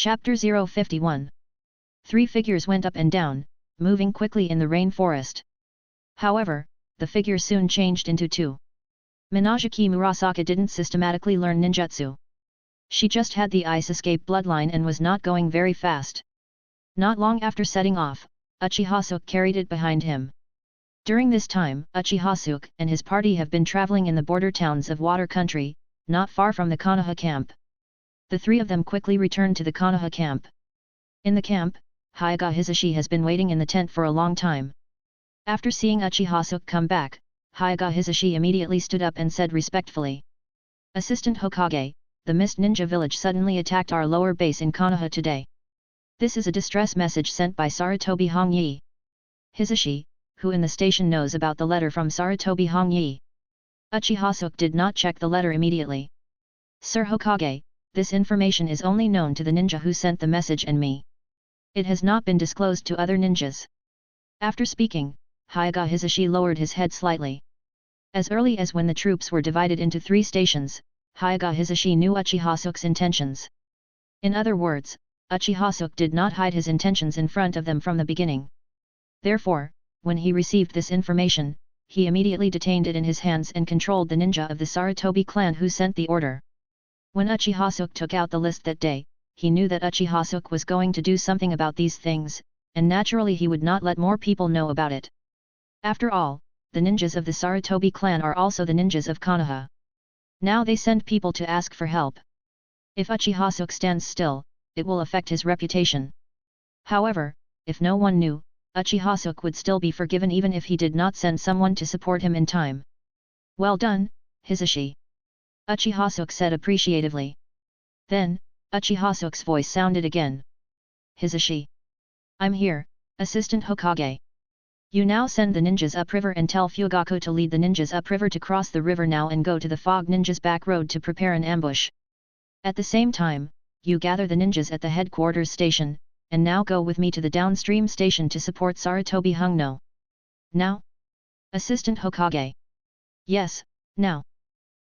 Chapter 051. Three figures went up and down, moving quickly in the rainforest. However, the figures soon changed into two. Minazuki Murasaka didn't systematically learn ninjutsu. She just had the ice escape bloodline and was not going very fast. Not long after setting off, Uchiha Suke carried it behind him. During this time, Uchiha Suke and his party have been traveling in the border towns of Water Country, not far from the Konoha camp. The three of them quickly returned to the Konoha camp. In the camp, Hyuga Hisashi has been waiting in the tent for a long time. After seeing Uchiha Suke come back, Hyuga Hisashi immediately stood up and said respectfully, "Assistant Hokage, the Mist Ninja village suddenly attacked our lower base in Konoha today. This is a distress message sent by Sarutobi Hongyi." Hisashi, who in the station knows about the letter from Sarutobi Hongyi. Uchiha Suke did not check the letter immediately. "Sir Hokage, this information is only known to the ninja who sent the message and me. It has not been disclosed to other ninjas." After speaking, Hyuga Hisashi lowered his head slightly. As early as when the troops were divided into three stations, Hyuga Hisashi knew Uchiha Suke's intentions. In other words, Uchiha Suke did not hide his intentions in front of them from the beginning. Therefore, when he received this information, he immediately detained it in his hands and controlled the ninja of the Sarutobi clan who sent the order. When Uchiha Suke took out the list that day, he knew that Uchiha Suke was going to do something about these things, and naturally he would not let more people know about it. After all, the ninjas of the Sarutobi clan are also the ninjas of Konoha. Now they send people to ask for help. If Uchiha Suke stands still, it will affect his reputation. However, if no one knew, Uchiha Suke would still be forgiven even if he did not send someone to support him in time. "Well done, Hisashi," Uchiha Suke said appreciatively. Then, Uchiha Suke's voice sounded again. "Hisashi. I'm here, Assistant Hokage. You now send the ninjas upriver and tell Fugaku to lead the ninjas upriver to cross the river now and go to the Fog Ninjas back road to prepare an ambush. At the same time, you gather the ninjas at the headquarters station, and now go with me to the downstream station to support Sarutobi Hungno." "Now?" Assistant Hokage. "Yes, now."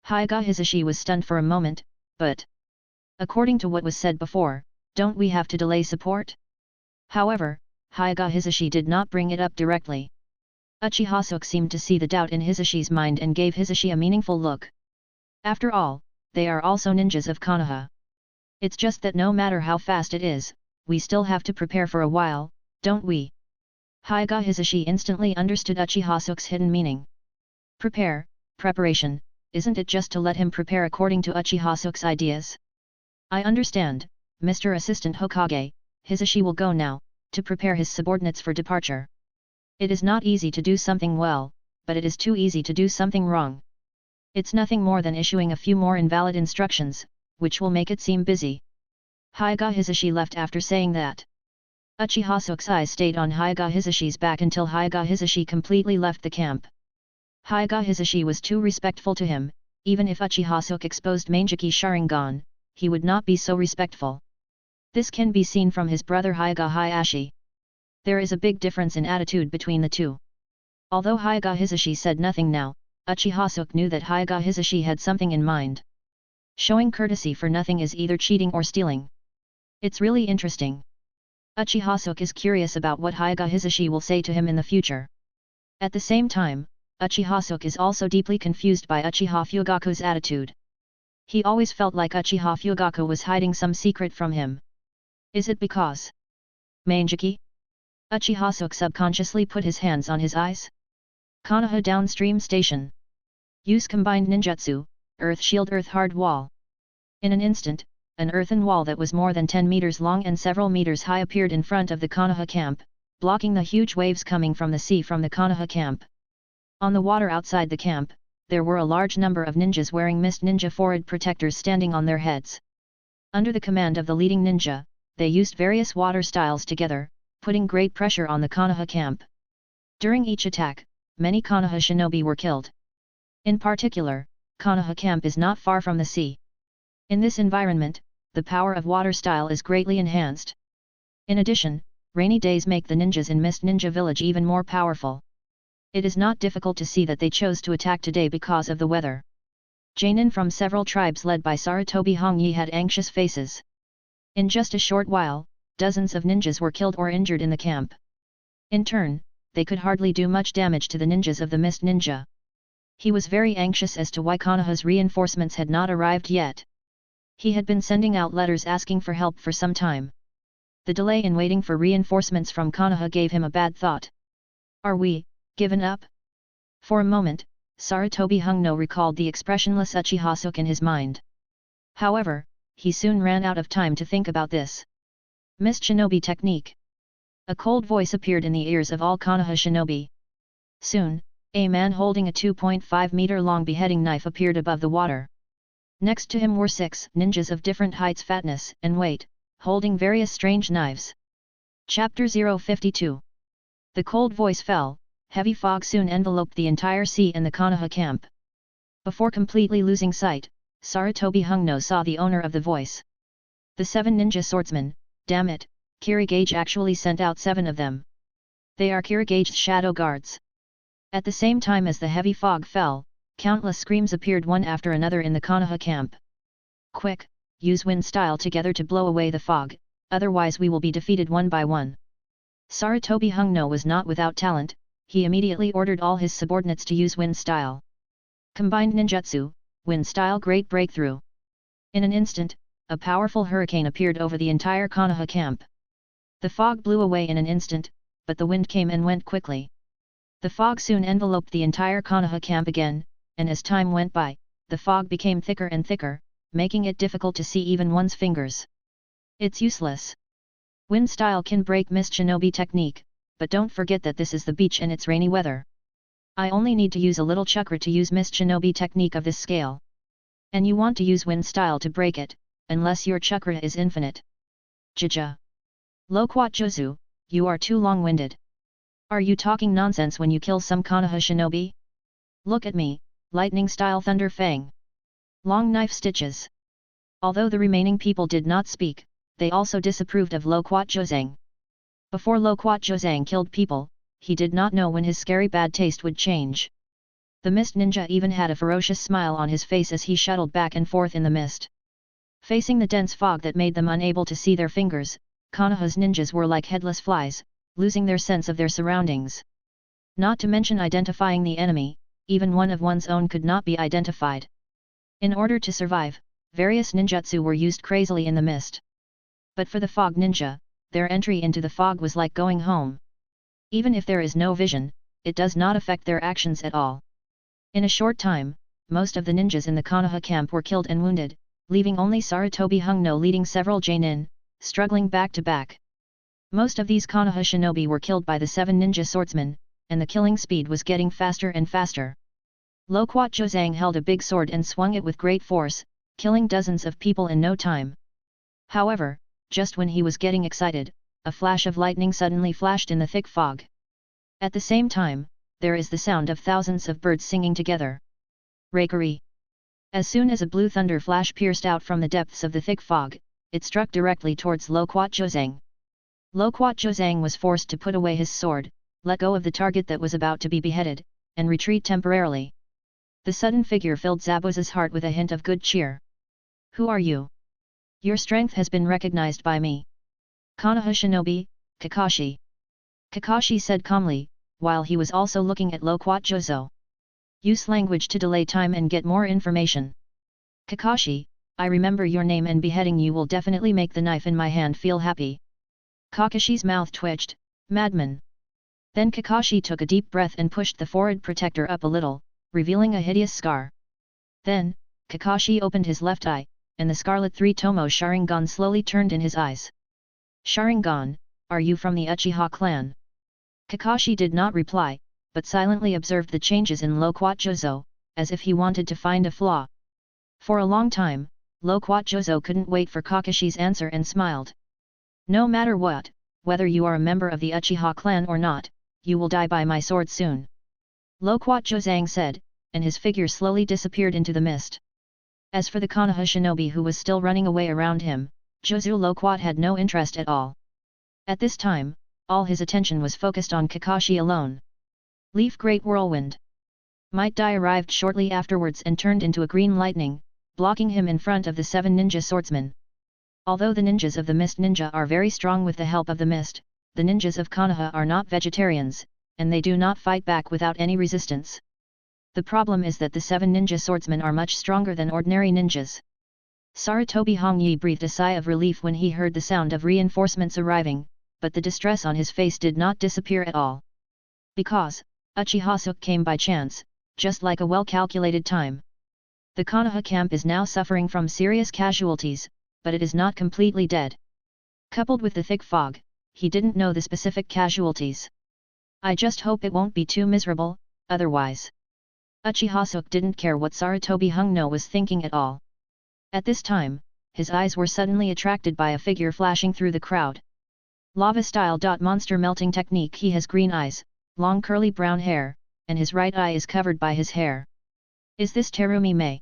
Hyuga Hisashi was stunned for a moment, but according to what was said before, don't we have to delay support? However, Hyuga Hisashi did not bring it up directly. Uchiha Suke seemed to see the doubt in Hisashi's mind and gave Hisashi a meaningful look. After all, they are also ninjas of Konoha. It's just that no matter how fast it is, we still have to prepare for a while, don't we? Hyuga Hisashi instantly understood Uchiha Suke's hidden meaning. Preparation, isn't it just to let him prepare according to Uchiha Suke's ideas? "I understand, Mr. Assistant Hokage," Hisashi will go now, to prepare his subordinates for departure. It is not easy to do something well, but it is too easy to do something wrong. It's nothing more than issuing a few more invalid instructions, which will make it seem busy. Hyuga Hisashi left after saying that. Uchiha Suke's eyes stayed on Hyuga Hisashi's back until Hyuga Hisashi completely left the camp. Hyuga Hisashi was too respectful to him. Even if Uchiha Suke exposed Mangeki Sharingan, he would not be so respectful. This can be seen from his brother Hyuga Hayashi. There is a big difference in attitude between the two. Although Hyuga Hisashi said nothing now, Uchiha Suke knew that Hyuga Hisashi had something in mind. Showing courtesy for nothing is either cheating or stealing. It's really interesting. Uchiha Suke is curious about what Hyuga Hisashi will say to him in the future. At the same time, Uchiha Suke is also deeply confused by Uchiha Fugaku's attitude. He always felt like Uchiha Fugaku was hiding some secret from him. Is it because Mangeki? Uchiha Suke subconsciously put his hands on his eyes. Konoha downstream station. Use combined ninjutsu, earth shield earth hard wall. In an instant, an earthen wall that was more than 10 meters long and several meters high appeared in front of the Konoha camp, blocking the huge waves coming from the sea from the Konoha camp. On the water outside the camp, there were a large number of ninjas wearing mist ninja forehead protectors standing on their heads. Under the command of the leading ninja, they used various water styles together, putting great pressure on the Konoha camp. During each attack, many Konoha shinobi were killed. In particular, Konoha camp is not far from the sea. In this environment, the power of water style is greatly enhanced. In addition, rainy days make the ninjas in Mist Ninja Village even more powerful. It is not difficult to see that they chose to attack today because of the weather. Jainin from several tribes led by Sarutobi Hongyi had anxious faces. In just a short while, dozens of ninjas were killed or injured in the camp. In turn, they could hardly do much damage to the ninjas of the Mist Ninja. He was very anxious as to why Konoha's reinforcements had not arrived yet. He had been sending out letters asking for help for some time. The delay in waiting for reinforcements from Konoha gave him a bad thought. Are we given up? For a moment, Sarutobi Hungno recalled the expressionless Uchiha Suke in his mind. However, he soon ran out of time to think about this. Mist Shinobi Technique. A cold voice appeared in the ears of all Konoha shinobi. Soon, a man holding a 2.5-meter-long beheading knife appeared above the water. Next to him were 6 ninjas of different heights, fatness, and weight, holding various strange knives. Chapter 052. The cold voice fell. Heavy fog soon enveloped the entire sea and the Konoha camp. Before completely losing sight, Sarutobi Hungno saw the owner of the voice. The 7 ninja swordsmen. Damn it, Kirigage actually sent out 7 of them. They are Kirigage's shadow guards. At the same time as the heavy fog fell, countless screams appeared one after another in the Konoha camp. Quick, use wind style together to blow away the fog, otherwise we will be defeated one by one. Sarutobi Hungno was not without talent. He immediately ordered all his subordinates to use wind style. Combined ninjutsu, wind style great breakthrough. In an instant, a powerful hurricane appeared over the entire Konoha camp. The fog blew away in an instant, but the wind came and went quickly. The fog soon enveloped the entire Konoha camp again, and as time went by, the fog became thicker and thicker, making it difficult to see even one's fingers. It's useless. Wind style can break Mist Shinobi Technique, but don't forget that this is the beach and it's rainy weather. I only need to use a little chakra to use Mist Shinobi Technique of this scale. And you want to use wind style to break it, unless your chakra is infinite. Jija. Loquat Jozu, you are too long-winded. Are you talking nonsense when you kill some Konoha shinobi? Look at me, lightning style thunder fang. Long knife stitches. Although the remaining people did not speak, they also disapproved of Loquat Jozang. Before Loquat Jozang killed people, he did not know when his scary bad taste would change. The Mist Ninja even had a ferocious smile on his face as he shuttled back and forth in the mist. Facing the dense fog that made them unable to see their fingers, Konoha's ninjas were like headless flies, losing their sense of their surroundings. Not to mention identifying the enemy, even one of one's own could not be identified. In order to survive, various ninjutsu were used crazily in the mist. But for the fog ninja, their entry into the fog was like going home. Even if there is no vision, it does not affect their actions at all. In a short time, most of the ninjas in the Konoha camp were killed and wounded, leaving only Sarutobi Hungno leading several Jainin, struggling back to back. Most of these Konoha shinobi were killed by the 7 ninja swordsmen, and the killing speed was getting faster and faster. Loquat Jozang held a big sword and swung it with great force, killing dozens of people in no time. However, just when he was getting excited, a flash of lightning suddenly flashed in the thick fog. At the same time, there is the sound of thousands of birds singing together. Rakuri. As soon as a blue thunder flash pierced out from the depths of the thick fog, it struck directly towards Loquat Jozang. Loquat Jozang was forced to put away his sword, let go of the target that was about to be beheaded, and retreat temporarily. The sudden figure filled Zabuza's heart with a hint of good cheer. Who are you? Your strength has been recognized by me. Konoha shinobi, Kakashi. Kakashi said calmly, while he was also looking at Loquat Jozo. Use language to delay time and get more information. Kakashi, I remember your name and beheading you will definitely make the knife in my hand feel happy. Kakashi's mouth twitched, madman. Then Kakashi took a deep breath and pushed the forehead protector up a little, revealing a hideous scar. Then, Kakashi opened his left eye, and the scarlet 3-tomo Sharingan slowly turned in his eyes. Sharingan, are you from the Uchiha clan? Kakashi did not reply, but silently observed the changes in Loquat Jozo, as if he wanted to find a flaw. For a long time, Loquat Jozo couldn't wait for Kakashi's answer and smiled. No matter what, whether you are a member of the Uchiha clan or not, you will die by my sword soon. Loquat Jozang said, and his figure slowly disappeared into the mist. As for the Konoha shinobi who was still running away around him, Jozu Loquat had no interest at all. At this time, all his attention was focused on Kakashi alone. Leaf Great Whirlwind. Might Dai arrived shortly afterwards and turned into a green lightning, blocking him in front of the 7 ninja swordsmen. Although the ninjas of the Mist Ninja are very strong with the help of the mist, the ninjas of Konoha are not vegetarians, and they do not fight back without any resistance. The problem is that the 7 ninja swordsmen are much stronger than ordinary ninjas. Sarutobi Hongyi breathed a sigh of relief when he heard the sound of reinforcements arriving, but the distress on his face did not disappear at all. Because Uchiha Suke came by chance, just like a well-calculated time. The Konoha camp is now suffering from serious casualties, but it is not completely dead. Coupled with the thick fog, he didn't know the specific casualties. I just hope it won't be too miserable, otherwise. Uchiha Suke didn't care what Sarutobi Hongno was thinking at all. At this time, his eyes were suddenly attracted by a figure flashing through the crowd. Lava-style monster melting technique. He has green eyes, long curly brown hair, and his right eye is covered by his hair. Is this Terumi Mei?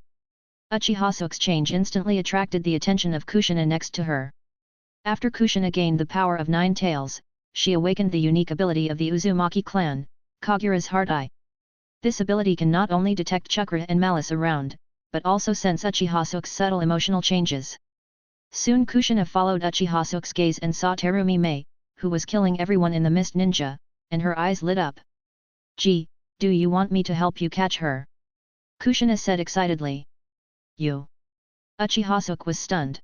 Uchiha Suke's change instantly attracted the attention of Kushina next to her. After Kushina gained the power of 9 tails, she awakened the unique ability of the Uzumaki clan, Kagura's Heart Eye. This ability can not only detect chakra and malice around, but also sense Uchiha Suke's subtle emotional changes. Soon Kushina followed Uchiha Suke's gaze and saw Terumi Mei, who was killing everyone in the Mist Ninja, and her eyes lit up. "Gee, do you want me to help you catch her?" Kushina said excitedly. "You?" Uchiha Suke was stunned.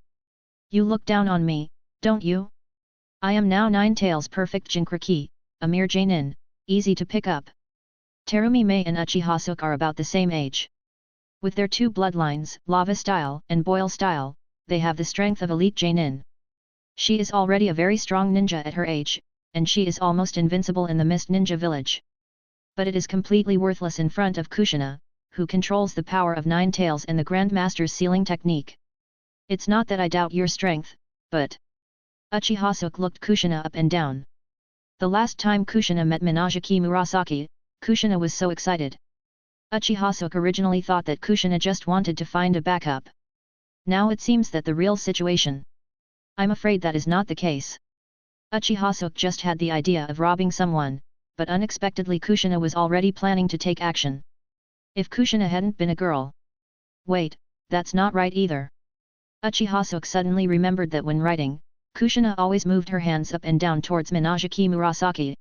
"You look down on me, don't you? I am now 9 tails perfect Jinchuriki, a mere Jainin, easy to pick up." Terumi Mei and Uchiha Suke are about the same age. With their 2 bloodlines, Lava Style and Boil Style, they have the strength of elite Jainin. She is already a very strong ninja at her age, and she is almost invincible in the Mist Ninja village. But it is completely worthless in front of Kushina, who controls the power of 9 tails and the Grandmaster's sealing technique. "It's not that I doubt your strength, but..." Uchiha Suke looked Kushina up and down. The last time Kushina met Minato Murasaki, Kushina was so excited. Uchiha Suke originally thought that Kushina just wanted to find a backup. Now it seems that the real situation. I'm afraid that is not the case. Uchiha Suke just had the idea of robbing someone, but unexpectedly Kushina was already planning to take action. If Kushina hadn't been a girl. Wait, that's not right either. Uchiha Suke suddenly remembered that when writing, Kushina always moved her hands up and down towards Minato Murasaki.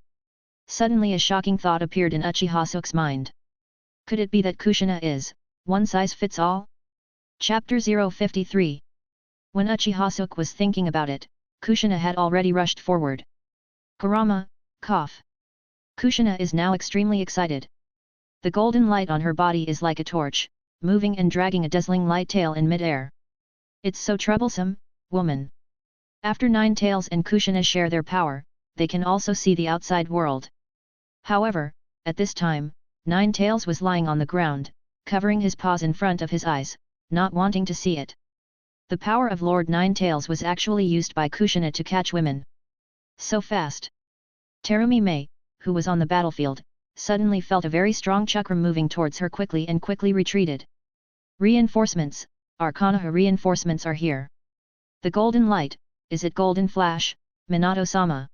Suddenly a shocking thought appeared in Uchiha Suke's mind. Could it be that Kushina is, one size fits all? Chapter 053. When Uchiha Suke was thinking about it, Kushina had already rushed forward. "Kurama, cough." Kushina is now extremely excited. The golden light on her body is like a torch, moving and dragging a dazzling light tail in mid-air. "It's so troublesome, woman." After 9 tails and Kushina share their power, they can also see the outside world. However, at this time, 9 tails was lying on the ground, covering his paws in front of his eyes, not wanting to see it. The power of Lord 9 tails was actually used by Kushina to catch women. So fast. Terumi Mei, who was on the battlefield, suddenly felt a very strong chakra moving towards her quickly and quickly retreated. "Reinforcements, our Konoha reinforcements are here." "The golden light, is it golden flash, Minato-sama?"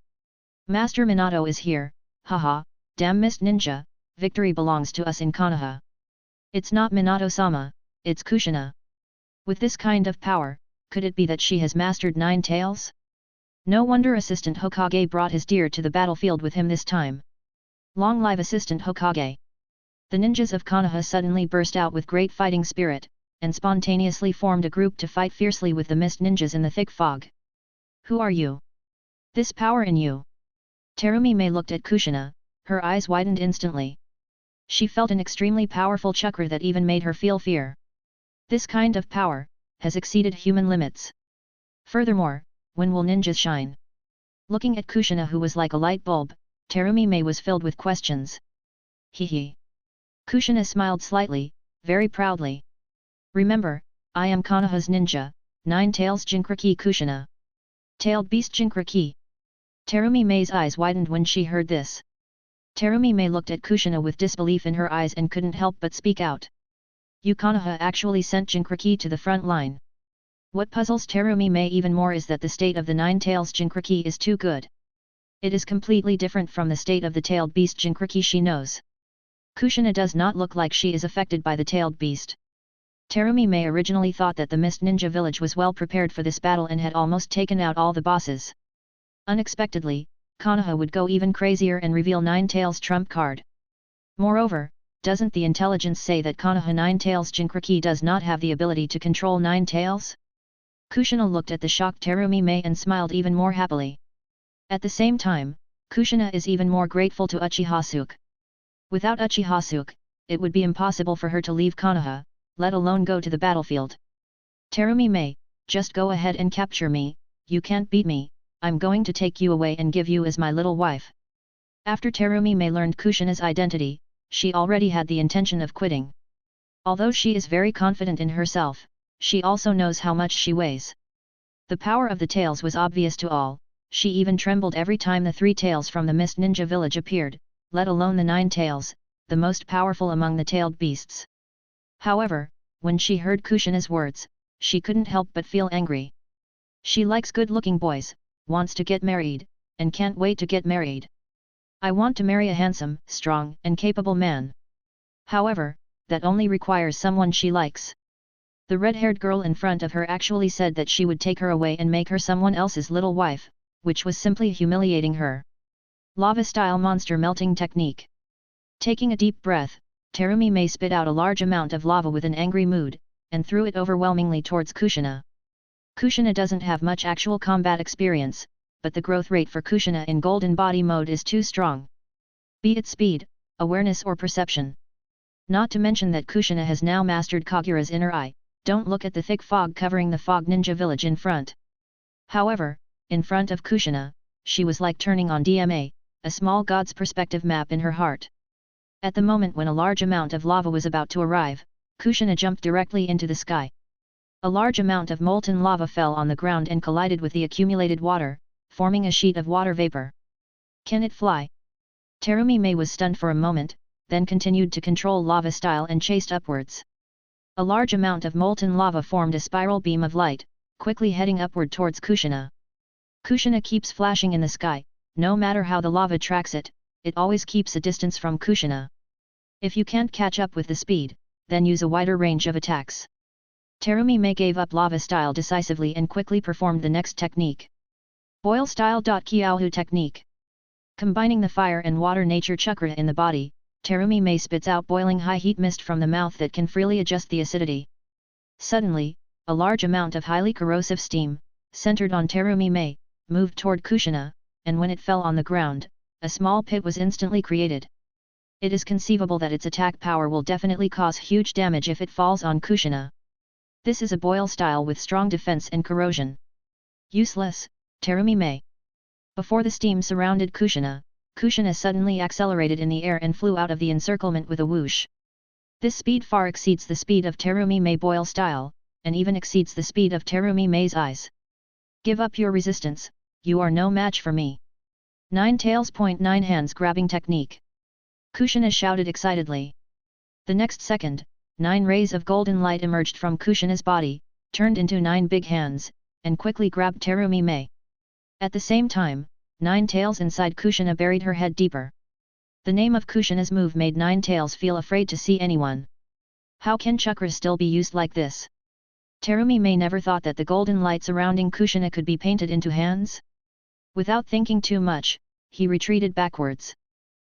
"Master Minato is here, haha, damn Mist Ninja, victory belongs to us in Konoha." "It's not Minato-sama, it's Kushina." With this kind of power, could it be that she has mastered 9 tails? No wonder Assistant Hokage brought his deer to the battlefield with him this time. Long live Assistant Hokage! The ninjas of Konoha suddenly burst out with great fighting spirit, and spontaneously formed a group to fight fiercely with the Mist Ninjas in the thick fog. "Who are you? This power in you?" Terumi Mei looked at Kushina, her eyes widened instantly. She felt an extremely powerful chakra that even made her feel fear. This kind of power has exceeded human limits. Furthermore, when will ninjas shine? Looking at Kushina, who was like a light bulb, Terumi Mei was filled with questions. "Hee." Kushina smiled slightly, very proudly. "Remember, I am Konoha's ninja, 9 tails Jinchuriki Kushina. Tailed beast Jinchuriki." Terumi Mei's eyes widened when she heard this. Terumi Mei looked at Kushina with disbelief in her eyes and couldn't help but speak out. "You Konoha actually sent Jinchuriki to the front line." What puzzles Terumi Mei even more is that the state of the 9 tails Jinchuriki is too good. It is completely different from the state of the tailed beast Jinchuriki she knows. Kushina does not look like she is affected by the tailed beast. Terumi Mei originally thought that the Mist Ninja Village was well prepared for this battle and had almost taken out all the bosses. Unexpectedly, Konoha would go even crazier and reveal Nine Tails' trump card. Moreover, doesn't the intelligence say that Konoha Nine Tails Jinchuriki does not have the ability to control Nine Tails? Kushina looked at the shocked Terumi Mei and smiled even more happily. At the same time, Kushina is even more grateful to Uchiha Suke. Without Uchiha Suke, it would be impossible for her to leave Konoha, let alone go to the battlefield. Terumi Mei, just go ahead and capture me, you can't beat me, I'm going to take you away and give you as my little wife. After Terumi Mei learned Kushina's identity, she already had the intention of quitting. Although she is very confident in herself, she also knows how much she weighs. The power of the tails was obvious to all, she even trembled every time the 3 tails from the Mist Ninja Village appeared, let alone the 9 tails, the most powerful among the tailed beasts. However, when she heard Kushina's words, she couldn't help but feel angry. She likes good-looking boys, wants to get married, and can't wait to get married. I want to marry a handsome, strong, and capable man. However, that only requires someone she likes. The red-haired girl in front of her actually said that she would take her away and make her someone else's little wife, which was simply humiliating her. Lava-style monster melting technique. Taking a deep breath, Terumi Mei spit out a large amount of lava with an angry mood, and threw it overwhelmingly towards Kushina. Kushina doesn't have much actual combat experience, but the growth rate for Kushina in Golden Body mode is too strong. Be it speed, awareness or perception. Not to mention that Kushina has now mastered Kagura's inner eye, don't look at the thick fog covering the Fog Ninja Village in front. However, in front of Kushina, she was like turning on DMA, a small god's perspective map in her heart. At the moment when a large amount of lava was about to arrive, Kushina jumped directly into the sky. A large amount of molten lava fell on the ground and collided with the accumulated water, forming a sheet of water vapor. Can it fly? Terumi Mei was stunned for a moment, then continued to control lava style and chased upwards. A large amount of molten lava formed a spiral beam of light, quickly heading upward towards Kushina. Kushina keeps flashing in the sky, no matter how the lava tracks it, it always keeps a distance from Kushina. If you can't catch up with the speed, then use a wider range of attacks. Terumi Mei gave up lava style decisively and quickly performed the next technique. Boil style. Kyohu technique. Combining the fire and water nature chakra in the body, Terumi Mei spits out boiling high heat mist from the mouth that can freely adjust the acidity. Suddenly, a large amount of highly corrosive steam, centered on Terumi Mei, moved toward Kushina, and when it fell on the ground, a small pit was instantly created. It is conceivable that its attack power will definitely cause huge damage if it falls on Kushina. This is a boil style with strong defense and corrosion. Useless, Terumi Mei. Before the steam surrounded Kushina, Kushina suddenly accelerated in the air and flew out of the encirclement with a whoosh. This speed far exceeds the speed of Terumi Mei boil style, and even exceeds the speed of Terumi Mei's eyes. Give up your resistance, you are no match for me. 9 tails. 9 hands grabbing technique. Kushina shouted excitedly. The next second, 9 rays of golden light emerged from Kushina's body, turned into 9 big hands, and quickly grabbed Terumi Mei. At the same time, 9 tails inside Kushina buried her head deeper. The name of Kushina's move made 9 tails feel afraid to see anyone. How can chakras still be used like this? Terumi Mei never thought that the golden light surrounding Kushina could be painted into hands. Without thinking too much, he retreated backwards.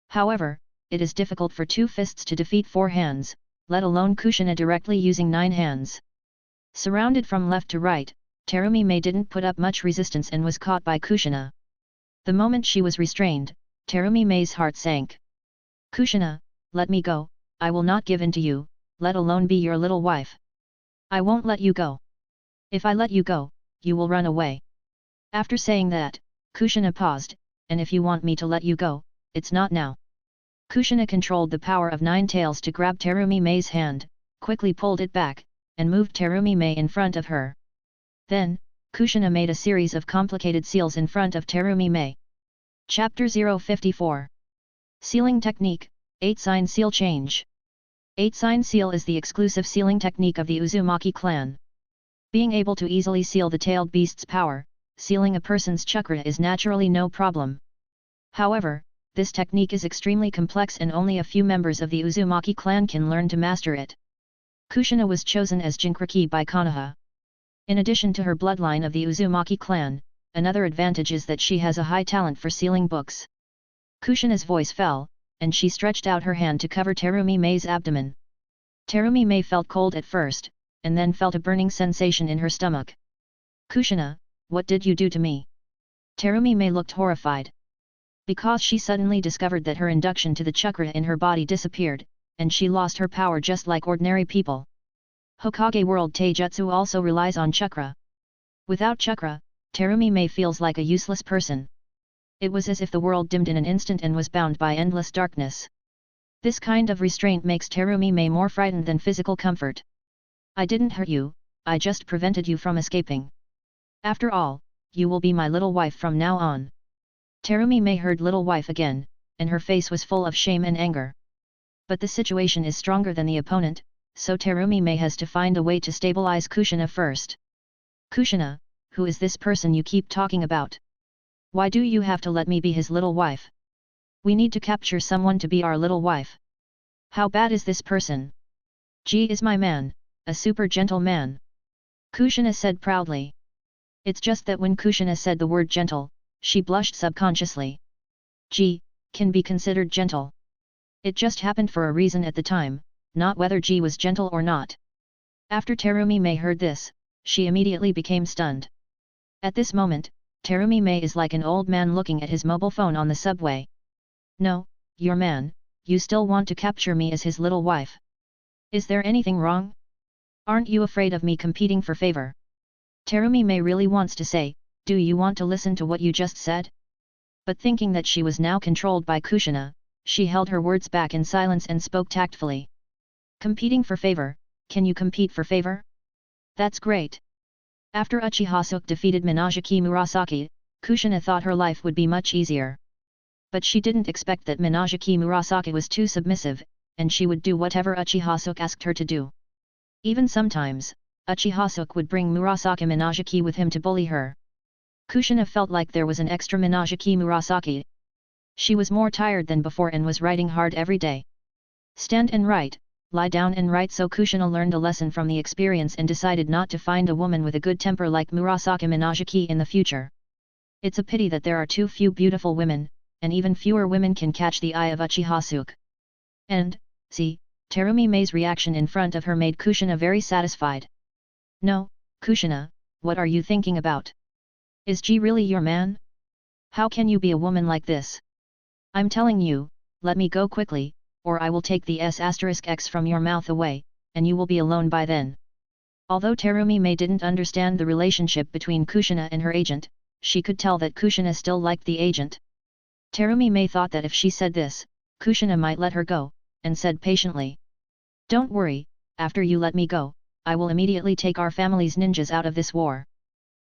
However, it is difficult for 2 fists to defeat 4 hands, let alone Kushina directly using 9 hands. Surrounded from left to right, Terumi Mei didn't put up much resistance and was caught by Kushina. The moment she was restrained, Terumi Mei's heart sank. Kushina, let me go, I will not give in to you, let alone be your little wife. I won't let you go. If I let you go, you will run away. After saying that, Kushina paused, and if you want me to let you go, it's not now. Kushina controlled the power of 9 tails to grab Terumi Mei's hand, quickly pulled it back, and moved Terumi Mei in front of her. Then, Kushina made a series of complicated seals in front of Terumi Mei. Chapter 054. Sealing Technique, 8-Sign Seal Change. 8-Sign Seal is the exclusive sealing technique of the Uzumaki clan. Being able to easily seal the tailed beast's power, sealing a person's chakra is naturally no problem. However, this technique is extremely complex and only a few members of the Uzumaki clan can learn to master it. Kushina was chosen as Jinkriki by Konoha. In addition to her bloodline of the Uzumaki clan, another advantage is that she has a high talent for sealing books. Kushina's voice fell, and she stretched out her hand to cover Terumi Mei's abdomen. Terumi Mei felt cold at first, and then felt a burning sensation in her stomach. Kushina, what did you do to me? Terumi Mei looked horrified. Because she suddenly discovered that her induction to the chakra in her body disappeared, and she lost her power just like ordinary people. Hokage world taijutsu also relies on chakra. Without chakra, Terumi Mei feels like a useless person. It was as if the world dimmed in an instant and was bound by endless darkness. This kind of restraint makes Terumi Mei more frightened than physical comfort. I didn't hurt you, I just prevented you from escaping. After all, you will be my little wife from now on. Terumi Mei heard little wife again, and her face was full of shame and anger. But the situation is stronger than the opponent, so Terumi Mei has to find a way to stabilize Kushina first. Kushina, who is this person you keep talking about? Why do you have to let me be his little wife? We need to capture someone to be our little wife. How bad is this person? G is my man, a super gentle man. Kushina said proudly. It's just that when Kushina said the word gentle, she blushed subconsciously. G can be considered gentle. It just happened for a reason at the time, not whether G was gentle or not. After Terumi Mei heard this, she immediately became stunned. At this moment, Terumi Mei is like an old man looking at his mobile phone on the subway. No, your man, you still want to capture me as his little wife. Is there anything wrong? Aren't you afraid of me competing for favor? Terumi Mei really wants to say, do you want to listen to what you just said? But thinking that she was now controlled by Kushina, she held her words back in silence and spoke tactfully. Competing for favor, can you compete for favor? That's great. After Uchiha Suke defeated Minato Murasaki, Kushina thought her life would be much easier. But she didn't expect that Minato Murasaki was too submissive, and she would do whatever Uchiha Suke asked her to do. Even sometimes, Uchiha Suke would bring Murasaki Minato with him to bully her. Kushina felt like there was an extra Minato Murasaki. She was more tired than before and was writing hard every day. Stand and write, lie down and write. So Kushina learned a lesson from the experience and decided not to find a woman with a good temper like Murasaki Minato in the future. It's a pity that there are too few beautiful women, and even fewer women can catch the eye of Uchiha Suke. And, see, Terumi Mei's reaction in front of her made Kushina very satisfied. No, Kushina, what are you thinking about? Is G really your man? How can you be a woman like this? I'm telling you, let me go quickly, or I will take the S*X from your mouth away, and you will be alone by then. Although Terumi Mei didn't understand the relationship between Kushina and her agent, she could tell that Kushina still liked the agent. Terumi Mei thought that if she said this, Kushina might let her go, and said patiently. Don't worry, after you let me go, I will immediately take our family's ninjas out of this war.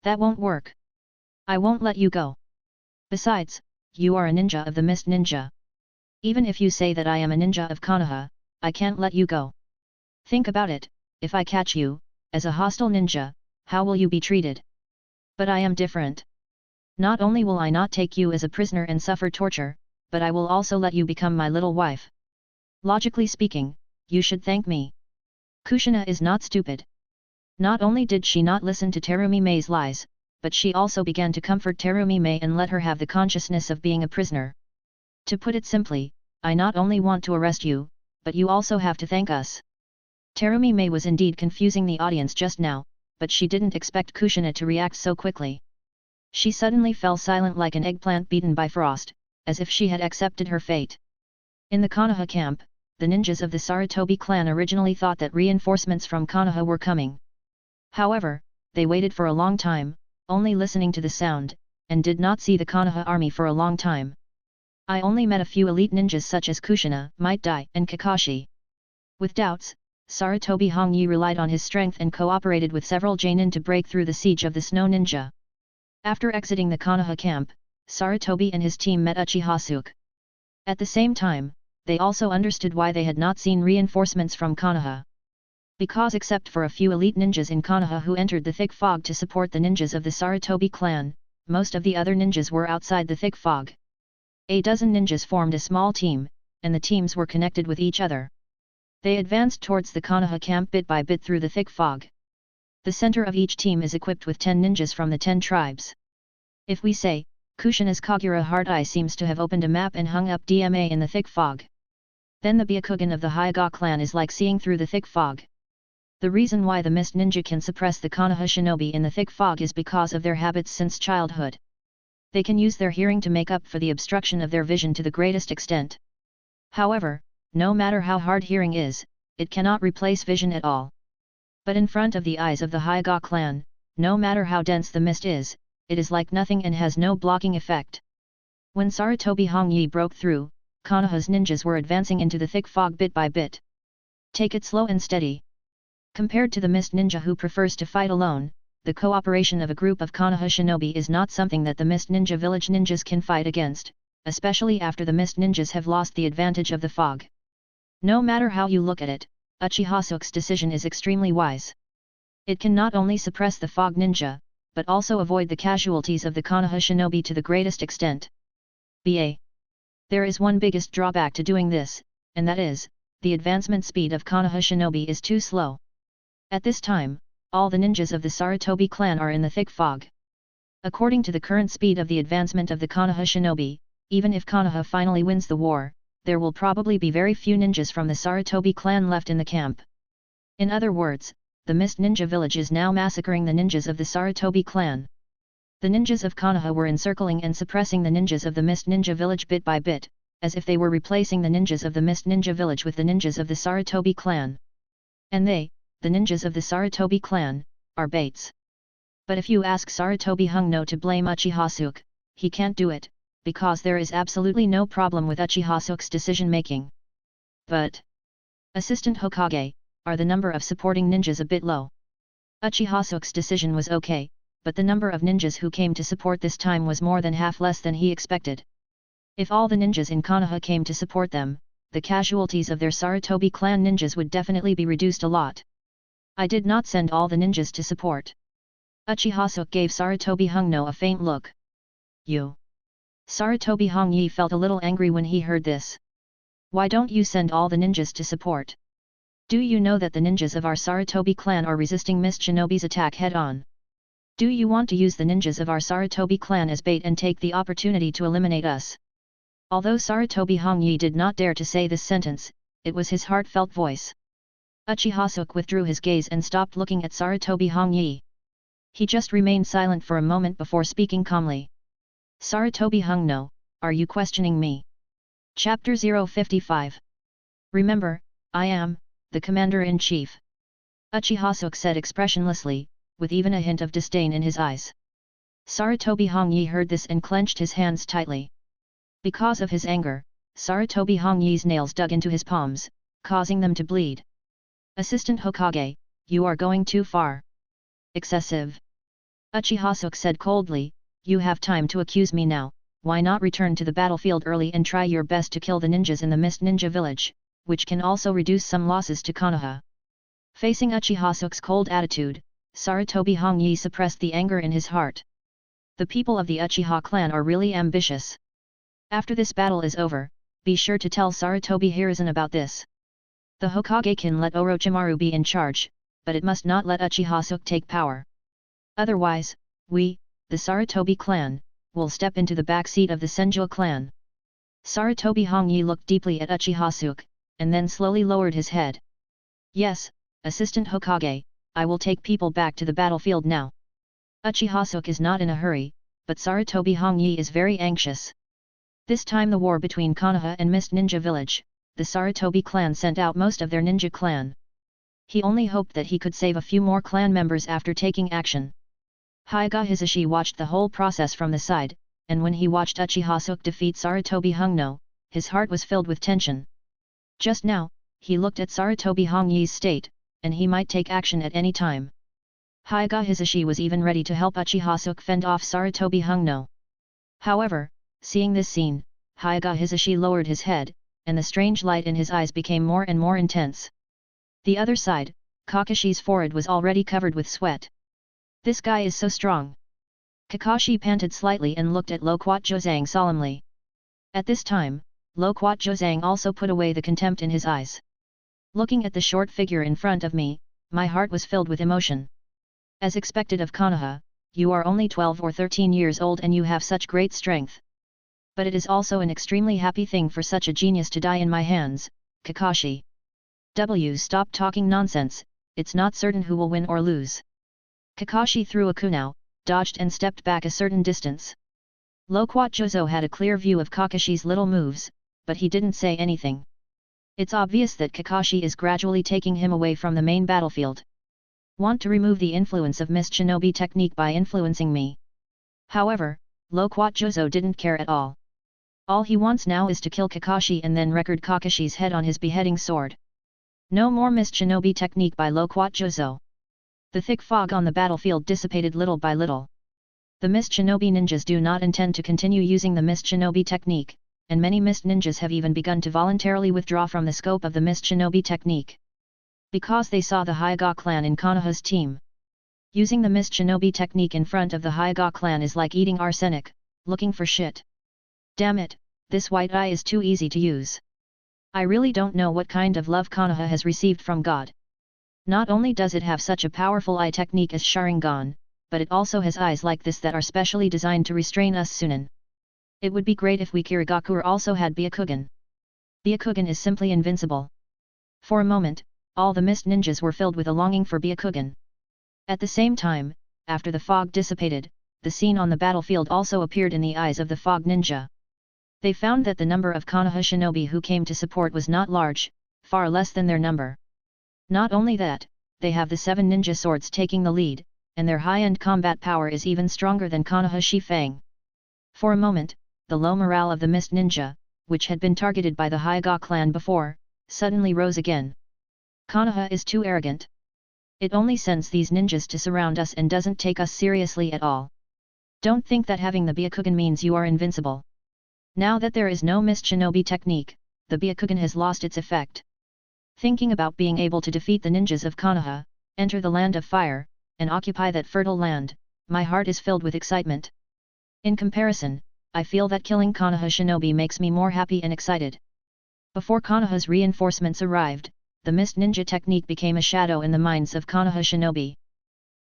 That won't work. I won't let you go. Besides, you are a ninja of the Mist Ninja. Even if you say that I am a ninja of Konoha, I can't let you go. Think about it, if I catch you, as a hostile ninja, how will you be treated? But I am different. Not only will I not take you as a prisoner and suffer torture, but I will also let you become my little wife. Logically speaking, you should thank me. Kushina is not stupid. Not only did she not listen to Terumi Mei's lies, but she also began to comfort Terumi Mei and let her have the consciousness of being a prisoner. To put it simply, I not only want to arrest you, but you also have to thank us. Terumi Mei was indeed confusing the audience just now, but she didn't expect Kushina to react so quickly. She suddenly fell silent like an eggplant beaten by frost, as if she had accepted her fate. In the Konoha camp, the ninjas of the Sarutobi clan originally thought that reinforcements from Konoha were coming. However, they waited for a long time, only listening to the sound, and did not see the Konoha army for a long time. I only met a few elite ninjas such as Kushina, Might Dai, and Kakashi. With doubts, Sarutobi Hongyi relied on his strength and cooperated with several Jonin to break through the siege of the Snow Ninja. After exiting the Konoha camp, Sarutobi and his team met Uchiha Suke. At the same time, they also understood why they had not seen reinforcements from Konoha. Because except for a few elite ninjas in Konoha who entered the thick fog to support the ninjas of the Sarutobi clan, most of the other ninjas were outside the thick fog. A dozen ninjas formed a small team, and the teams were connected with each other. They advanced towards the Konoha camp bit by bit through the thick fog. The center of each team is equipped with 10 ninjas from the 10 tribes. If we say, Kushina's Kagura Heart Eye seems to have opened a map and hung up DMA in the thick fog, then the Byakugan of the Hyuga clan is like seeing through the thick fog. The reason why the Mist Ninja can suppress the Konoha shinobi in the thick fog is because of their habits since childhood. They can use their hearing to make up for the obstruction of their vision to the greatest extent. However, no matter how hard hearing is, it cannot replace vision at all. But in front of the eyes of the Hyuga clan, no matter how dense the mist is, it is like nothing and has no blocking effect. When Sarutobi Hongyi broke through, Konoha's ninjas were advancing into the thick fog bit by bit. Take it slow and steady. Compared to the Mist Ninja who prefers to fight alone, the cooperation of a group of Konoha shinobi is not something that the Mist Ninja village ninjas can fight against, especially after the Mist Ninjas have lost the advantage of the fog. No matter how you look at it, Uchiha Suke's decision is extremely wise. It can not only suppress the fog ninja, but also avoid the casualties of the Konoha shinobi to the greatest extent. BA. There is one biggest drawback to doing this, and that is, the advancement speed of Konoha shinobi is too slow. At this time, all the ninjas of the Sarutobi clan are in the thick fog. According to the current speed of the advancement of the Konoha shinobi, even if Konoha finally wins the war, there will probably be very few ninjas from the Sarutobi clan left in the camp. In other words, the Mist Ninja village is now massacring the ninjas of the Sarutobi clan. The ninjas of Konoha were encircling and suppressing the ninjas of the Mist Ninja village bit by bit, as if they were replacing the ninjas of the Mist Ninja village with the ninjas of the Sarutobi clan. And they, the ninjas of the Sarutobi clan, are baits. But if you ask Sarutobi Hungno to blame Uchiha Suke, he can't do it, because there is absolutely no problem with Uchiha Suke's decision-making. But Assistant Hokage, are the number of supporting ninjas a bit low? Uchiha Suke's decision was okay, but the number of ninjas who came to support this time was more than half less than he expected. If all the ninjas in Konoha came to support them, the casualties of their Sarutobi clan ninjas would definitely be reduced a lot. I did not send all the ninjas to support. Uchiha Suke gave Sarutobi Hungno a faint look. You. Sarutobi Hongyi felt a little angry when he heard this. Why don't you send all the ninjas to support? Do you know that the ninjas of our Sarutobi clan are resisting Mist Shinobi's attack head-on? Do you want to use the ninjas of our Sarutobi clan as bait and take the opportunity to eliminate us? Although Sarutobi Hongyi did not dare to say this sentence, it was his heartfelt voice. Uchiha Suke withdrew his gaze and stopped looking at Sarutobi Hongyi. He just remained silent for a moment before speaking calmly. Sarutobi Hungno, are you questioning me? Chapter 055. Remember, I am, the Commander-in-Chief. Uchiha Suke said expressionlessly, with even a hint of disdain in his eyes. Sarutobi Hongyi heard this and clenched his hands tightly. Because of his anger, Sarutobi Hongyi's nails dug into his palms, causing them to bleed. Assistant Hokage, you are going too far. Excessive. Uchiha Suke said coldly, you have time to accuse me now, why not return to the battlefield early and try your best to kill the ninjas in the Mist Ninja village, which can also reduce some losses to Konoha. Facing Uchiha Suke's cold attitude, Sarutobi Hongyi suppressed the anger in his heart. The people of the Uchiha clan are really ambitious. After this battle is over, be sure to tell Sarutobi Hiruzen about this. The Hokage can let Orochimaru be in charge, but it must not let Uchiha Suke take power. Otherwise, we, the Sarutobi clan, will step into the back seat of the Senju clan. Sarutobi Hongyi looked deeply at Uchiha Suke, and then slowly lowered his head. Yes, Assistant Hokage, I will take people back to the battlefield now. Uchiha Suke is not in a hurry, but Sarutobi Hongyi is very anxious. This time the war between Konoha and Mist Ninja village, the Sarutobi clan sent out most of their ninja clan. He only hoped that he could save a few more clan members after taking action. Hyuga Hisashi watched the whole process from the side, and when he watched Uchiha Suke defeat Sarutobi Hungno, his heart was filled with tension. Just now, he looked at Sarutobi Hongyi's state, and he might take action at any time. Hyuga Hisashi was even ready to help Uchiha Suke fend off Sarutobi Hungno. However, seeing this scene, Hyuga Hisashi lowered his head, and the strange light in his eyes became more and more intense. The other side, Kakashi's forehead was already covered with sweat. This guy is so strong. Kakashi panted slightly and looked at Loquat Zhozang solemnly. At this time, Loquat Zhozang also put away the contempt in his eyes. Looking at the short figure in front of me, my heart was filled with emotion. As expected of Konoha, you are only 12 or 13 years old and you have such great strength. But it is also an extremely happy thing for such a genius to die in my hands, Kakashi. Stop talking nonsense, it's not certain who will win or lose. Kakashi threw a kunao, dodged and stepped back a certain distance. Loquat Jozo had a clear view of Kakashi's little moves, but he didn't say anything. It's obvious that Kakashi is gradually taking him away from the main battlefield. Want to remove the influence of Mist Shinobi technique by influencing me. However, Loquat Jozo didn't care at all. All he wants now is to kill Kakashi and then record Kakashi's head on his beheading sword. No more Mist Shinobi technique by Loquat Jozo. The thick fog on the battlefield dissipated little by little. The Mist Shinobi ninjas do not intend to continue using the Mist Shinobi technique, and many Mist ninjas have even begun to voluntarily withdraw from the scope of the Mist Shinobi technique. Because they saw the Hyuga clan in Konoha's team. Using the Mist Shinobi technique in front of the Hyuga clan is like eating arsenic, looking for shit. Damn it, this white eye is too easy to use. I really don't know what kind of love Konoha has received from God. Not only does it have such a powerful eye technique as Sharingan, but it also has eyes like this that are specially designed to restrain us Sunin. It would be great if we Kirigaku also had Byakugan. Byakugan is simply invincible. For a moment, all the Mist ninjas were filled with a longing for Byakugan. At the same time, after the fog dissipated, the scene on the battlefield also appeared in the eyes of the fog ninja. They found that the number of Konoha shinobi who came to support was not large, far less than their number. Not only that, they have the 7 ninja swords taking the lead, and their high-end combat power is even stronger than Konoha Shifang. For a moment, the low morale of the Mist Ninja, which had been targeted by the Hyuga clan before, suddenly rose again. Konoha is too arrogant. It only sends these ninjas to surround us and doesn't take us seriously at all. Don't think that having the Byakugan means you are invincible. Now that there is no Mist Shinobi technique, the Byakugan has lost its effect. Thinking about being able to defeat the ninjas of Konoha, enter the land of fire, and occupy that fertile land, my heart is filled with excitement. In comparison, I feel that killing Konoha shinobi makes me more happy and excited. Before Konoha's reinforcements arrived, the Mist Ninja technique became a shadow in the minds of Konoha shinobi.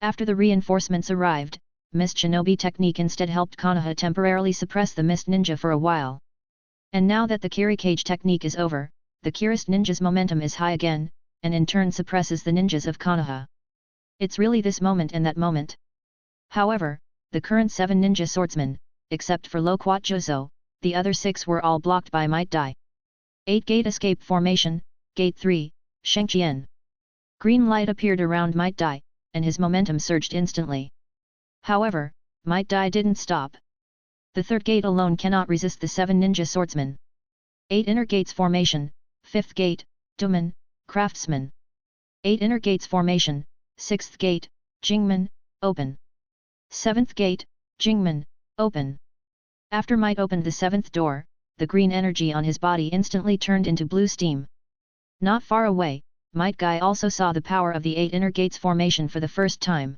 After the reinforcements arrived, Mist Shinobi technique instead helped Konoha temporarily suppress the Mist Ninja for a while. And now that the Kirikage technique is over, the Kirist ninja's momentum is high again, and in turn suppresses the ninjas of Konoha. It's really this moment and that moment. However, the current 7 ninja swordsmen, except for Loquat Jozo, the other 6 were all blocked by Might Dai. 8 Gate Escape Formation, Gate 3, Shengqian. Green light appeared around Might Dai, and his momentum surged instantly. However, Might Dai didn't stop. The third gate alone cannot resist the 7 ninja swordsmen. 8 Inner Gates Formation, 5th Gate, Doman, Craftsman. 8 Inner Gates Formation, 6th Gate, Jingman, Open. 7th Gate, Jingman, Open. After Might opened the 7th door, the green energy on his body instantly turned into blue steam. Not far away, Might Guy also saw the power of the 8 Inner Gates Formation for the first time.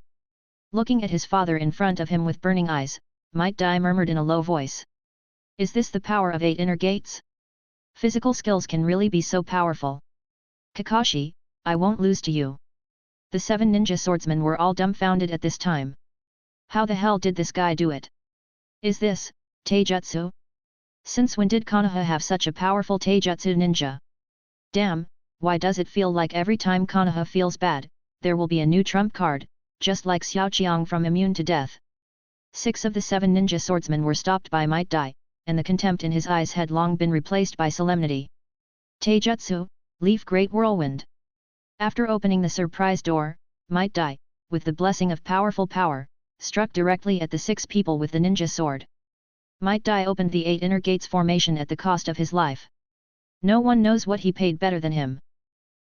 Looking at his father in front of him with burning eyes, Might Dai murmured in a low voice. Is this the power of 8 Inner Gates? Physical skills can really be so powerful. Kakashi, I won't lose to you. The 7 ninja swordsmen were all dumbfounded at this time. How the hell did this guy do it? Is this taijutsu? Since when did Konoha have such a powerful taijutsu ninja? Damn, why does it feel like every time Konoha feels bad, there will be a new trump card, just like Xiaoqiang from Immune to Death? 6 of the 7 ninja swordsmen were stopped by Might Dai, and the contempt in his eyes had long been replaced by solemnity. Taijutsu, Leaf Great Whirlwind. After opening the surprise door, Might Dai, with the blessing of powerful power, struck directly at the 6 people with the ninja sword. Might Dai opened the 8 Inner Gates Formation at the cost of his life. No one knows what he paid better than him.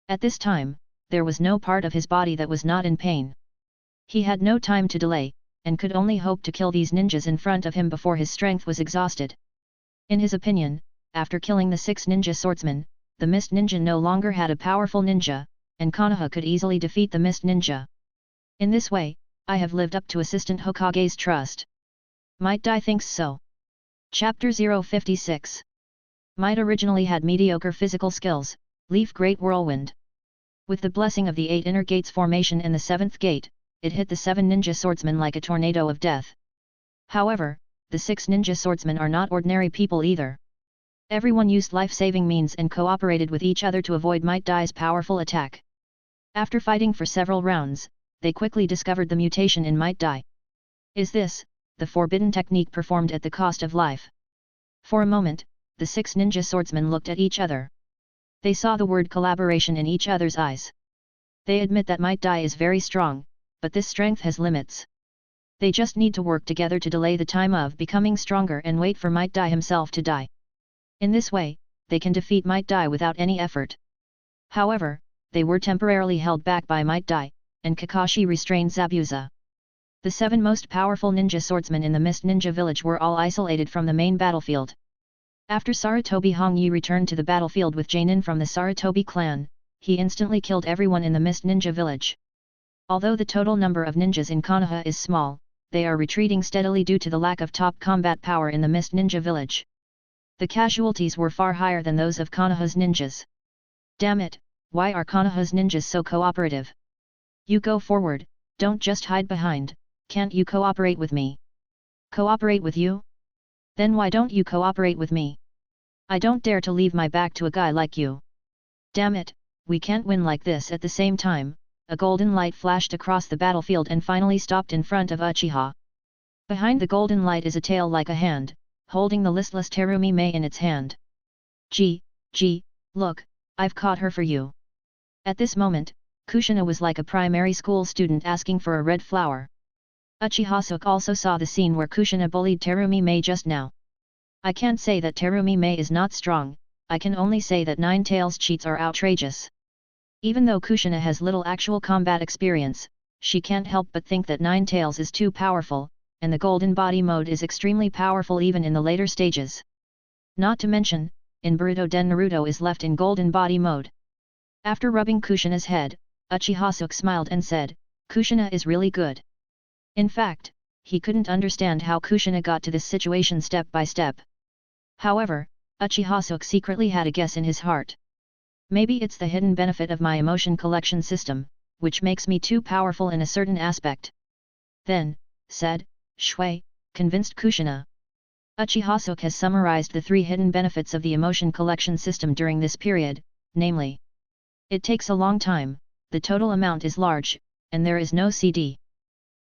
At this time, there was no part of his body that was not in pain. He had no time to delay, and could only hope to kill these ninjas in front of him before his strength was exhausted. In his opinion, after killing the 6 ninja swordsmen, the Mist Ninja no longer had a powerful ninja, and Konoha could easily defeat the Mist Ninja. In this way, I have lived up to Assistant Hokage's trust. Might Dai thinks so. Chapter 056. Might originally had mediocre physical skills, Leaf Great Whirlwind. With the blessing of the 8 inner gates formation and the 7th gate, it hit the 7 ninja swordsmen like a tornado of death. However, the 6 ninja swordsmen are not ordinary people either. Everyone used life-saving means and cooperated with each other to avoid Might Dai's powerful attack. After fighting for several rounds, they quickly discovered the mutation in Might Dai. Is this the forbidden technique performed at the cost of life? For a moment, the 6 ninja swordsmen looked at each other. They saw the word collaboration in each other's eyes. They admit that Might Dai is very strong, but this strength has limits. They just need to work together to delay the time of becoming stronger and wait for Might Dai himself to die. In this way, they can defeat Might Dai without any effort. However, they were temporarily held back by Might Dai, and Kakashi restrained Zabuza. The 7 most powerful ninja swordsmen in the Mist Ninja Village were all isolated from the main battlefield. After Sarutobi Hongyi returned to the battlefield with Jainin from the Sarutobi clan, he instantly killed everyone in the Mist Ninja Village. Although the total number of ninjas in Konoha is small, they are retreating steadily due to the lack of top combat power in the Mist Ninja Village. The casualties were far higher than those of Konoha's ninjas. Damn it, why are Konoha's ninjas so cooperative? You go forward, don't just hide behind, can't you cooperate with me? Cooperate with you? Then why don't you cooperate with me? I don't dare to leave my back to a guy like you. Damn it, we can't win like this. At the same time, a golden light flashed across the battlefield and finally stopped in front of Uchiha. Behind the golden light is a tail like a hand, holding the listless Terumi Mei in its hand. Gee, look, I've caught her for you. At this moment, Kushina was like a primary school student asking for a red flower. Uchiha Suke also saw the scene where Kushina bullied Terumi Mei just now. I can't say that Terumi Mei is not strong, I can only say that Nine Tails' cheats are outrageous. Even though Kushina has little actual combat experience, she can't help but think that Nine Tails is too powerful, and the Golden Body mode is extremely powerful even in the later stages. Not to mention, in Boruto Den Naruto is left in Golden Body mode. After rubbing Kushina's head, Uchiha Suke smiled and said, Kushina is really good. In fact, he couldn't understand how Kushina got to this situation step by step. However, Uchiha Suke secretly had a guess in his heart. Maybe it's the hidden benefit of my emotion collection system, which makes me too powerful in a certain aspect. Then, said, Shui, convinced Kushina. Uchiha Suke has summarized the 3 hidden benefits of the emotion collection system during this period, namely, it takes a long time, the total amount is large, and there is no CD.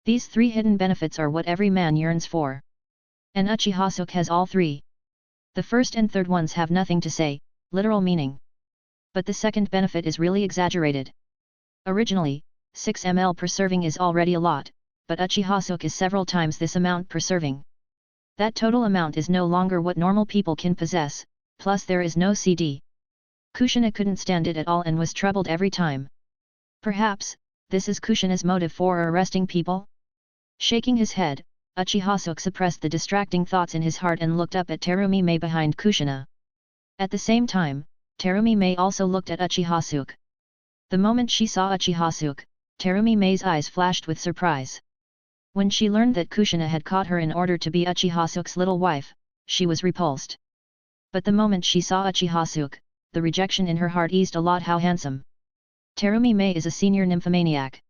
These 3 hidden benefits are what every man yearns for. And Uchiha Suke has all 3. The first and third ones have nothing to say, literal meaning. But the second benefit is really exaggerated. Originally, 6 ml per serving is already a lot, but Uchiha Suke is several times this amount per serving. That total amount is no longer what normal people can possess, plus there is no CD. Kushina couldn't stand it at all and was troubled every time. Perhaps, this is Kushina's motive for arresting people? Shaking his head, Uchiha Suke suppressed the distracting thoughts in his heart and looked up at Terumi Mei behind Kushina. At the same time, Terumi Mei also looked at Uchiha Suke. The moment she saw Uchiha Suke, Terumi Mei's eyes flashed with surprise. When she learned that Kushina had caught her in order to be Uchiha Suke's little wife, she was repulsed. But the moment she saw Uchiha Suke, the rejection in her heart eased a lot. How handsome. Terumi Mei is a senior nymphomaniac.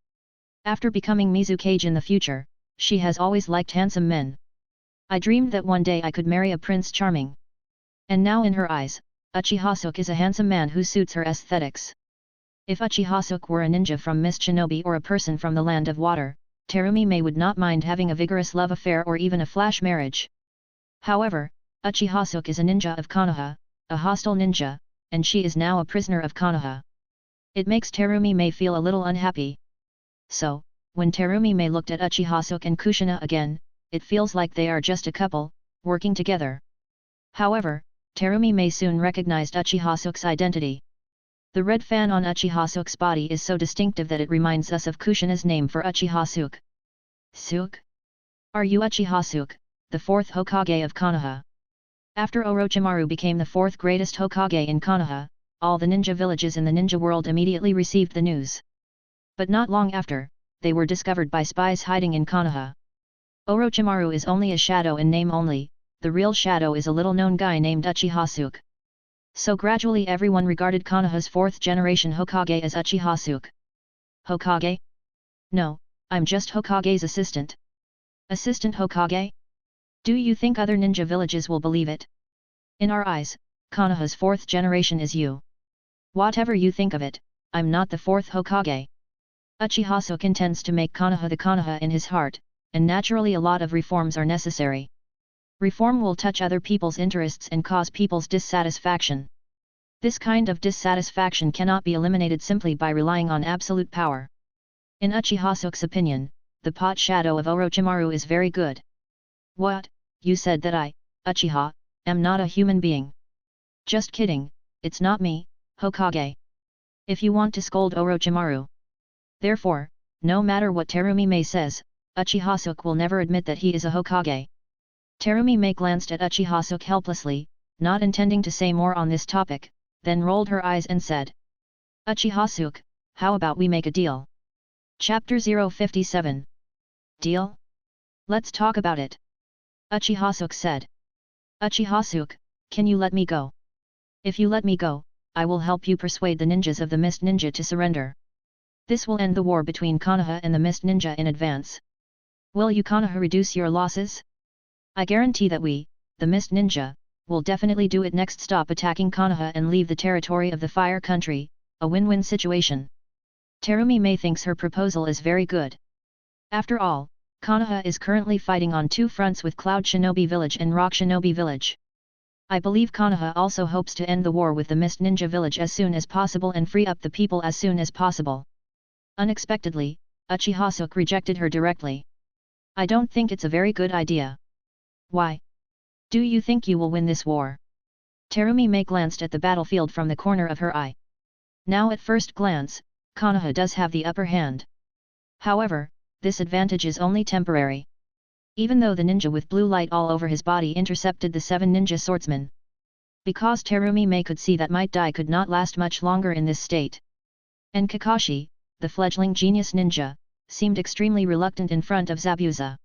After becoming Mizukage in the future, she has always liked handsome men. I dreamed that one day I could marry a Prince Charming. And now in her eyes, Uchiha Suke is a handsome man who suits her aesthetics. If Uchiha Suke were a ninja from Mist Shinobi or a person from the Land of Water, Terumi Mei would not mind having a vigorous love affair or even a flash marriage. However, Uchiha Suke is a ninja of Konoha, a hostile ninja, and she is now a prisoner of Konoha. It makes Terumi Mei feel a little unhappy. So, when Terumi Mei looked at Uchiha Suke and Kushina again, it feels like they are just a couple, working together. However, Terumi Mei soon recognized Uchiha Suke's identity. The red fan on Uchiha Suke's body is so distinctive that it reminds us of Kushina's name for Uchiha Suke. Suke? Are you Uchiha Suke, the 4th Hokage of Konoha? After Orochimaru became the 4th greatest Hokage in Konoha, all the ninja villages in the ninja world immediately received the news. But not long after, they were discovered by spies hiding in Konoha. Orochimaru is only a shadow in name only, the real shadow is a little-known guy named Uchiha Suke. So gradually everyone regarded Konoha's fourth generation Hokage as Uchiha Suke. Hokage? No, I'm just Hokage's assistant. Assistant Hokage? Do you think other ninja villages will believe it? In our eyes, Konoha's fourth generation is you. Whatever you think of it, I'm not the fourth Hokage. Uchiha Suke intends to make Konoha the Konoha in his heart, and naturally a lot of reforms are necessary. Reform will touch other people's interests and cause people's dissatisfaction. This kind of dissatisfaction cannot be eliminated simply by relying on absolute power. In Uchiha Suke's opinion, the pot shadow of Orochimaru is very good. What, you said that I, Uchiha, am not a human being? Just kidding, it's not me, Hokage. If you want to scold Orochimaru. Therefore, no matter what Terumi Mei says, Uchiha Suke will never admit that he is a Hokage. Terumi Mei glanced at Uchiha Suke helplessly, not intending to say more on this topic, then rolled her eyes and said. Uchiha Suke, how about we make a deal? Chapter 057. Deal? Let's talk about it. Uchiha Suke said. Uchiha Suke, can you let me go? If you let me go, I will help you persuade the ninjas of the Mist Ninja to surrender. This will end the war between Konoha and the Mist Ninja in advance. Will you Konoha reduce your losses? I guarantee that we, the Mist Ninja, will definitely do it next. Stop attacking Konoha and leave the territory of the Fire Country, a win-win situation. Terumi Mei thinks her proposal is very good. After all, Konoha is currently fighting on two fronts with Cloud Shinobi Village and Rock Shinobi Village. I believe Konoha also hopes to end the war with the Mist Ninja Village as soon as possible and free up the people as soon as possible. Unexpectedly, Uchiha Suke rejected her directly. I don't think it's a very good idea. Why? Do you think you will win this war? Terumi Mei glanced at the battlefield from the corner of her eye. Now at first glance, Konoha does have the upper hand. However, this advantage is only temporary. Even though the ninja with blue light all over his body intercepted the 7 ninja swordsmen. Because Terumi Mei could see that Might Dai could not last much longer in this state. And Kakashi, the fledgling genius ninja, seemed extremely reluctant in front of Zabuza.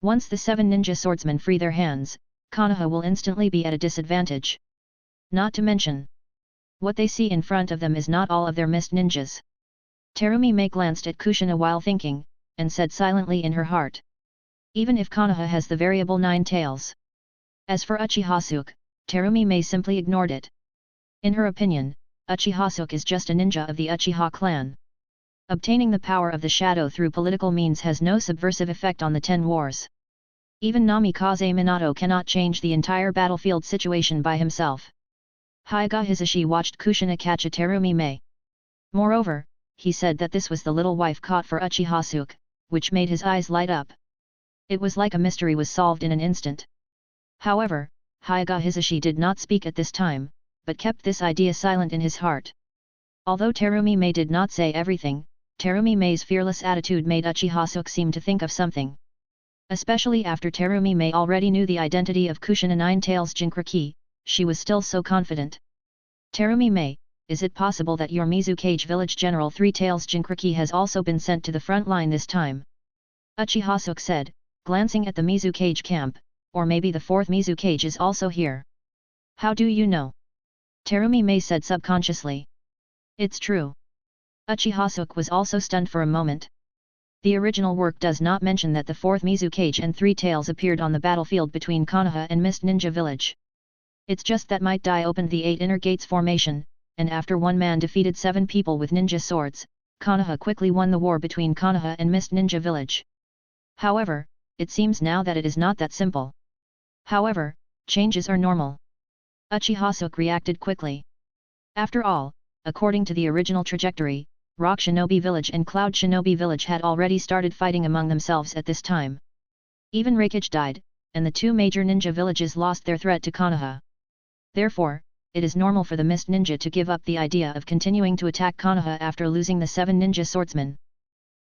Once the 7 ninja swordsmen free their hands, Konoha will instantly be at a disadvantage. Not to mention, what they see in front of them is not all of their mist ninjas. Terumi Mei glanced at Kushina while thinking, and said silently in her heart. Even if Konoha has the variable 9 tails. As for Uchiha Suke, Terumi Mei simply ignored it. In her opinion, Uchiha Suke is just a ninja of the Uchiha clan. Obtaining the power of the shadow through political means has no subversive effect on the 10 wars. Even Namikaze Minato cannot change the entire battlefield situation by himself. Hyuga Hisashi watched Kushina catch a Terumi Mei. Moreover, he said that this was the little wife caught for Uchiha Suke, which made his eyes light up. It was like a mystery was solved in an instant. However, Hyuga Hisashi did not speak at this time, but kept this idea silent in his heart. Although Terumi Mei did not say everything, Terumi Mei's fearless attitude made Uchiha Suke seem to think of something. Especially after Terumi Mei already knew the identity of Kushina Nine Tails Jinchuriki, she was still so confident. Terumi Mei, is it possible that your Mizukage village general Three Tails Jinchuriki has also been sent to the front line this time? Uchiha Suke said, glancing at the Mizukage camp, or maybe the 4th Mizukage is also here. How do you know? Terumi Mei said subconsciously. It's true. Uchiha Suke was also stunned for a moment. The original work does not mention that the 4th Mizukage and 3 Tails appeared on the battlefield between Konoha and Mist Ninja Village. It's just that Might Dai opened the 8 inner gates formation, and after one man defeated 7 people with ninja swords, Konoha quickly won the war between Konoha and Mist Ninja Village. However, it seems now that it is not that simple. However, changes are normal. Uchiha Suke reacted quickly. After all, according to the original trajectory, Rock Shinobi Village and Cloud Shinobi Village had already started fighting among themselves at this time. Even Raikage died, and the 2 major ninja villages lost their threat to Konoha. Therefore, it is normal for the Mist Ninja to give up the idea of continuing to attack Konoha after losing the 7 ninja swordsmen.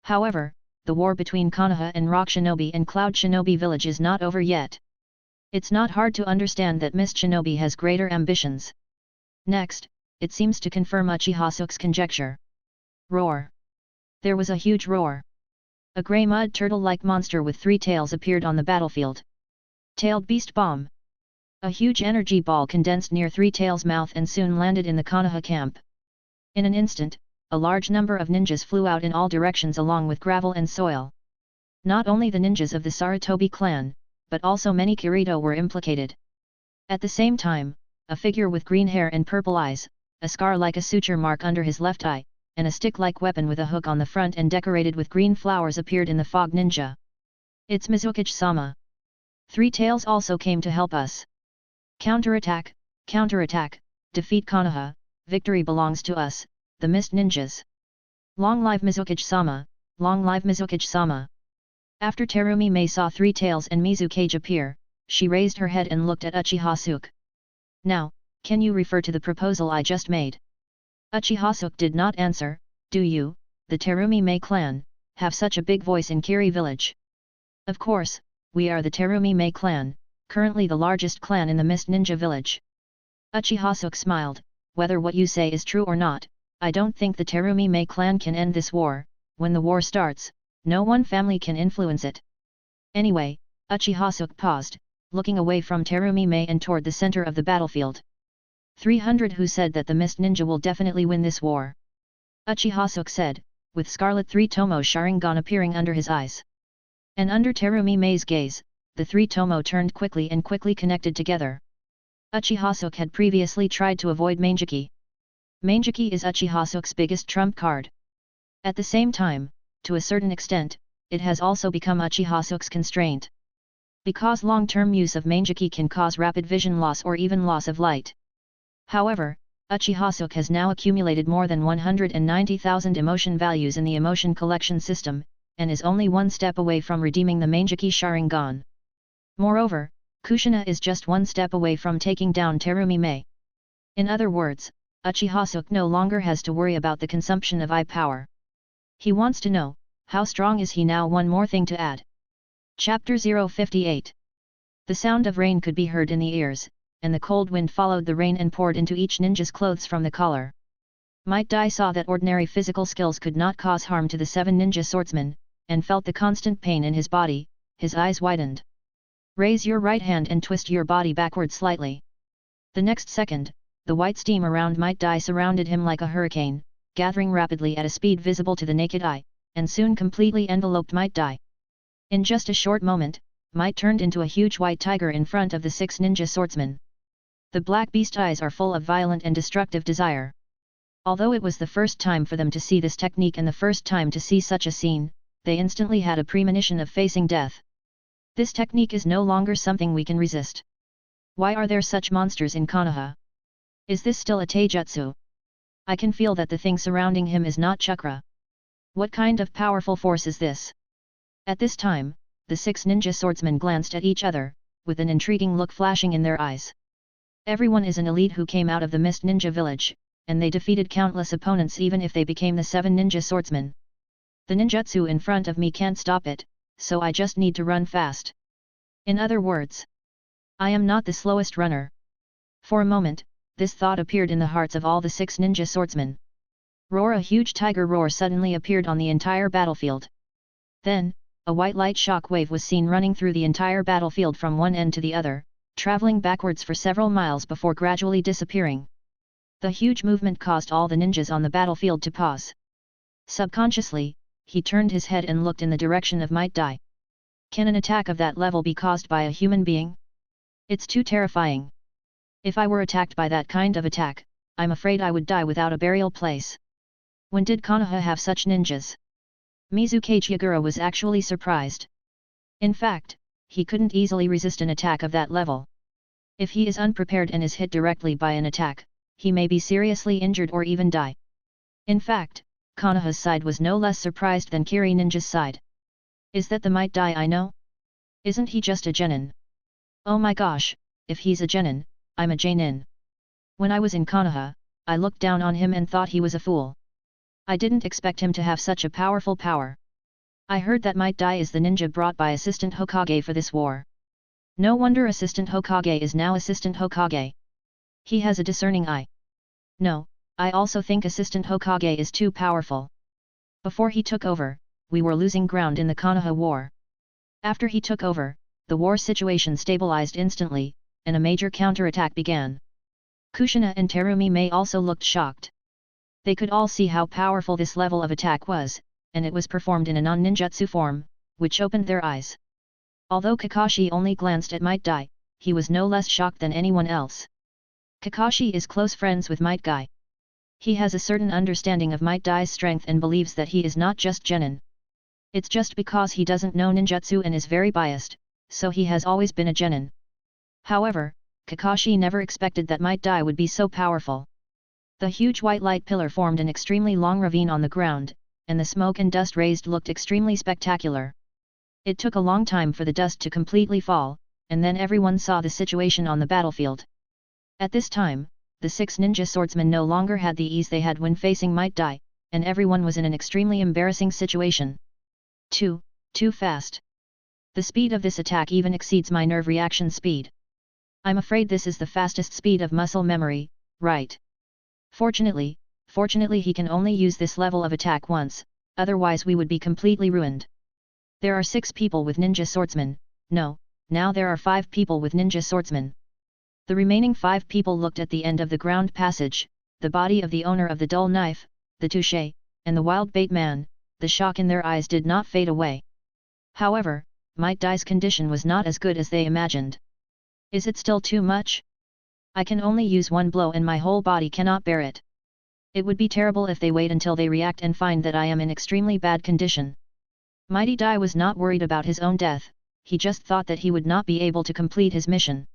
However, the war between Konoha and Rock Shinobi and Cloud Shinobi Village is not over yet. It's not hard to understand that Mist Shinobi has greater ambitions. Next, it seems to confirm Uchiha Suke's conjecture. Roar. There was a huge roar. A grey mud turtle-like monster with 3 tails appeared on the battlefield. Tailed Beast Bomb. A huge energy ball condensed near Three Tails' mouth and soon landed in the Konoha camp. In an instant, a large number of ninjas flew out in all directions along with gravel and soil. Not only the ninjas of the Sarutobi clan, but also many Kirito were implicated. At the same time, a figure with green hair and purple eyes, a scar like a suture mark under his left eye, and a stick-like weapon with a hook on the front and decorated with green flowers appeared in the fog ninja. It's Mizukage-sama. Three Tails also came to help us. Counterattack, counterattack, defeat Konoha, victory belongs to us, the Mist Ninjas. Long live Mizukage-sama, long live Mizukage-sama. After Terumi Mei saw Three Tails and Mizukage appear, she raised her head and looked at Uchiha Suke. Now, can you refer to the proposal I just made? Uchiha Suke did not answer. Do you, the Terumi Mei clan, have such a big voice in Kiri village? Of course, we are the Terumi Mei clan, currently the largest clan in the Mist Ninja village. Uchiha Suke smiled. Whether what you say is true or not, I don't think the Terumi Mei clan can end this war. When the war starts, no one family can influence it. Anyway, Uchiha Suke paused, looking away from Terumi Mei and toward the center of the battlefield. 300 who said that the Mist Ninja will definitely win this war. Uchiha Suke said, with Scarlet Three Tomo Sharingan appearing under his eyes. And under Terumi Mei's gaze, the three Tomo turned quickly and quickly connected together. Uchiha Suke had previously tried to avoid Mangeki. Mangeki is Uchiha Suke's biggest trump card. At the same time, to a certain extent, it has also become Uchiha Suke's constraint. Because long-term use of Mangeki can cause rapid vision loss or even loss of light. However, Uchiha Suke has now accumulated more than 190,000 emotion values in the emotion collection system, and is only one step away from redeeming the Mangeki Sharingan. Moreover, Kushina is just one step away from taking down Terumi Mei. In other words, Uchiha Suke no longer has to worry about the consumption of eye power. He wants to know, how strong is he now? One more thing to add. Chapter 058. The sound of rain could be heard in the ears, and the cold wind followed the rain and poured into each ninja's clothes from the collar. Might Dai saw that ordinary physical skills could not cause harm to the 7 ninja swordsmen, and felt the constant pain in his body. His eyes widened. Raise your right hand and twist your body backward slightly. The next second, the white steam around Might Dai surrounded him like a hurricane, gathering rapidly at a speed visible to the naked eye, and soon completely enveloped Might Dai. In just a short moment, Might turned into a huge white tiger in front of the 6 ninja swordsmen. The black beast eyes are full of violent and destructive desire. Although it was the first time for them to see this technique and the first time to see such a scene, they instantly had a premonition of facing death. This technique is no longer something we can resist. Why are there such monsters in Konoha? Is this still a taijutsu? I can feel that the thing surrounding him is not chakra. What kind of powerful force is this? At this time, the 6 ninja swordsmen glanced at each other, with an intriguing look flashing in their eyes. Everyone is an elite who came out of the Mist Ninja village, and they defeated countless opponents even if they became the 7 ninja swordsmen. The ninjutsu in front of me can't stop it, so I just need to run fast. In other words, I am not the slowest runner. For a moment, this thought appeared in the hearts of all the 6 ninja swordsmen. Roar! A huge tiger roar suddenly appeared on the entire battlefield. Then, a white light shock wave was seen running through the entire battlefield from one end to the other, traveling backwards for several miles before gradually disappearing. The huge movement caused all the ninjas on the battlefield to pause. Subconsciously, he turned his head and looked in the direction of Might Dai. Can an attack of that level be caused by a human being? It's too terrifying. If I were attacked by that kind of attack, I'm afraid I would die without a burial place. When did Konoha have such ninjas? Mizukage Yagura was actually surprised. In fact, he couldn't easily resist an attack of that level. If he is unprepared and is hit directly by an attack, he may be seriously injured or even die. In fact, Konoha's side was no less surprised than Kiri Ninja's side. Is that the Might Dai I know? Isn't he just a genin? Oh my gosh, if he's a genin, I'm a genin. When I was in Konoha, I looked down on him and thought he was a fool. I didn't expect him to have such a powerful power. I heard that Might Dai is the ninja brought by Assistant Hokage for this war. No wonder Assistant Hokage is now Assistant Hokage. He has a discerning eye. No, I also think Assistant Hokage is too powerful. Before he took over, we were losing ground in the Konoha war. After he took over, the war situation stabilized instantly, and a major counterattack began. Kushina and Terumi Mei also looked shocked. They could all see how powerful this level of attack was, and it was performed in a non-ninjutsu form, which opened their eyes. Although Kakashi only glanced at Might Guy, he was no less shocked than anyone else. Kakashi is close friends with Might Guy. He has a certain understanding of Might Guy's strength and believes that he is not just genin. It's just because he doesn't know ninjutsu and is very biased, so he has always been a genin. However, Kakashi never expected that Might Guy would be so powerful. The huge white light pillar formed an extremely long ravine on the ground, and the smoke and dust raised looked extremely spectacular. It took a long time for the dust to completely fall, and then everyone saw the situation on the battlefield. At this time, the 6 ninja swordsmen no longer had the ease they had when facing Might Guy, and everyone was in an extremely embarrassing situation. Too fast. The speed of this attack even exceeds my nerve reaction speed. I'm afraid this is the fastest speed of muscle memory, right? Fortunately he can only use this level of attack once, otherwise we would be completely ruined. There are 6 people with ninja swordsmen, no, now there are 5 people with ninja swordsmen. The remaining 5 people looked at the end of the ground passage, the body of the owner of the dull knife, the touche, and the wild bait man. The shock in their eyes did not fade away. However, Might Guy's condition was not as good as they imagined. Is it still too much? I can only use one blow and my whole body cannot bear it. It would be terrible if they wait until they react and find that I am in extremely bad condition. Mighty Guy was not worried about his own death, he just thought that he would not be able to complete his mission.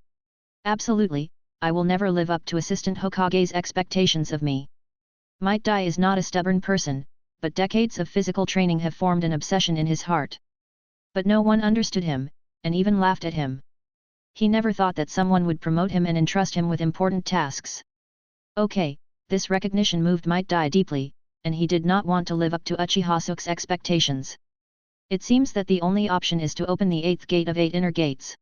Absolutely, I will never live up to Assistant Hokage's expectations of me. Might Guy is not a stubborn person, but decades of physical training have formed an obsession in his heart. But no one understood him, and even laughed at him. He never thought that someone would promote him and entrust him with important tasks. Okay, this recognition moved Might Guy deeply, and he did not want to live up to Uchiha Suke's expectations. It seems that the only option is to open the 8th gate of 8 inner gates.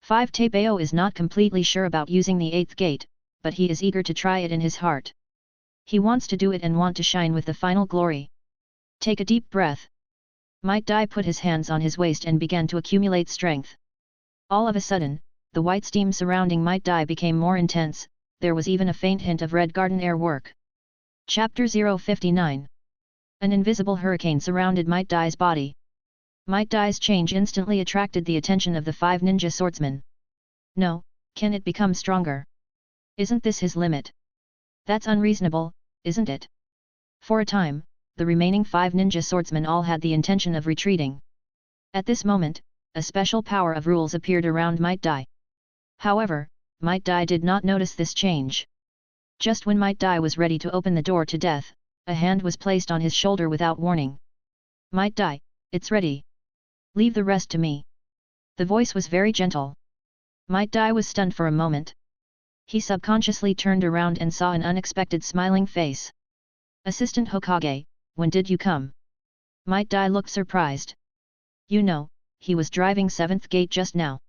5 Tebeo is not completely sure about using the 8th gate, but he is eager to try it in his heart. He wants to do it and want to shine with the final glory. Take a deep breath. Might Guy put his hands on his waist and began to accumulate strength. All of a sudden, the white steam surrounding Might Guy became more intense, there was even a faint hint of red garden air work. Chapter 059. An invisible hurricane surrounded Might Guy's body. Might Guy's change instantly attracted the attention of the 5 ninja swordsmen. No, can it become stronger? Isn't this his limit? That's unreasonable, isn't it? For a time, the remaining 5 ninja swordsmen all had the intention of retreating. At this moment, a special power of rules appeared around Might Guy. However, Might Guy did not notice this change. Just when Might Guy was ready to open the door to death, a hand was placed on his shoulder without warning. Might Guy, it's ready. Leave the rest to me. The voice was very gentle. Might Guy was stunned for a moment. He subconsciously turned around and saw an unexpected smiling face. Assistant Hokage, when did you come? Might Guy looked surprised. You know, he was driving 7th gate just now.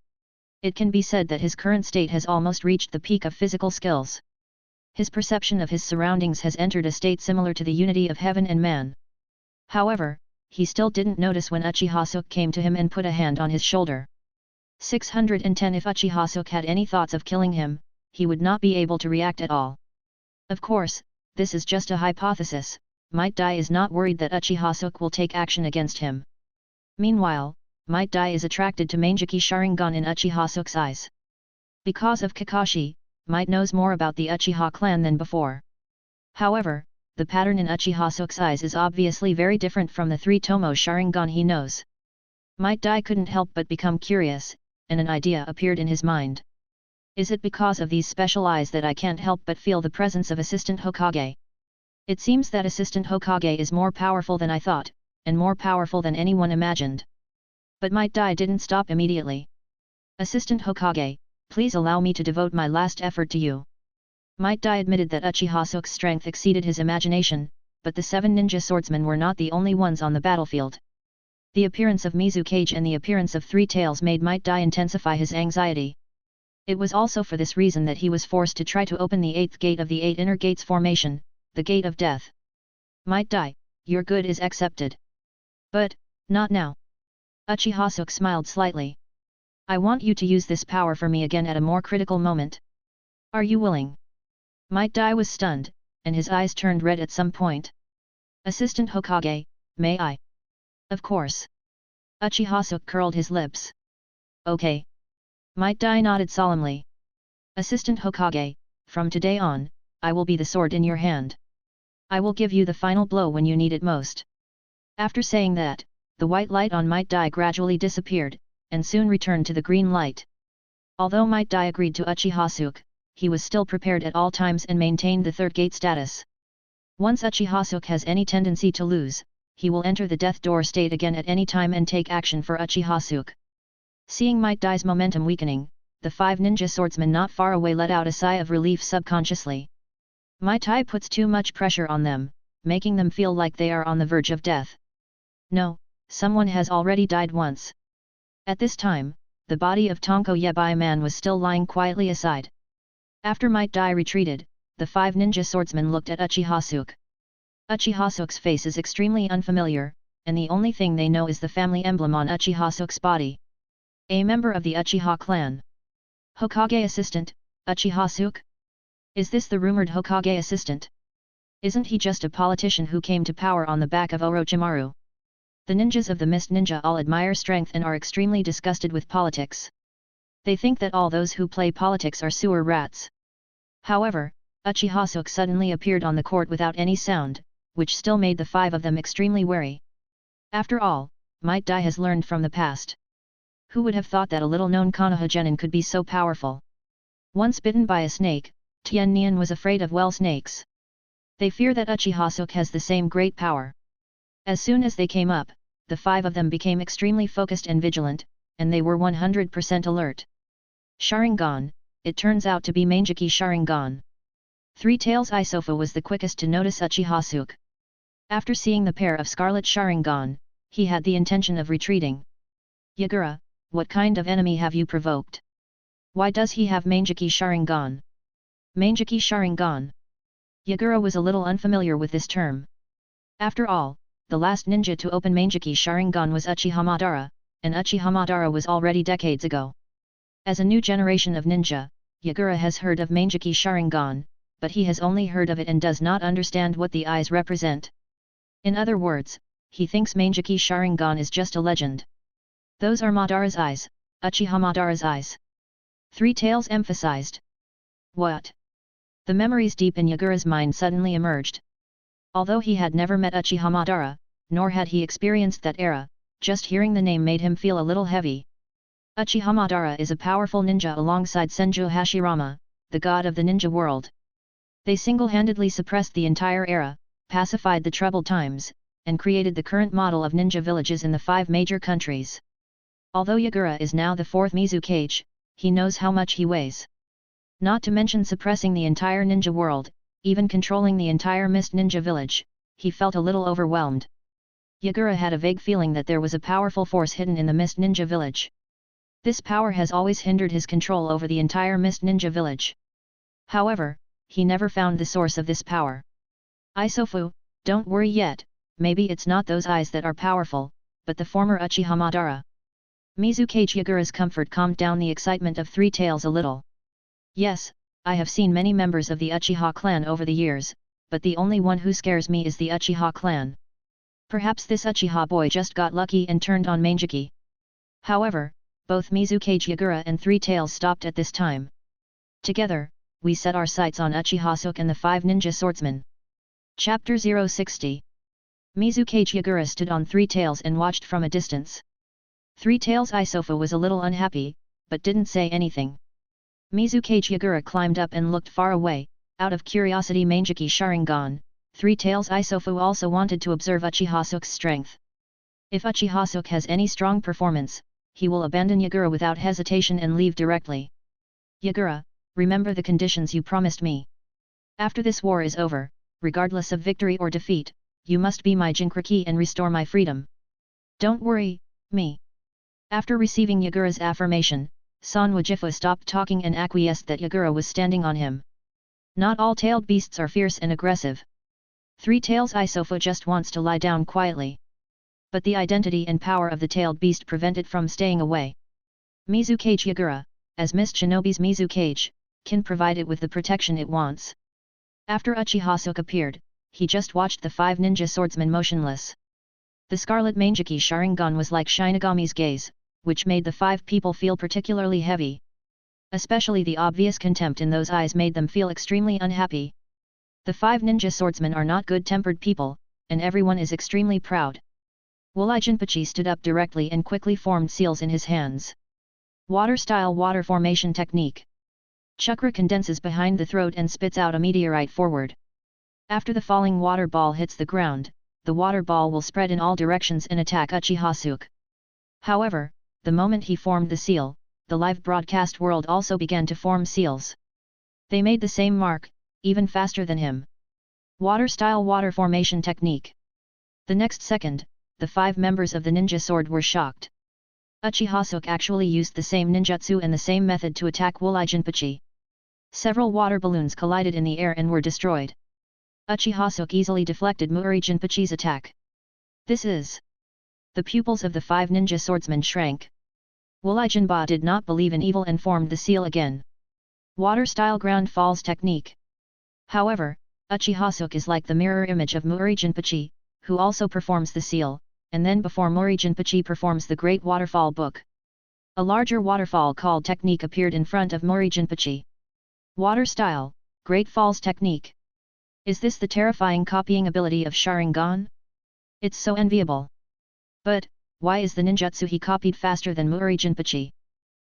It can be said that his current state has almost reached the peak of physical skills. His perception of his surroundings has entered a state similar to the unity of heaven and man. However, he still didn't notice when Uchiha Suke came to him and put a hand on his shoulder. 610 If Uchiha Suke had any thoughts of killing him, he would not be able to react at all. Of course, this is just a hypothesis, Might Guy is not worried that Uchiha Suke will take action against him. Meanwhile, Might Guy is attracted to Mangeki Sharingan in Uchiha Suke's eyes. Because of Kakashi, Might knows more about the Uchiha clan than before. However, the pattern in Uchiha Suke's eyes is obviously very different from the 3 Tomo Sharingan he knows. Might Guy couldn't help but become curious, and an idea appeared in his mind. Is it because of these special eyes that I can't help but feel the presence of Assistant Hokage? It seems that Assistant Hokage is more powerful than I thought, and more powerful than anyone imagined. But Might Guy didn't stop immediately. Assistant Hokage, please allow me to devote my last effort to you. Might Guy admitted that Uchiha Suke's strength exceeded his imagination, but the 7 ninja swordsmen were not the only ones on the battlefield. The appearance of Mizukage and the appearance of 3 Tails made Might Guy intensify his anxiety. It was also for this reason that he was forced to try to open the 8th gate of the 8 inner gates formation, the gate of death. Might Guy, your good is accepted. But, not now. Uchiha Suke smiled slightly. I want you to use this power for me again at a more critical moment. Are you willing? Might Dai was stunned, and his eyes turned red at some point. Assistant Hokage, may I? Of course. Uchiha Suke curled his lips. Okay. Might Dai nodded solemnly. Assistant Hokage, from today on, I will be the sword in your hand. I will give you the final blow when you need it most. After saying that, the white light on Might Dai gradually disappeared, and soon returned to the green light. Although Might Dai agreed to Uchiha Suke, he was still prepared at all times and maintained the third gate status. Once Uchiha Suke has any tendency to lose, he will enter the death door state again at any time and take action for Uchiha Suke. Seeing Might Dai's momentum weakening, the 5 ninja swordsmen not far away let out a sigh of relief subconsciously. Might Dai puts too much pressure on them, making them feel like they are on the verge of death. No, someone has already died once. At this time, the body of Tonko Yebai man was still lying quietly aside. After Might Dai retreated, the 5 ninja swordsmen looked at Uchiha Suke. Uchiha Suke's face is extremely unfamiliar, and the only thing they know is the family emblem on Uchiha Suke's body. A member of the Uchiha clan. Hokage assistant, Uchiha Suke? Is this the rumored Hokage assistant? Isn't he just a politician who came to power on the back of Orochimaru? The ninjas of the Mist Ninja all admire strength and are extremely disgusted with politics. They think that all those who play politics are sewer rats. However, Uchiha Suke suddenly appeared on the court without any sound, which still made the 5 of them extremely wary. After all, Might Dai has learned from the past. Who would have thought that a little-known Konoha genin could be so powerful? Once bitten by a snake, Tien Nian was afraid of well snakes. They fear that Uchiha Suke has the same great power. As soon as they came up, the 5 of them became extremely focused and vigilant, and they were 100% alert. Sharingan, it turns out to be Manjiki Sharingan. Three Tails Isofa was the quickest to notice Uchiha Suke. After seeing the pair of scarlet Sharingan, he had the intention of retreating. Yagura, what kind of enemy have you provoked? Why does he have Manjiki Sharingan? Manjiki Sharingan. Yagura was a little unfamiliar with this term. After all, the last ninja to open Manjiki Sharingan was Uchiha Madara, and Uchiha Madara was already decades ago. As a new generation of ninja, Yagura has heard of Manjiki Sharingan, but he has only heard of it and does not understand what the eyes represent. In other words, he thinks Manjiki Sharingan is just a legend. Those are Madara's eyes, Uchiha Madara's eyes. Three Tails emphasized. What? The memories deep in Yagura's mind suddenly emerged. Although he had never met Uchiha Madara, nor had he experienced that era, just hearing the name made him feel a little heavy. Uchiha Madara is a powerful ninja alongside Senju Hashirama, the god of the ninja world. They single-handedly suppressed the entire era, pacified the troubled times, and created the current model of ninja villages in the 5 major countries. Although Yagura is now the 4th Mizukage, he knows how much he weighs. Not to mention suppressing the entire ninja world, even controlling the entire Mist Ninja village, he felt a little overwhelmed. Yagura had a vague feeling that there was a powerful force hidden in the Mist Ninja village. This power has always hindered his control over the entire Mist Ninja village. However, he never found the source of this power. Isofu, don't worry yet, maybe it's not those eyes that are powerful, but the former Uchiha Madara. Mizukage Yagura's comfort calmed down the excitement of Three Tails a little. Yes, I have seen many members of the Uchiha clan over the years, but the only one who scares me is the Uchiha clan. Perhaps this Uchiha boy just got lucky and turned on Manjiki. However, both Mizukage Yagura and Three Tails stopped at this time. Together, we set our sights on Uchiha Suke and the 5 ninja swordsmen. Chapter 060. Mizukage Yagura stood on Three Tails and watched from a distance. Three Tails Isofa was a little unhappy, but didn't say anything. Mizukage Yagura climbed up and looked far away. Out of curiosity Manjiki Sharingan, Three Tails Isofu also wanted to observe Uchiha Suke's strength. If Uchiha Suke has any strong performance, he will abandon Yagura without hesitation and leave directly. Yagura, remember the conditions you promised me. After this war is over, regardless of victory or defeat, you must be my Jinkriki and restore my freedom. Don't worry, me. After receiving Yagura's affirmation, Sanwa Jifu stopped talking and acquiesced that Yagura was standing on him. Not all tailed beasts are fierce and aggressive. Three Tails Isofa just wants to lie down quietly. But the identity and power of the tailed beast prevent it from staying away. Mizukage Yagura, as Mist Shinobi's Mizukage, can provide it with the protection it wants. After Uchiha Suke appeared, he just watched the 5 ninja swordsmen motionless. The Scarlet Mangeki Sharingan was like Shinigami's gaze, which made the 5 people feel particularly heavy. Especially the obvious contempt in those eyes made them feel extremely unhappy. The 5 ninja swordsmen are not good-tempered people, and everyone is extremely proud. Wulai Jinpachi stood up directly and quickly formed seals in his hands. Water-style water formation technique. Chakra condenses behind the throat and spits out a meteorite forward. After the falling water ball hits the ground, the water ball will spread in all directions and attack Uchiha Suke. However, the moment he formed the seal, the live broadcast world also began to form seals. They made the same mark, even faster than him. Water-style water formation technique. The next second, the 5 members of the ninja sword were shocked. Uchiha Suke actually used the same ninjutsu and the same method to attack Wulai Jinpachi. Several water balloons collided in the air and were destroyed. Uchiha Suke easily deflected Muri Jinpachi's attack. This is. The pupils of the 5 ninja swordsmen shrank. Wulai Jinba did not believe in evil and formed the seal again. Water-style ground falls technique. However, Uchiha Suke is like the mirror image of Muri Jinpachi, who also performs the seal, and then before Muri Jinpachi performs the Great Waterfall Book. A larger waterfall called technique appeared in front of Muri Jinpachi. Water-style, Great Falls technique. Is this the terrifying copying ability of Sharingan? It's so enviable. But, why is the ninjutsu he copied faster than Muri Jinpachi?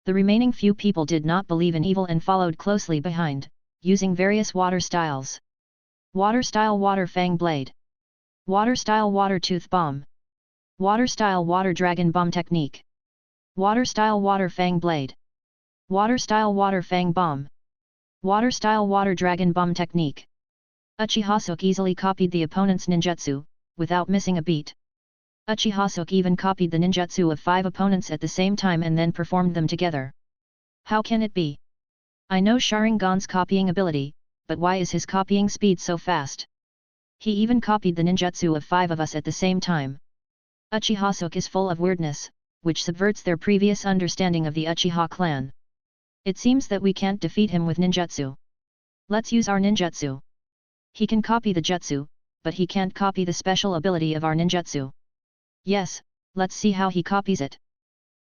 The remaining few people did not believe in evil and followed closely behind, using various water styles. Water-style Water Fang Blade. Water-style Water Tooth Bomb. Water-style Water Dragon Bomb technique. Water-style Water Fang Blade. Water-style Water Fang Bomb. Water-style Water Dragon Bomb technique. Uchiha Suke easily copied the opponent's ninjutsu, without missing a beat. Uchiha Suke even copied the ninjutsu of 5 opponents at the same time and then performed them together. How can it be? I know Sharingan's copying ability, but why is his copying speed so fast? He even copied the ninjutsu of 5 of us at the same time. Uchiha Suke is full of weirdness, which subverts their previous understanding of the Uchiha clan. It seems that we can't defeat him with ninjutsu. Let's use our ninjutsu. He can copy the jutsu, but he can't copy the special ability of our ninjutsu. Yes, let's see how he copies it.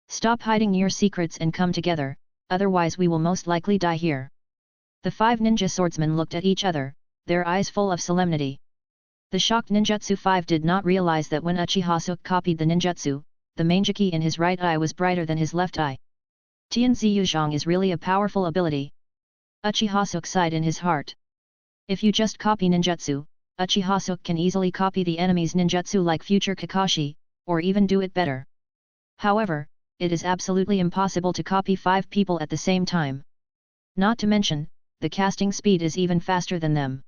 Stop hiding your secrets and come together, otherwise we will most likely die here. The 5 ninja swordsmen looked at each other, their eyes full of solemnity. The shocked ninjutsu 5 did not realize that when Uchiha Suke copied the ninjutsu, the mangeki in his right eye was brighter than his left eye. Tianzi Yuzhong is really a powerful ability. Uchiha Suke sighed in his heart. If you just copy ninjutsu, Uchiha Suke can easily copy the enemy's ninjutsu like future Kakashi, or even do it better. However, it is absolutely impossible to copy 5 people at the same time. Not to mention, the casting speed is even faster than them.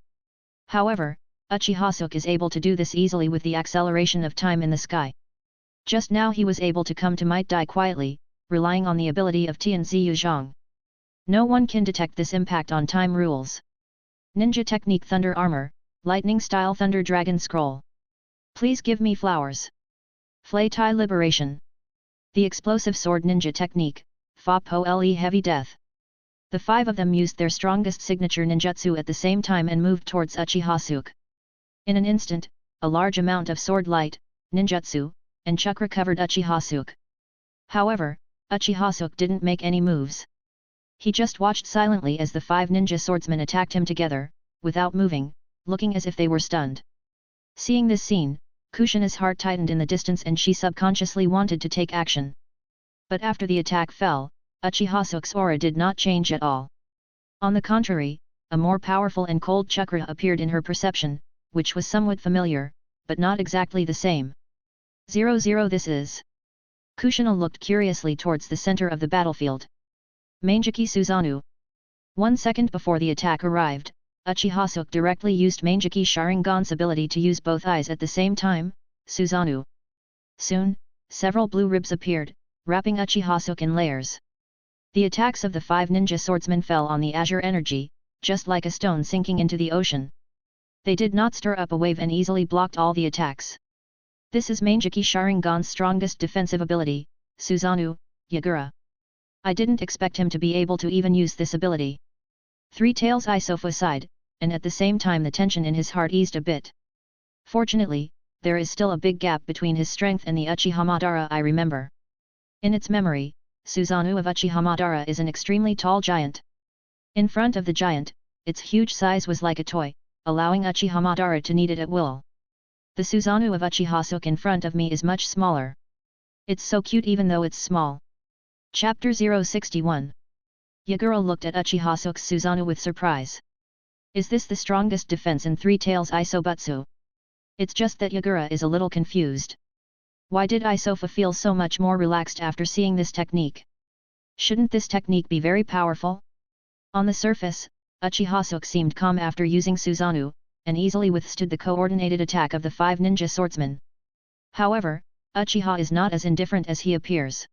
However, Uchiha Suke is able to do this easily with the acceleration of time in the sky. Just now he was able to come to Might Die quietly, relying on the ability of Tianzi Yuzhong. No one can detect this impact on time rules. Ninja Technique Thunder Armor, Lightning Style Thunder Dragon Scroll. Please give me flowers. Flay Tai Liberation. The Explosive Sword Ninja Technique, Fa Po Le Heavy Death. The 5 of them used their strongest signature ninjutsu at the same time and moved towards Uchiha Suke. In an instant, a large amount of sword light, ninjutsu, and chakra covered Uchiha Suke. However, Uchiha Suke didn't make any moves. He just watched silently as the 5 ninja swordsmen attacked him together, without moving, looking as if they were stunned. Seeing this scene, Kushina's heart tightened in the distance and she subconsciously wanted to take action. But after the attack fell, Uchiha Suke's aura did not change at all. On the contrary, a more powerful and cold chakra appeared in her perception, which was somewhat familiar, but not exactly the same. 00 This is. Kushina looked curiously towards the center of the battlefield. Mangeki Susanoo. 1 second before the attack arrived, Uchiha Suke directly used Mangeki Sharingan's ability to use both eyes at the same time, Susanoo. Soon, several blue ribs appeared, wrapping Uchiha Suke in layers. The attacks of the 5 ninja swordsmen fell on the azure energy, just like a stone sinking into the ocean. They did not stir up a wave and easily blocked all the attacks. This is Mangeki Sharingan's strongest defensive ability, Susanoo, Yagura. I didn't expect him to be able to even use this ability. Three Tails Isofa sighed, and at the same time the tension in his heart eased a bit. Fortunately, there is still a big gap between his strength and the Uchiha Madara I remember. In its memory, Susanoo of Uchiha Madara is an extremely tall giant. In front of the giant, its huge size was like a toy, allowing Uchiha Madara to knead it at will. The Susanoo of Uchiha Suke in front of me is much smaller. It's so cute even though it's small. Chapter 061. Yagura looked at Uchiha Suke's Susanoo with surprise. Is this the strongest defense in Three Tails Isobutsu? It's just that Yagura is a little confused. Why did Isofa feel so much more relaxed after seeing this technique? Shouldn't this technique be very powerful? On the surface, Uchiha Suke seemed calm after using Susanoo, and easily withstood the coordinated attack of the 5 ninja swordsmen. However, Uchiha is not as indifferent as he appears.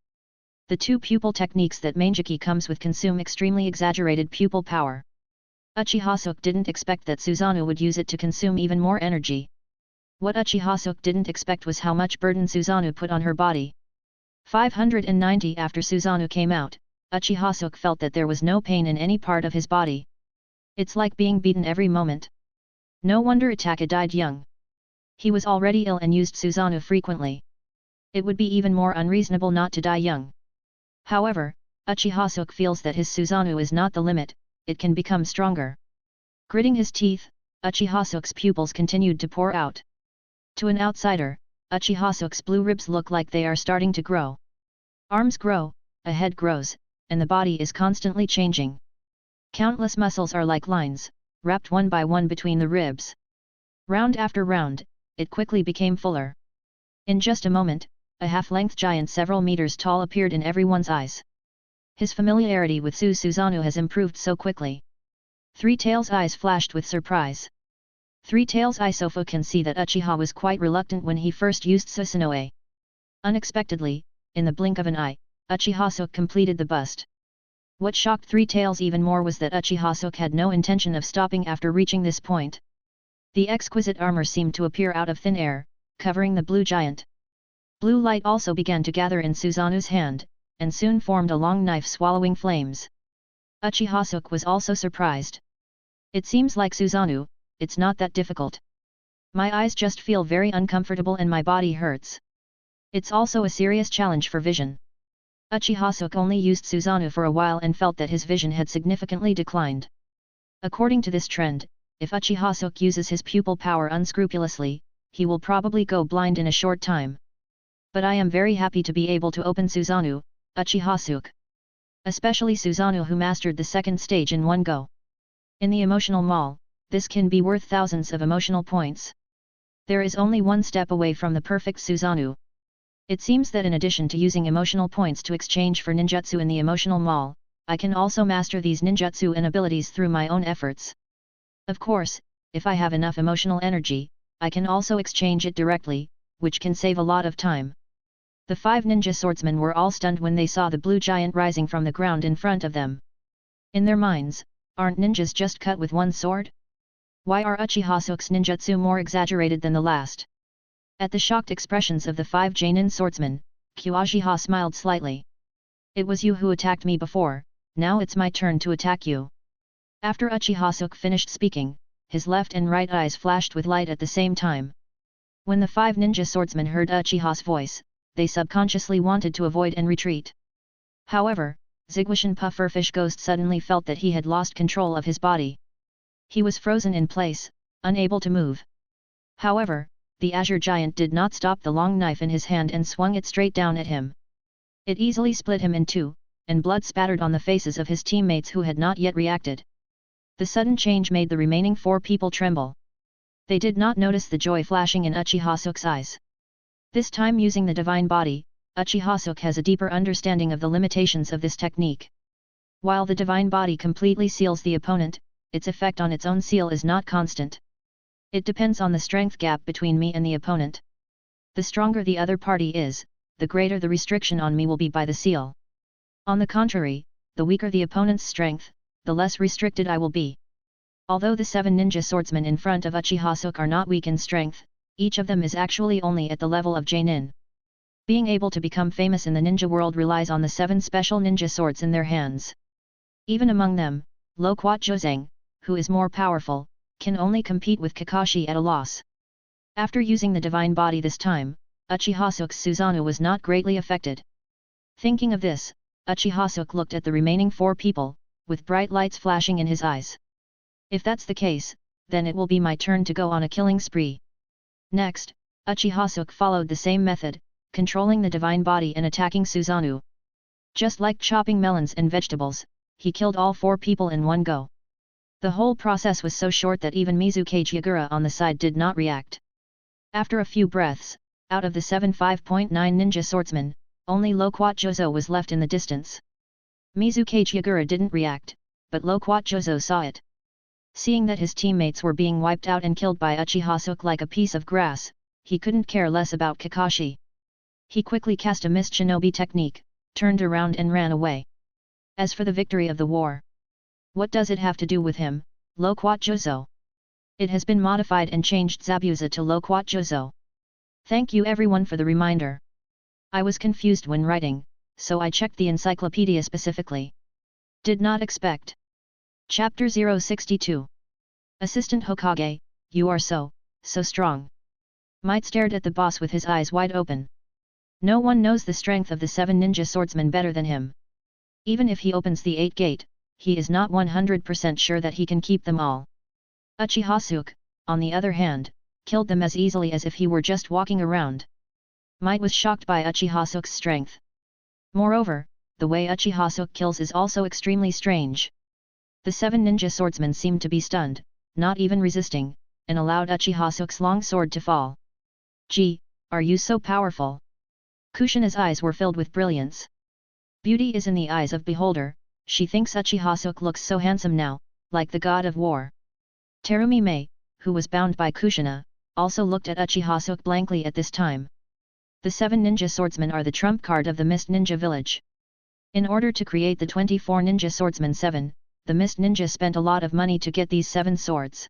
The two pupil techniques that Manjiki comes with consume extremely exaggerated pupil power. Uchiha Suke didn't expect that Susanoo would use it to consume even more energy. What Uchiha Suke didn't expect was how much burden Susanoo put on her body. 590 After Susanoo came out, Uchiha Suke felt that there was no pain in any part of his body. It's like being beaten every moment. No wonder Itaka died young. He was already ill and used Susanoo frequently. It would be even more unreasonable not to die young. However, Uchiha Suke feels that his Susanoo is not the limit, it can become stronger. Gritting his teeth, Uchiha Suke's pupils continued to pour out. To an outsider, Uchiha Suke's blue ribs look like they are starting to grow. Arms grow, a head grows, and the body is constantly changing. Countless muscles are like lines, wrapped one by one between the ribs. Round after round, it quickly became fuller. In just a moment, a half-length giant several meters tall appeared in everyone's eyes. His familiarity with Susanoo has improved so quickly. Three Tails' eyes flashed with surprise. Three Tails Isofa can see that Uchiha was quite reluctant when he first used Susanoo. Unexpectedly, in the blink of an eye, Uchiha Suke completed the bust. What shocked Three Tails even more was that Uchiha Suke had no intention of stopping after reaching this point. The exquisite armor seemed to appear out of thin air, covering the blue giant. Blue light also began to gather in Susanoo's hand, and soon formed a long knife swallowing flames. Uchiha Suke was also surprised. It seems like Susanoo, it's not that difficult. My eyes just feel very uncomfortable and my body hurts. It's also a serious challenge for vision. Uchiha Suke only used Susanoo for a while and felt that his vision had significantly declined. According to this trend, if Uchiha Suke uses his pupil power unscrupulously, he will probably go blind in a short time. But I am very happy to be able to open Susanoo, Uchiha Suke. Especially Susanoo who mastered the second stage in one go. In the emotional mall, this can be worth thousands of emotional points. There is only one step away from the perfect Susanoo. It seems that in addition to using emotional points to exchange for ninjutsu in the emotional mall, I can also master these ninjutsu and abilities through my own efforts. Of course, if I have enough emotional energy, I can also exchange it directly, which can save a lot of time. The 5 ninja swordsmen were all stunned when they saw the blue giant rising from the ground in front of them. In their minds, aren't ninjas just cut with one sword? Why are Uchiha Suke's ninjutsu more exaggerated than the last? At the shocked expressions of the 5 Jonin swordsmen, Uchiha smiled slightly. It was you who attacked me before, now it's my turn to attack you. After Uchiha Suke finished speaking, his left and right eyes flashed with light at the same time. When the 5 ninja swordsmen heard Uchiha's voice, they subconsciously wanted to avoid and retreat. However, Zigwashan Pufferfish Ghost suddenly felt that he had lost control of his body. He was frozen in place, unable to move. However, the Azure Giant did not stop the long knife in his hand and swung it straight down at him. It easily split him in two, and blood spattered on the faces of his teammates who had not yet reacted. The sudden change made the remaining 4 people tremble. They did not notice the joy flashing in Uchiha Suke's eyes. This time using the Divine Body, Uchiha Suke has a deeper understanding of the limitations of this technique. While the Divine Body completely seals the opponent, its effect on its own seal is not constant. It depends on the strength gap between me and the opponent. The stronger the other party is, the greater the restriction on me will be by the seal. On the contrary, the weaker the opponent's strength, the less restricted I will be. Although the 7 ninja swordsmen in front of Uchiha Suke are not weak in strength, each of them is actually only at the level of Jonin. Being able to become famous in the ninja world relies on the 7 special ninja swords in their hands. Even among them, Loquat Jozang, who is more powerful, can only compete with Kakashi at a loss. After using the divine body this time, Uchiha Suke's Susanoo was not greatly affected. Thinking of this, Uchiha Suke looked at the remaining 4 people, with bright lights flashing in his eyes. If that's the case, then it will be my turn to go on a killing spree. Next, Uchiha Suke followed the same method, controlling the divine body and attacking Susanoo. Just like chopping melons and vegetables, he killed all 4 people in one go. The whole process was so short that even Mizukage Yagura on the side did not react. After a few breaths, out of the 7 5.9 ninja swordsmen, only Loquat Jozo was left in the distance. Mizukage Yagura didn't react, but Loquat Jozo saw it. Seeing that his teammates were being wiped out and killed by Uchiha Suke like a piece of grass, he couldn't care less about Kakashi. He quickly cast a mist shinobi technique, turned around and ran away. As for the victory of the war, what does it have to do with him, Loquat Jozo? It has been modified and changed Zabuza to Loquat Jozo. Thank you everyone for the reminder. I was confused when writing, so I checked the encyclopedia specifically. Did not expect. Chapter 062. Assistant Hokage, you are so strong. Might stared at the boss with his eyes wide open. No one knows the strength of the 7 ninja swordsmen better than him. Even if he opens the 8 gate, he is not 100% sure that he can keep them all. Uchiha Suke, on the other hand, killed them as easily as if he were just walking around. Might was shocked by Uchiha Suke's strength. Moreover, the way Uchiha Suke kills is also extremely strange. The 7 ninja swordsmen seemed to be stunned, not even resisting, and allowed Uchiha Suke's long sword to fall. Gee, are you so powerful? Kushina's eyes were filled with brilliance. Beauty is in the eyes of beholder, she thinks Uchiha Suke looks so handsome now, like the god of war. Terumi Mei, who was bound by Kushina, also looked at Uchiha Suke blankly at this time. The 7 ninja swordsmen are the trump card of the Mist Ninja village. In order to create the 24 ninja swordsmen 7, the Mist Ninja spent a lot of money to get these 7 swords.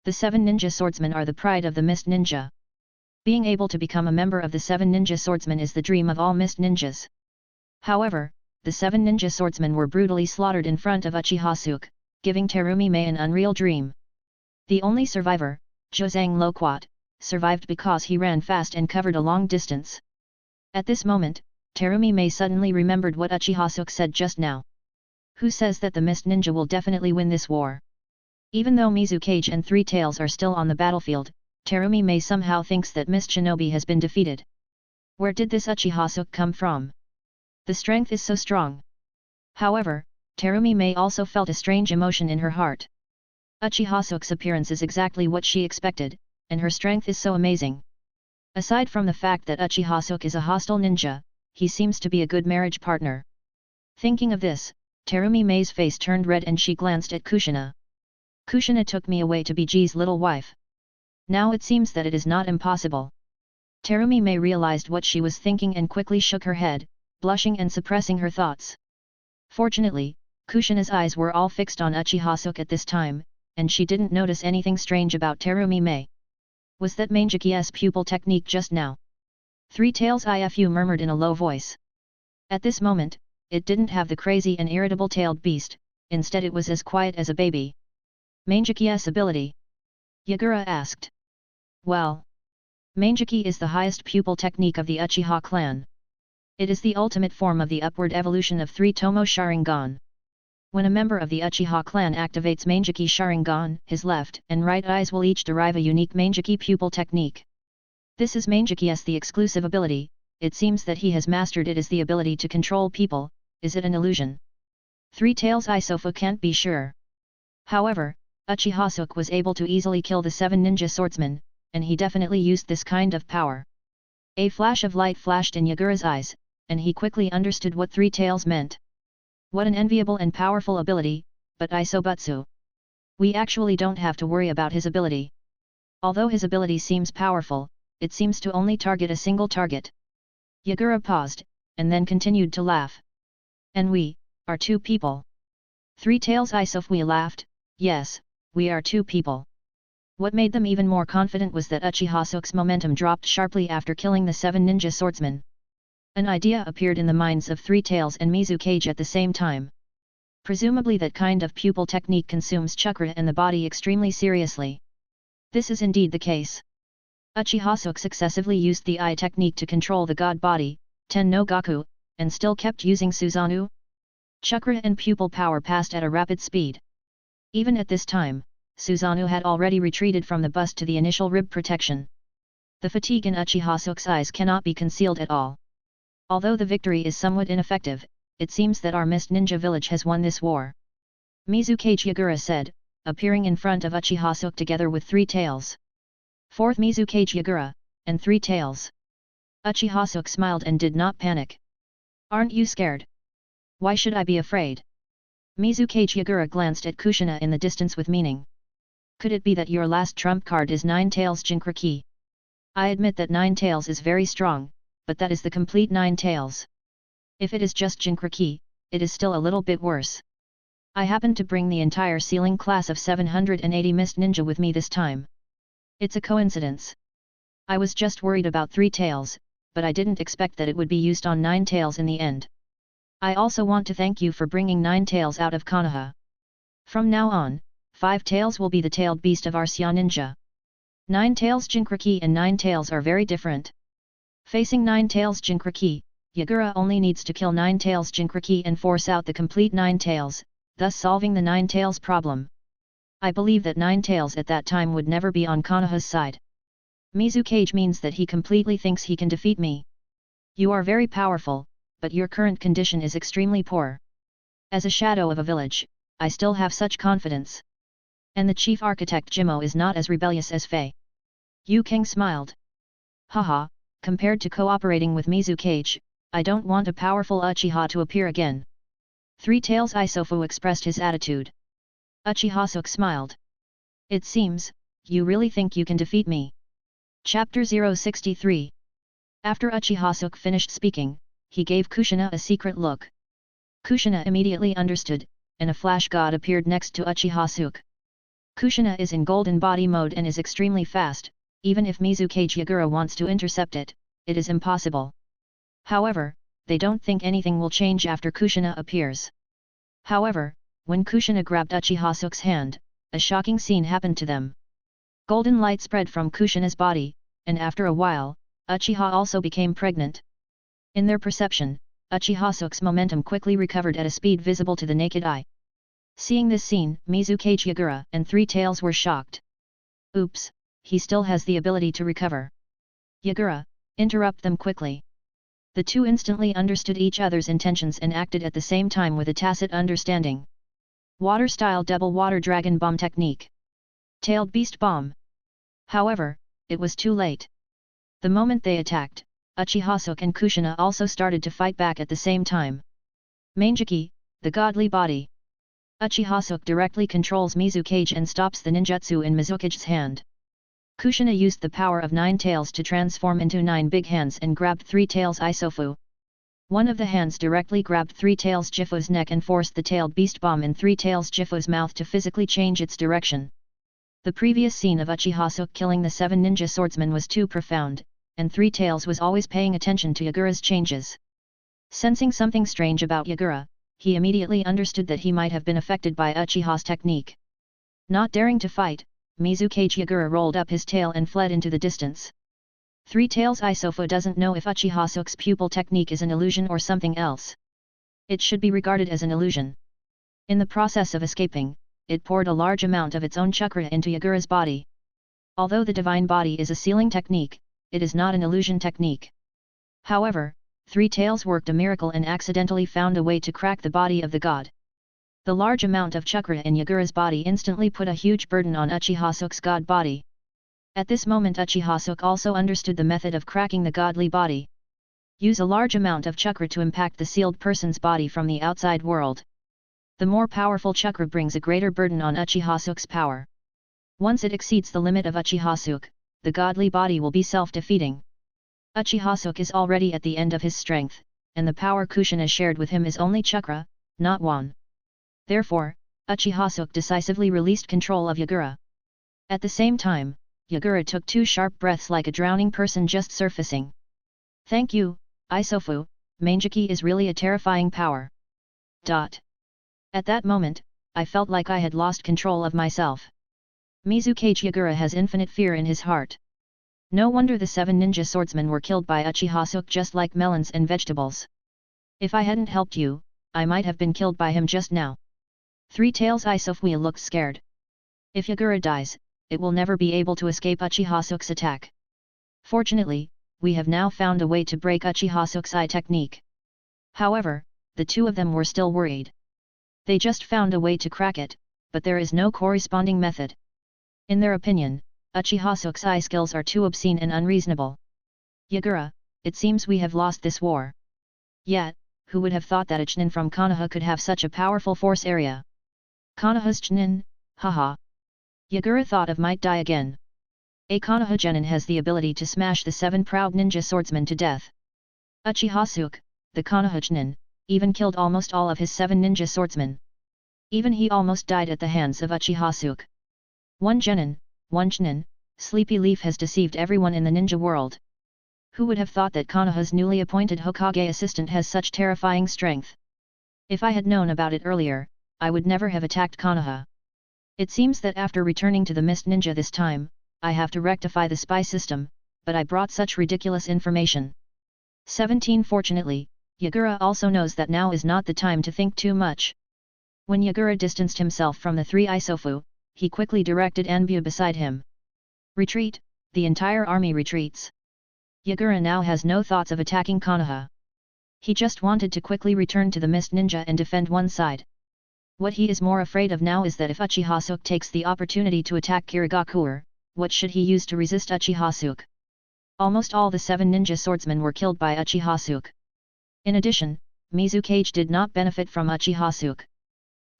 The 7 ninja swordsmen are the pride of the Mist Ninja. Being able to become a member of the 7 ninja swordsmen is the dream of all Mist Ninjas. However, the 7 ninja swordsmen were brutally slaughtered in front of Uchiha Suke, giving Terumi Mei an unreal dream. The only survivor, Jozang Loquat, survived because he ran fast and covered a long distance. At this moment, Terumi Mei suddenly remembered what Uchiha Suke said just now. Who says that the Mist Ninja will definitely win this war? Even though Mizukage and 3 Tails are still on the battlefield, Terumi Mei somehow thinks that Mist Shinobi has been defeated. Where did this Uchiha Suke come from? The strength is so strong. However, Terumi Mei also felt a strange emotion in her heart. Uchiha Suke's appearance is exactly what she expected, and her strength is so amazing. Aside from the fact that Uchiha Suke is a hostile ninja, he seems to be a good marriage partner. Thinking of this, Terumi Mei's face turned red and she glanced at Kushina. Kushina took me away to be Ji's little wife. Now it seems that it is not impossible. Terumi Mei realized what she was thinking and quickly shook her head, blushing and suppressing her thoughts. Fortunately, Kushina's eyes were all fixed on Uchiha Suke at this time, and she didn't notice anything strange about Terumi Mei. Was that Mangeky's pupil technique just now? 3 Tails Ifu murmured in a low voice. At this moment, it didn't have the crazy and irritable-tailed beast, instead it was as quiet as a baby. Mangeky's ability? Yagura asked. Well, Mangeky is the highest pupil technique of the Uchiha clan. It is the ultimate form of the upward evolution of 3 Tomo Sharingan. When a member of the Uchiha clan activates Mangeky Sharingan, his left and right eyes will each derive a unique Mangeky pupil technique. This is Mangeky's the exclusive ability. It seems that he has mastered it as the ability to control people. Is it an illusion? 3 Tails Isofu can't be sure. However, Uchiha Suke was able to easily kill the 7 ninja swordsmen, and he definitely used this kind of power. A flash of light flashed in Yagura's eyes, and he quickly understood what 3 Tails meant. What an enviable and powerful ability, but Isobutsu. We actually don't have to worry about his ability. Although his ability seems powerful, it seems to only target a single target. Yagura paused, and then continued to laugh. And we are 2 people. 3 Tails Isofu laughed. Yes, we are 2 people. What made them even more confident was that Uchiha Suke's momentum dropped sharply after killing the 7 ninja swordsmen. An idea appeared in the minds of Three Tails and Mizukage at the same time. Presumably that kind of pupil technique consumes chakra and the body extremely seriously. This is indeed the case. Uchiha Suke successively used the eye technique to control the god body, Ten no Gaku, and still kept using Susanoo. Chakra and pupil power passed at a rapid speed. Even at this time, Susanoo had already retreated from the bust to the initial rib protection. The fatigue in Uchiha Suke's eyes cannot be concealed at all. Although the victory is somewhat ineffective, it seems that our mist ninja village has won this war. Mizukage Yagura said, appearing in front of Uchiha Suke together with Three Tails. Fourth Mizukage Yagura, and Three Tails. Uchiha Suke smiled and did not panic. Aren't you scared? Why should I be afraid? Mizukage Yagura glanced at Kushina in the distance with meaning. Could it be that your last trump card is Nine Tails Jinchuriki? I admit that Nine Tails is very strong, but that is the complete Nine Tails. If it is just Jinchuriki, it is still a little bit worse. I happen to bring the entire ceiling class of 780 Mist Ninja with me this time. It's a coincidence. I was just worried about Three Tails, but I didn't expect that it would be used on Nine Tails in the end. I also want to thank you for bringing Nine Tails out of Konoha. From now on, Five Tails will be the tailed beast of our Xia Ninja. Nine Tails Jinchuriki and Nine Tails are very different. Facing Nine Tails Jinchuriki, Yagura only needs to kill Nine Tails Jinchuriki and force out the complete Nine Tails, thus solving the Nine Tails problem. I believe that Nine Tails at that time would never be on Konoha's side. Mizukage means that he completely thinks he can defeat me. You are very powerful, but your current condition is extremely poor. As a shadow of a village, I still have such confidence. And the chief architect Jimmo is not as rebellious as Fei. Yu King smiled. Haha, compared to cooperating with Mizukage, I don't want a powerful Uchiha to appear again. Three Tails Isofu expressed his attitude. Uchiha Suke smiled. It seems, you really think you can defeat me. Chapter 063. After Uchiha Suke finished speaking, he gave Kushina a secret look. Kushina immediately understood, and a flash god appeared next to Uchiha Suke. Kushina is in golden body mode and is extremely fast, even if Mizukage Yagura wants to intercept it, it is impossible. However, they don't think anything will change after Kushina appears. However, when Kushina grabbed Uchiha Suke's hand, a shocking scene happened to them. Golden light spread from Kushina's body, and after a while, Uchiha also became pregnant. In their perception, Uchiha Suke's momentum quickly recovered at a speed visible to the naked eye. Seeing this scene, Mizukage Yagura and Three Tails were shocked. Oops, he still has the ability to recover. Yagura, interrupt them quickly. The two instantly understood each other's intentions and acted at the same time with a tacit understanding. Water-style double water dragon bomb technique. Tailed beast bomb. However, it was too late. The moment they attacked, Uchiha Suke and Kushina also started to fight back at the same time. Manjiki, the godly body. Uchiha Suke directly controls Mizukage and stops the ninjutsu in Mizukage's hand. Kushina used the power of Nine Tails to transform into 9 big hands and grabbed Three Tails Isofu. One of the hands directly grabbed Three Tails Jifu's neck and forced the tailed beast bomb in Three Tails Jifu's mouth to physically change its direction. The previous scene of Uchiha Suke killing the 7 ninja swordsmen was too profound, and Three Tails was always paying attention to Yagura's changes. Sensing something strange about Yagura, he immediately understood that he might have been affected by Uchiha's technique. Not daring to fight, Mizukage Yagura rolled up his tail and fled into the distance. Three Tails Isofu doesn't know if Uchiha Suke's pupil technique is an illusion or something else. It should be regarded as an illusion. In the process of escaping, it poured a large amount of its own chakra into Yagura's body. Although the divine body is a sealing technique, it is not an illusion technique. However, Three Tails worked a miracle and accidentally found a way to crack the body of the god. The large amount of chakra in Yagura's body instantly put a huge burden on Uchiha Suke's god body. At this moment Uchiha Suke also understood the method of cracking the godly body. Use a large amount of chakra to impact the sealed person's body from the outside world. The more powerful chakra brings a greater burden on Uchiha Suke's power. Once it exceeds the limit of Uchiha Suke, the godly body will be self-defeating. Uchiha Suke is already at the end of his strength, and the power Kushina shared with him is only chakra, not Wan. Therefore, Uchiha Suke decisively released control of Yagura. At the same time, Yagura took 2 sharp breaths like a drowning person just surfacing. Thank you, Isofu, Mangeki is really a terrifying power. At that moment, I felt like I had lost control of myself. Mizukage Yagura has infinite fear in his heart. No wonder the 7 ninja swordsmen were killed by Uchiha Suke just like melons and vegetables. If I hadn't helped you, I might have been killed by him just now. Three Tails Isofu looked scared. If Yagura dies, it will never be able to escape Uchiha Suke's attack. Fortunately, we have now found a way to break Uchiha Suke's eye technique. However, the two of them were still worried. They just found a way to crack it, but there is no corresponding method. In their opinion, Uchiha Suke's eye skills are too obscene and unreasonable. Yagura, it seems we have lost this war. Yet, who would have thought that a Chunin from Konoha could have such a powerful force area? Konoha's Chunin, haha. Yagura thought of might die again. A Konoha Genin has the ability to smash the 7 proud ninja swordsmen to death. Uchiha Suke, the Konoha Chunin, even killed almost all of his 7 ninja swordsmen. Even he almost died at the hands of Uchiha Suke. One Genin, one Chunin, Sleepy Leaf has deceived everyone in the ninja world. Who would have thought that Konoha's newly appointed Hokage assistant has such terrifying strength? If I had known about it earlier, I would never have attacked Konoha. It seems that after returning to the Mist Ninja this time, I have to rectify the spy system, but I brought such ridiculous information. 17 Fortunately, Yagura also knows that now is not the time to think too much. When Yagura distanced himself from the 3 Isofu, he quickly directed Anbu beside him. Retreat, the entire army retreats. Yagura now has no thoughts of attacking Konoha. He just wanted to quickly return to the Mist Ninja and defend one side. What he is more afraid of now is that if Uchiha Suke takes the opportunity to attack Kirigakuer, what should he use to resist Uchiha Suke? Almost all the 7 ninja swordsmen were killed by Uchiha Suke. In addition, Mizukage did not benefit from Uchiha Suke.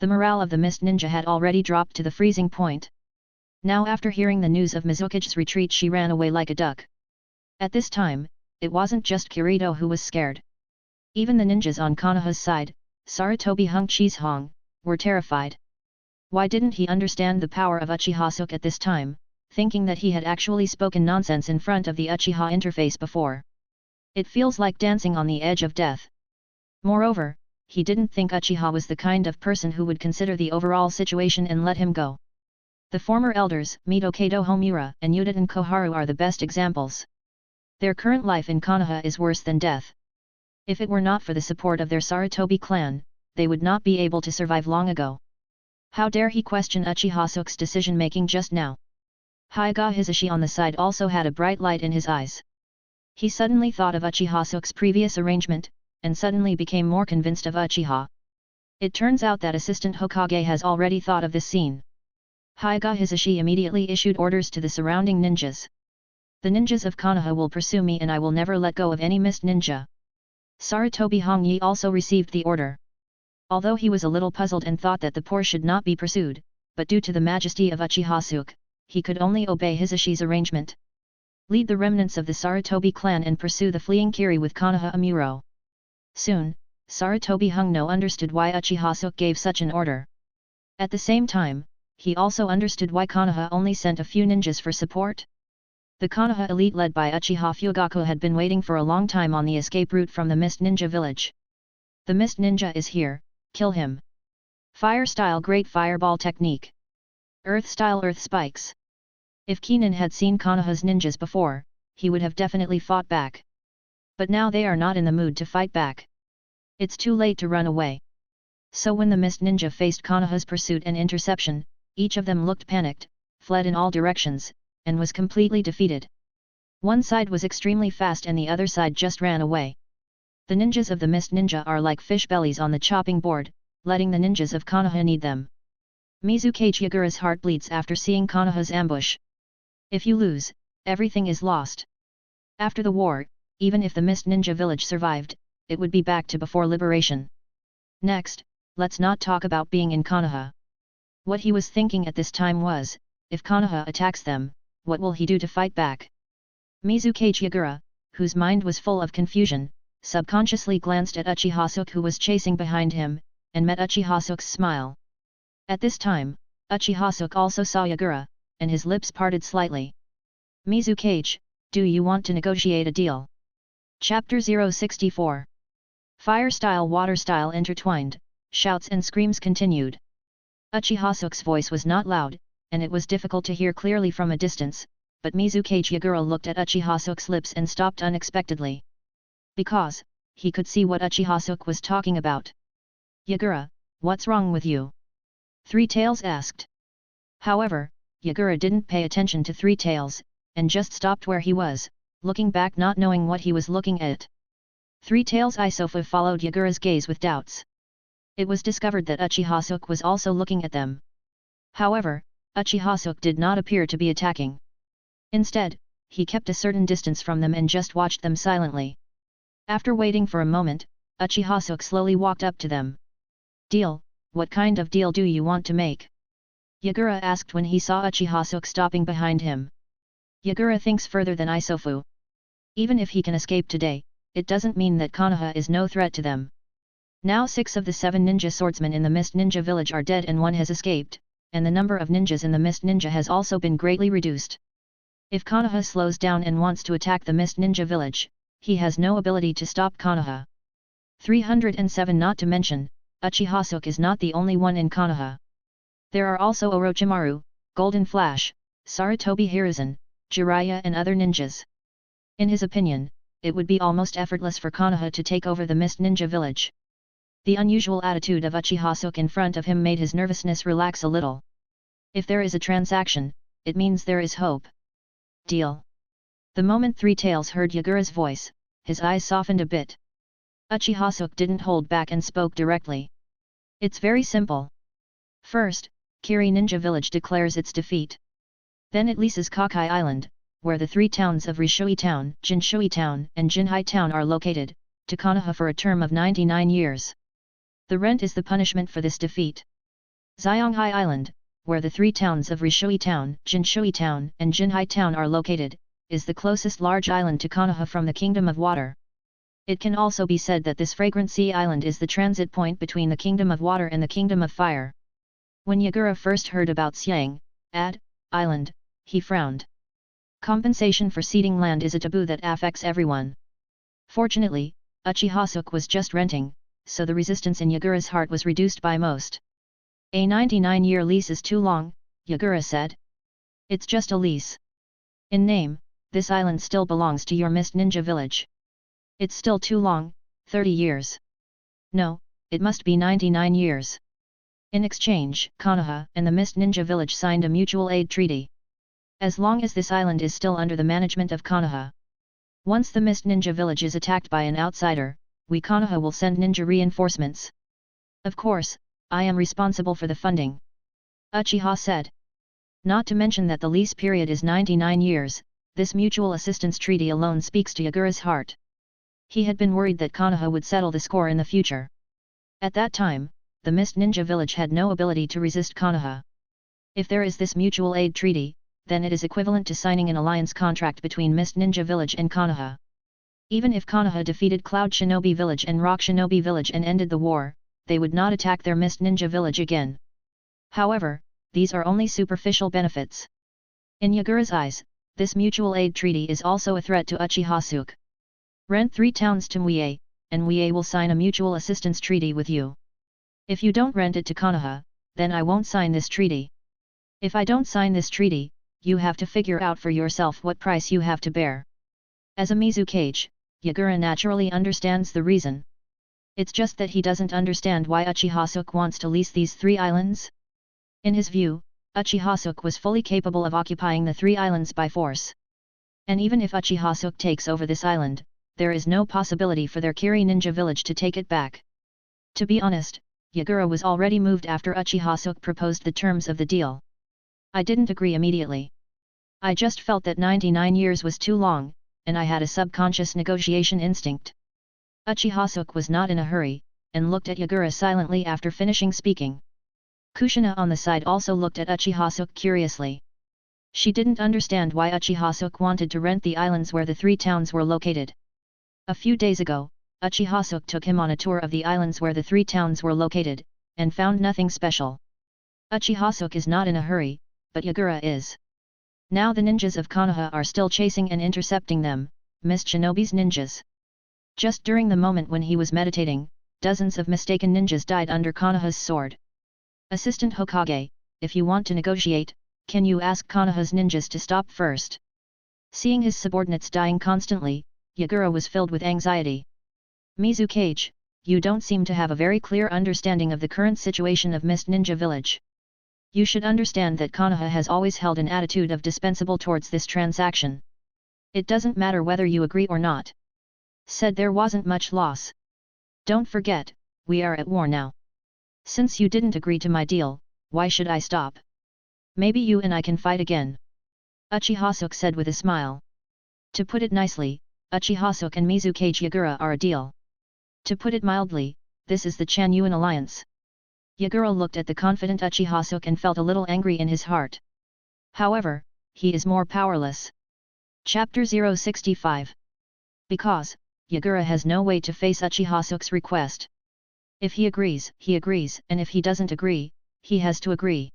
The morale of the Mist Ninja had already dropped to the freezing point. Now after hearing the news of Mizukage's retreat she ran away like a duck. At this time, it wasn't just Kirito who was scared. Even the ninjas on Konoha's side, Sarutobi Hung Chizhong, were terrified. Why didn't he understand the power of Uchiha Suke at this time, thinking that he had actually spoken nonsense in front of the Uchiha interface before? It feels like dancing on the edge of death. Moreover, he didn't think Uchiha was the kind of person who would consider the overall situation and let him go. The former elders, Mitokato Homura and Yuditen Koharu are the best examples. Their current life in Konoha is worse than death. If it were not for the support of their Sarutobi clan, they would not be able to survive long ago. How dare he question Uchiha Suke's decision-making just now? Hyuga Hisashi on the side also had a bright light in his eyes. He suddenly thought of Uchiha Suke's previous arrangement, and suddenly became more convinced of Uchiha. It turns out that Assistant Hokage has already thought of this scene. Hyuga Hisashi immediately issued orders to the surrounding ninjas. The ninjas of Konoha will pursue me and I will never let go of any Mist Ninja. Sarutobi Hongyi also received the order. Although he was a little puzzled and thought that the poor should not be pursued, but due to the majesty of Uchiha Suke, he could only obey Hisashi's arrangement. Lead the remnants of the Sarutobi clan and pursue the fleeing Kiri with Konoha Amuro. Soon, Sarutobi Hungno understood why Uchiha Suke gave such an order. At the same time, he also understood why Konoha only sent a few ninjas for support. The Konoha elite led by Uchiha Fugaku had been waiting for a long time on the escape route from the Mist Ninja village. The Mist Ninja is here, kill him. Fire style Great Fireball technique. Earth style Earth Spikes. If Keenan had seen Konoha's ninjas before, he would have definitely fought back. But now they are not in the mood to fight back. It's too late to run away. So when the Mist Ninja faced Konoha's pursuit and interception, each of them looked panicked, fled in all directions, and was completely defeated. One side was extremely fast and the other side just ran away. The ninjas of the Mist Ninja are like fish bellies on the chopping board, letting the ninjas of Konoha need them. Mizukage Yagura's heart bleeds after seeing Konoha's ambush. If you lose, everything is lost. After the war, even if the Mist Ninja village survived, it would be back to before liberation. Next, let's not talk about being in Konoha. What he was thinking at this time was, if Konoha attacks them, what will he do to fight back? Mizukage Yagura, whose mind was full of confusion, subconsciously glanced at Uchiha Suke who was chasing behind him, and met Uchiha Suke's smile. At this time, Uchiha Suke also saw Yagura, and his lips parted slightly. Mizukage, do you want to negotiate a deal? Chapter 064. Fire style water style intertwined, shouts and screams continued. Uchiha Suke's voice was not loud, and it was difficult to hear clearly from a distance, but Mizukage Yagura looked at Uchiha Suke's lips and stopped unexpectedly. Because, he could see what Uchiha Suke was talking about. Yagura, what's wrong with you? Three Tails asked. However, Yagura didn't pay attention to Three Tails, and just stopped where he was, looking back not knowing what he was looking at. Three Tails Isofu followed Yagura's gaze with doubts. It was discovered that Uchiha Suke was also looking at them. However, Uchiha Suke did not appear to be attacking. Instead, he kept a certain distance from them and just watched them silently. After waiting for a moment, Uchiha Suke slowly walked up to them. Deal, what kind of deal do you want to make? Yagura asked when he saw Uchiha Suke stopping behind him. Yagura thinks further than Isofu. Even if he can escape today, it doesn't mean that Konoha is no threat to them. Now 6 of the 7 ninja swordsmen in the Mist Ninja village are dead and 1 has escaped, and the number of ninjas in the Mist Ninja has also been greatly reduced. If Konoha slows down and wants to attack the Mist Ninja village, he has no ability to stop Konoha. 307. Not to mention, Uchiha Suke is not the only one in Konoha. There are also Orochimaru, Golden Flash, Sarutobi Hiruzen, Jiraiya and other ninjas. In his opinion, it would be almost effortless for Konoha to take over the Mist Ninja village. The unusual attitude of Uchiha Suke in front of him made his nervousness relax a little. If there is a transaction, it means there is hope. Deal. The moment Three Tails heard Yagura's voice, his eyes softened a bit. Uchiha Suke didn't hold back and spoke directly. It's very simple. First, Kiri Ninja Village declares its defeat. Then it leases Kakai Island, where the 3 towns of Rishui Town, Jinshui Town and Jinhai Town are located, to Konoha for a term of 99 years. The rent is the punishment for this defeat. Xianghai Island, where the 3 towns of Rishui Town, Jinshui Town and Jinhai Town are located, is the closest large island to Konoha from the Kingdom of Water. It can also be said that this fragrant sea island is the transit point between the Kingdom of Water and the Kingdom of Fire. When Yagura first heard about Xiang Island, he frowned. Compensation for ceding land is a taboo that affects everyone. Fortunately, Uchiha Suke was just renting, so the resistance in Yagura's heart was reduced by most. A 99-year lease is too long, Yagura said. It's just a lease. In name, this island still belongs to your Mist Ninja village. It's still too long, 30 years. No, it must be 99 years. In exchange, Konoha and the Mist Ninja village signed a mutual aid treaty. As long as this island is still under the management of Konoha. Once the Mist Ninja village is attacked by an outsider, we Konoha will send ninja reinforcements. Of course, I am responsible for the funding. Uchiha said. Not to mention that the lease period is 99 years, this mutual assistance treaty alone speaks to Yagura's heart. He had been worried that Konoha would settle the score in the future. At that time, the Mist Ninja village had no ability to resist Konoha. If there is this mutual aid treaty, then it is equivalent to signing an alliance contract between Mist Ninja village and Konoha. Even if Konoha defeated Cloud Shinobi village and Rock Shinobi village and ended the war, they would not attack their Mist Ninja village again. However, these are only superficial benefits. In Yagura's eyes, this mutual aid treaty is also a threat to Uchiha Suke. Rent 3 towns to Mie, and Mie will sign a mutual assistance treaty with you. If you don't rent it to Konoha, then I won't sign this treaty. If I don't sign this treaty, you have to figure out for yourself what price you have to bear. As a Mizukage, Yagura naturally understands the reason. It's just that he doesn't understand why Uchiha Suke wants to lease these 3 islands. In his view, Uchiha Suke was fully capable of occupying the 3 islands by force. And even if Uchiha Suke takes over this island, there is no possibility for their Kiri Ninja village to take it back. To be honest, Yagura was already moved after Uchiha Suke proposed the terms of the deal. I didn't agree immediately. I just felt that 99 years was too long, and I had a subconscious negotiation instinct. Uchiha Suke was not in a hurry, and looked at Yagura silently after finishing speaking. Kushina on the side also looked at Uchiha Suke curiously. She didn't understand why Uchiha Suke wanted to rent the islands where the 3 towns were located. A few days ago, Uchiha Suke took him on a tour of the islands where the 3 towns were located, and found nothing special. Uchiha Suke is not in a hurry, but Yagura is. Now the ninjas of Konoha are still chasing and intercepting them, Mist Shinobi's ninjas. Just during the moment when he was meditating, dozens of mistaken ninjas died under Konoha's sword. Assistant Hokage, if you want to negotiate, can you ask Konoha's ninjas to stop first? Seeing his subordinates dying constantly, Yagura was filled with anxiety. Mizukage, you don't seem to have a very clear understanding of the current situation of Mist Ninja Village. You should understand that Konoha has always held an attitude of dispensable towards this transaction. It doesn't matter whether you agree or not. Said there wasn't much loss. Don't forget, we are at war now. Since you didn't agree to my deal, why should I stop? Maybe you and I can fight again. Uchiha Suke said with a smile. To put it nicely, Uchiha Suke and Mizukage Yagura are a deal. To put it mildly, this is the Chanyuan alliance. Yagura looked at the confident Uchiha Suke and felt a little angry in his heart. However, he is more powerless. Chapter 065. Because, Yagura has no way to face Uchiha Suke's request. If he agrees, and if he doesn't agree, he has to agree.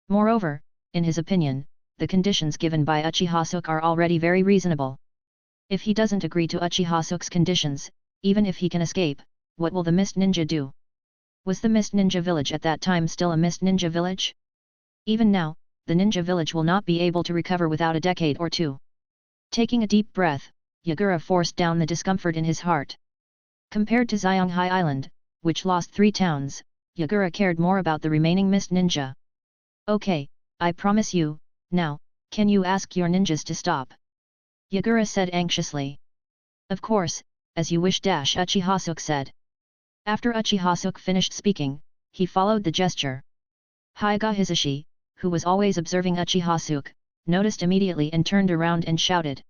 Moreover, in his opinion, the conditions given by Uchiha Suke are already very reasonable. If he doesn't agree to Uchiha Suke's conditions, even if he can escape, what will the Mist Ninja do? Was the Mist Ninja Village at that time still a Mist Ninja Village? Even now, the Ninja Village will not be able to recover without a decade or two. Taking a deep breath, Yagura forced down the discomfort in his heart. Compared to Xianghai Island, which lost 3 towns, Yagura cared more about the remaining Mist Ninja. Okay, I promise you, now, can you ask your ninjas to stop? Yagura said anxiously. Of course, as you wish. Uchiha Suke said. After Uchiha Suke finished speaking, he followed the gesture. Hyuga Hisashi, who was always observing Uchiha Suke, noticed immediately and turned around and shouted.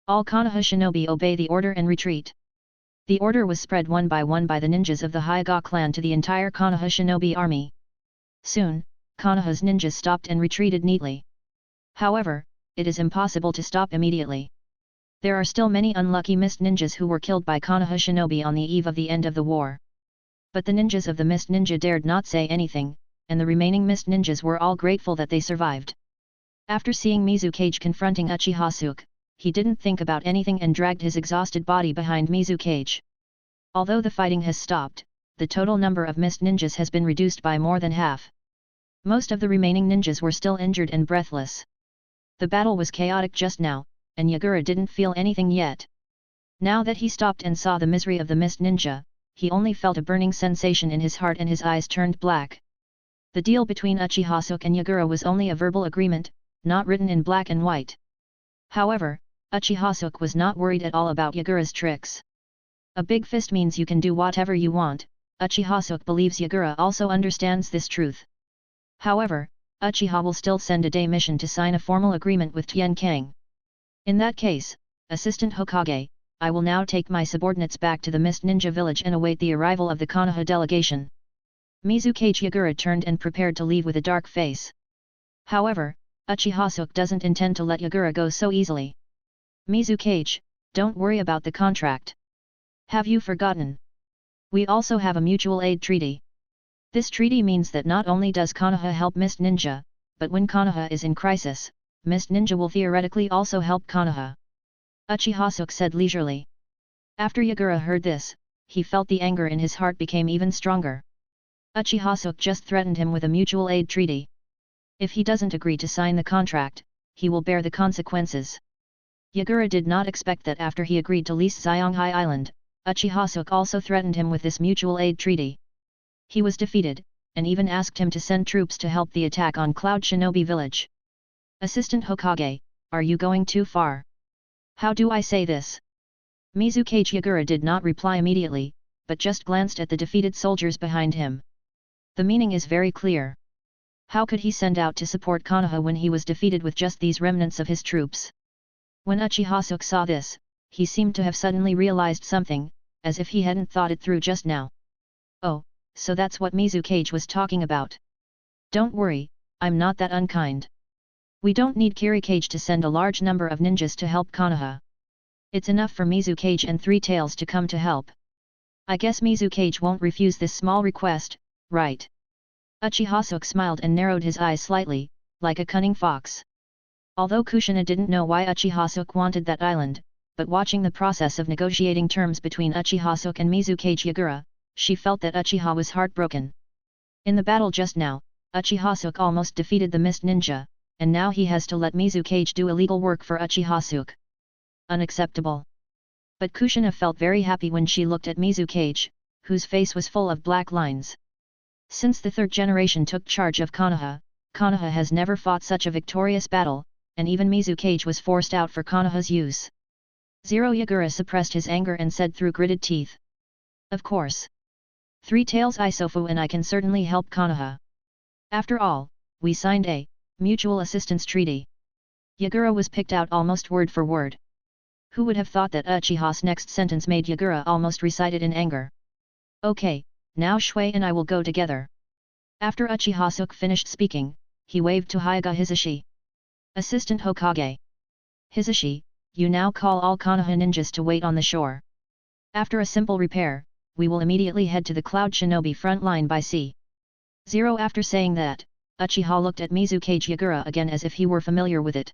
All Konoha shinobi obey the order and retreat. The order was spread one by the ninjas of the Hyuga clan to the entire Konoha shinobi army. Soon, Konoha's ninjas stopped and retreated neatly. However, it is impossible to stop immediately. There are still many unlucky Mist Ninjas who were killed by Konoha shinobi on the eve of the end of the war. But the ninjas of the Mist Ninja dared not say anything, and the remaining Mist Ninjas were all grateful that they survived. After seeing Mizukage confronting Uchiha Suke, he didn't think about anything and dragged his exhausted body behind Mizukage. Although the fighting has stopped, the total number of Mist Ninjas has been reduced by more than half. Most of the remaining ninjas were still injured and breathless. The battle was chaotic just now, and Yagura didn't feel anything yet. Now that he stopped and saw the misery of the Mist Ninja, he only felt a burning sensation in his heart and his eyes turned black. The deal between Uchiha Suke and Yagura was only a verbal agreement, not written in black and white. However, Uchiha Suke was not worried at all about Yagura's tricks. A big fist means you can do whatever you want. Uchiha Suke believes Yagura also understands this truth. However, Uchiha will still send a day mission to sign a formal agreement with Tien Kang. In that case, Assistant Hokage, I will now take my subordinates back to the Mist Ninja Village and await the arrival of the Konoha delegation. Mizukage Yagura turned and prepared to leave with a dark face. However, Uchiha Suke doesn't intend to let Yagura go so easily. Mizukage, don't worry about the contract. Have you forgotten? We also have a mutual aid treaty. This treaty means that not only does Konoha help Mist Ninja, but when Konoha is in crisis, Mist Ninja will theoretically also help Konoha. Uchiha Suke said leisurely. After Yagura heard this, he felt the anger in his heart became even stronger. Uchiha Suke just threatened him with a mutual aid treaty. If he doesn't agree to sign the contract, he will bear the consequences. Yagura did not expect that after he agreed to lease Xianghai Island, Uchiha Suke also threatened him with this mutual aid treaty. He was defeated, and even asked him to send troops to help the attack on Cloud Shinobi Village. Assistant Hokage, are you going too far? How do I say this? Mizukage Yagura did not reply immediately, but just glanced at the defeated soldiers behind him. The meaning is very clear. How could he send out to support Konoha when he was defeated with just these remnants of his troops? When Uchiha Suke saw this, he seemed to have suddenly realized something, as if he hadn't thought it through just now. Oh, so that's what Mizukage was talking about. Don't worry, I'm not that unkind. We don't need Kirikage to send a large number of ninjas to help Konoha. It's enough for Mizukage and Three Tails to come to help. I guess Mizukage won't refuse this small request, right? Uchiha Suke smiled and narrowed his eyes slightly, like a cunning fox. Although Kushina didn't know why Uchiha Suke wanted that island, but watching the process of negotiating terms between Uchiha Suke and Mizukage Yagura, she felt that Uchiha was heartbroken. In the battle just now, Uchiha Suke almost defeated the Mist Ninja, and now he has to let Mizukage do illegal work for Uchiha Suke. Unacceptable. But Kushina felt very happy when she looked at Mizukage, whose face was full of black lines. Since the third generation took charge of Konoha, Konoha has never fought such a victorious battle, and even Mizukage was forced out for Konoha's use. Zero Yagura suppressed his anger and said through gritted teeth. Of course. Three Tails Isofu and I can certainly help Konoha. After all, we signed a mutual assistance treaty. Yagura was picked out almost word for word. Who would have thought that Uchiha's next sentence made Yagura almost recite it in anger? Okay, now Shui and I will go together. After Uchiha Suke finished speaking, he waved to Hyuga Hisashi. Assistant Hokage. Hisashi, you now call all Konoha ninjas to wait on the shore. After a simple repair, we will immediately head to the Cloud Shinobi front line by sea. Zero. After saying that, Uchiha looked at Mizukage Yagura again as if he were familiar with it.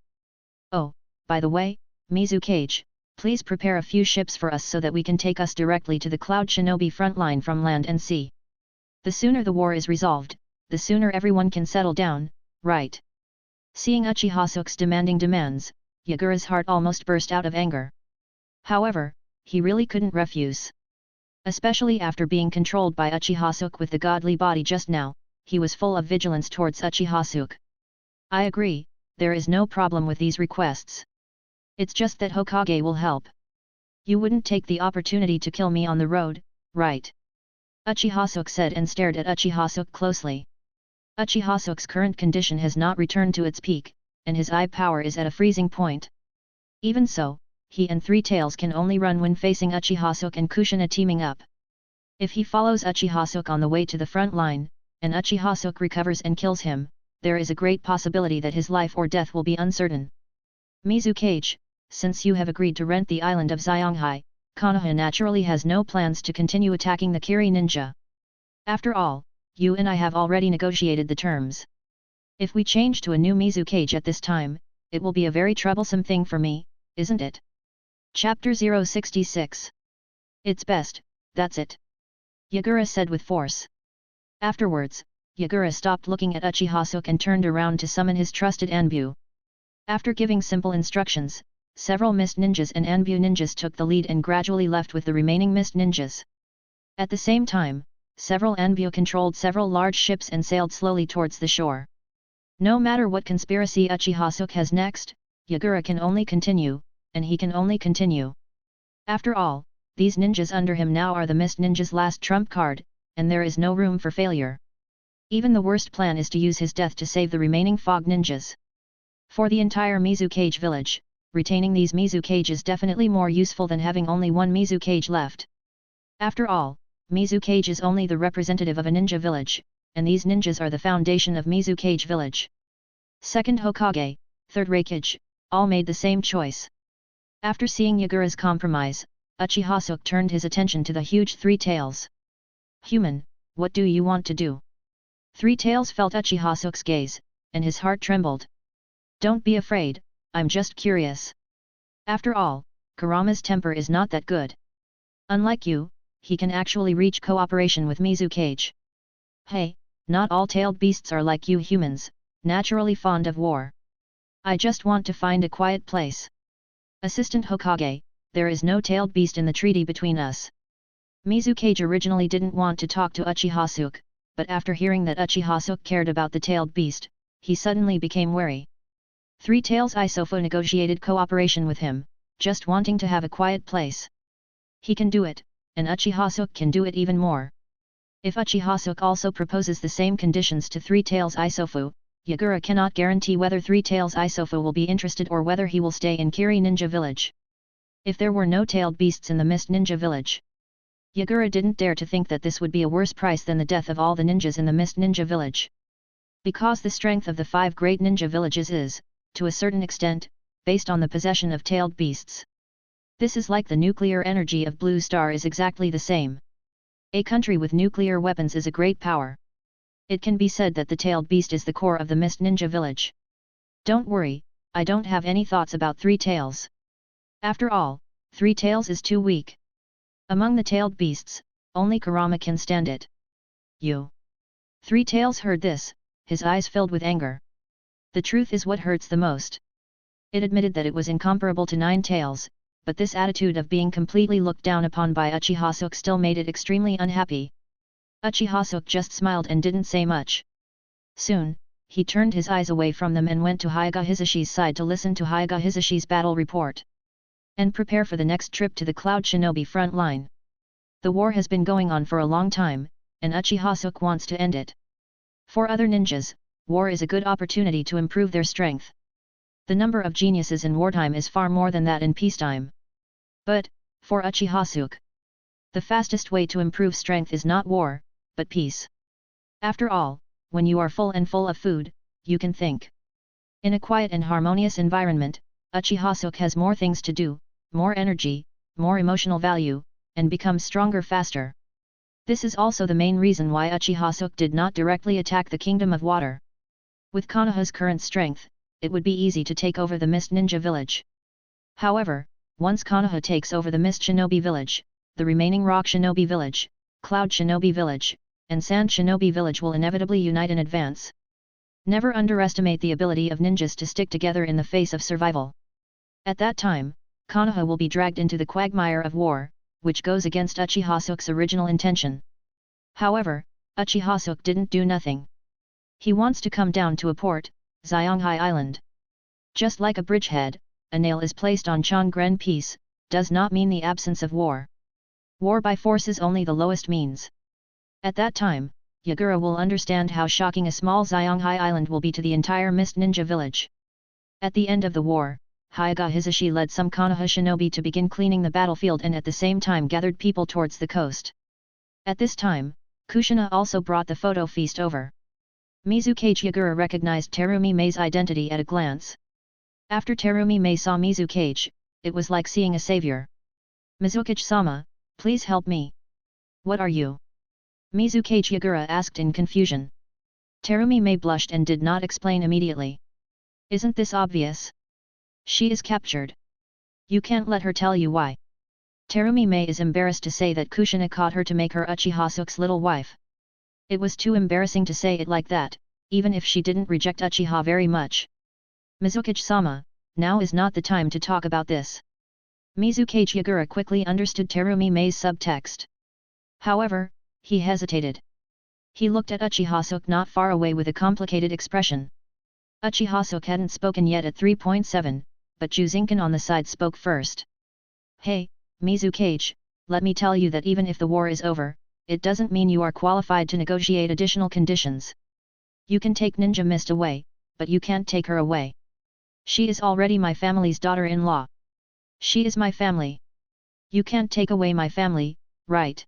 Oh, by the way, Mizukage, please prepare a few ships for us so that we can take us directly to the Cloud Shinobi front line from land and sea. The sooner the war is resolved, the sooner everyone can settle down, right? Seeing Uchiha Suke's demanding demands, Yagura's heart almost burst out of anger. However, he really couldn't refuse. Especially after being controlled by Uchiha Suke with the godly body just now, he was full of vigilance towards Uchiha Suke. I agree, there is no problem with these requests. It's just that Hokage will help. You wouldn't take the opportunity to kill me on the road, right? Uchiha Suke said and stared at Uchiha Suke closely. Uchiha Suke's current condition has not returned to its peak, and his eye power is at a freezing point. Even so, he and Three Tails can only run when facing Uchiha Suke and Kushina teaming up. If he follows Uchiha Suke on the way to the front line, and Uchiha Suke recovers and kills him, there is a great possibility that his life or death will be uncertain. Mizukage, since you have agreed to rent the island of Xianghai, Konoha naturally has no plans to continue attacking the Kiri ninja. After all, you and I have already negotiated the terms. If we change to a new Mizukage at this time, it will be a very troublesome thing for me, isn't it? Chapter 066. It's best, that's it. Yagura said with force. Afterwards, Yagura stopped looking at Uchiha Suke and turned around to summon his trusted Anbu. After giving simple instructions, several Mist Ninjas and Anbu Ninjas took the lead and gradually left with the remaining Mist Ninjas. At the same time, several Anbu controlled several large ships and sailed slowly towards the shore. No matter what conspiracy Uchiha Suke has next, Yagura can only continue, and he can only continue. After all, these ninjas under him now are the Mist Ninja's last trump card, and there is no room for failure. Even the worst plan is to use his death to save the remaining Fog Ninjas. For the entire Mizukage village, retaining these Mizukage is definitely more useful than having only one Mizukage left. After all, Mizukage is only the representative of a ninja village, and these ninjas are the foundation of Mizukage village. Second Hokage, third Raikage, all made the same choice. After seeing Yagura's compromise, Uchiha Suke turned his attention to the huge Three Tails. Human, what do you want to do? Three Tails felt Uchiha Suke's gaze, and his heart trembled. Don't be afraid, I'm just curious. After all, Kurama's temper is not that good. Unlike you, he can actually reach cooperation with Mizukage. Hey, not all tailed beasts are like you humans, naturally fond of war. I just want to find a quiet place. Assistant Hokage, there is no tailed beast in the treaty between us. Mizukage originally didn't want to talk to Uchiha Suke, but after hearing that Uchiha Suke cared about the tailed beast, he suddenly became wary. Three Tails Isofu negotiated cooperation with him, just wanting to have a quiet place. He can do it, and Uchiha Suke can do it even more. If Uchiha Suke also proposes the same conditions to Three Tails Isofu, Yagura cannot guarantee whether Three Tails Isofu will be interested or whether he will stay in Kiri Ninja Village. If there were no tailed beasts in the Mist Ninja Village, Yagura didn't dare to think that this would be a worse price than the death of all the ninjas in the Mist Ninja Village. Because the strength of the 5 great ninja villages is, to a certain extent, based on the possession of tailed beasts. This is like the nuclear energy of Blue Star is exactly the same. A country with nuclear weapons is a great power. It can be said that the tailed beast is the core of the Mist Ninja Village. Don't worry, I don't have any thoughts about Three Tails. After all, 3 tails is too weak. Among the tailed beasts, only Kurama can stand it. You. 3 tails heard this, his eyes filled with anger. The truth is what hurts the most. It admitted that it was incomparable to 9 tails, but this attitude of being completely looked down upon by Uchiha Suke still made it extremely unhappy. Uchiha Suke just smiled and didn't say much. Soon, he turned his eyes away from them and went to Hyuga Hisashi's side to listen to Hyuga Hisashi's battle report. And prepare for the next trip to the Cloud Shinobi front line. The war has been going on for a long time, and Uchiha Suke wants to end it. For other ninjas, war is a good opportunity to improve their strength. The number of geniuses in wartime is far more than that in peacetime. But, for Uchiha Suke, the fastest way to improve strength is not war, but peace. After all, when you are full of food, you can think. In a quiet and harmonious environment, Uchiha Suke has more things to do, more energy, more emotional value, and becomes stronger faster. This is also the main reason why Uchiha Suke did not directly attack the Kingdom of Water. With Konoha's current strength, it would be easy to take over the Mist Ninja Village. However, once Konoha takes over the Mist Shinobi Village, the remaining Rock Shinobi Village, Cloud Shinobi Village, and Sand Shinobi Village will inevitably unite and advance. Never underestimate the ability of ninjas to stick together in the face of survival. At that time, Konoha will be dragged into the quagmire of war, which goes against Uchiha Suke's original intention. However, Uchiha Suke didn't do nothing. He wants to come down to a port, Xianghai Island. Just like a bridgehead, a nail is placed on Chongren peace, does not mean the absence of war. War by force is only the lowest means. At that time, Yagura will understand how shocking a small Xianghai Island will be to the entire Mist Ninja Village. At the end of the war, Hyuga Hisashi led some Konoha shinobi to begin cleaning the battlefield and at the same time gathered people towards the coast. At this time, Kushina also brought the photo feast over. Mizukage Yagura recognized Terumi Mei's identity at a glance. After Terumi Mei saw Mizukage, it was like seeing a savior. Mizukage-sama, please help me. What are you? Mizukage Yagura asked in confusion. Terumi Mei blushed and did not explain immediately. Isn't this obvious? She is captured. You can't let her tell you why. Terumi Mei is embarrassed to say that Kushina caught her to make her Uchiha Suke's little wife. It was too embarrassing to say it like that, even if she didn't reject Uchiha very much. Mizukage-sama, now is not the time to talk about this. Mizukage Yagura quickly understood Terumi Mei's subtext. However, he hesitated. He looked at Uchiha Suke not far away with a complicated expression. Uchiha Suke hadn't spoken yet at 3.7, but Juzinkan on the side spoke first. Hey, Mizukage, let me tell you that even if the war is over, it doesn't mean you are qualified to negotiate additional conditions. You can take Ninja Mist away, but you can't take her away. She is already my family's daughter-in-law. She is my family. You can't take away my family, right?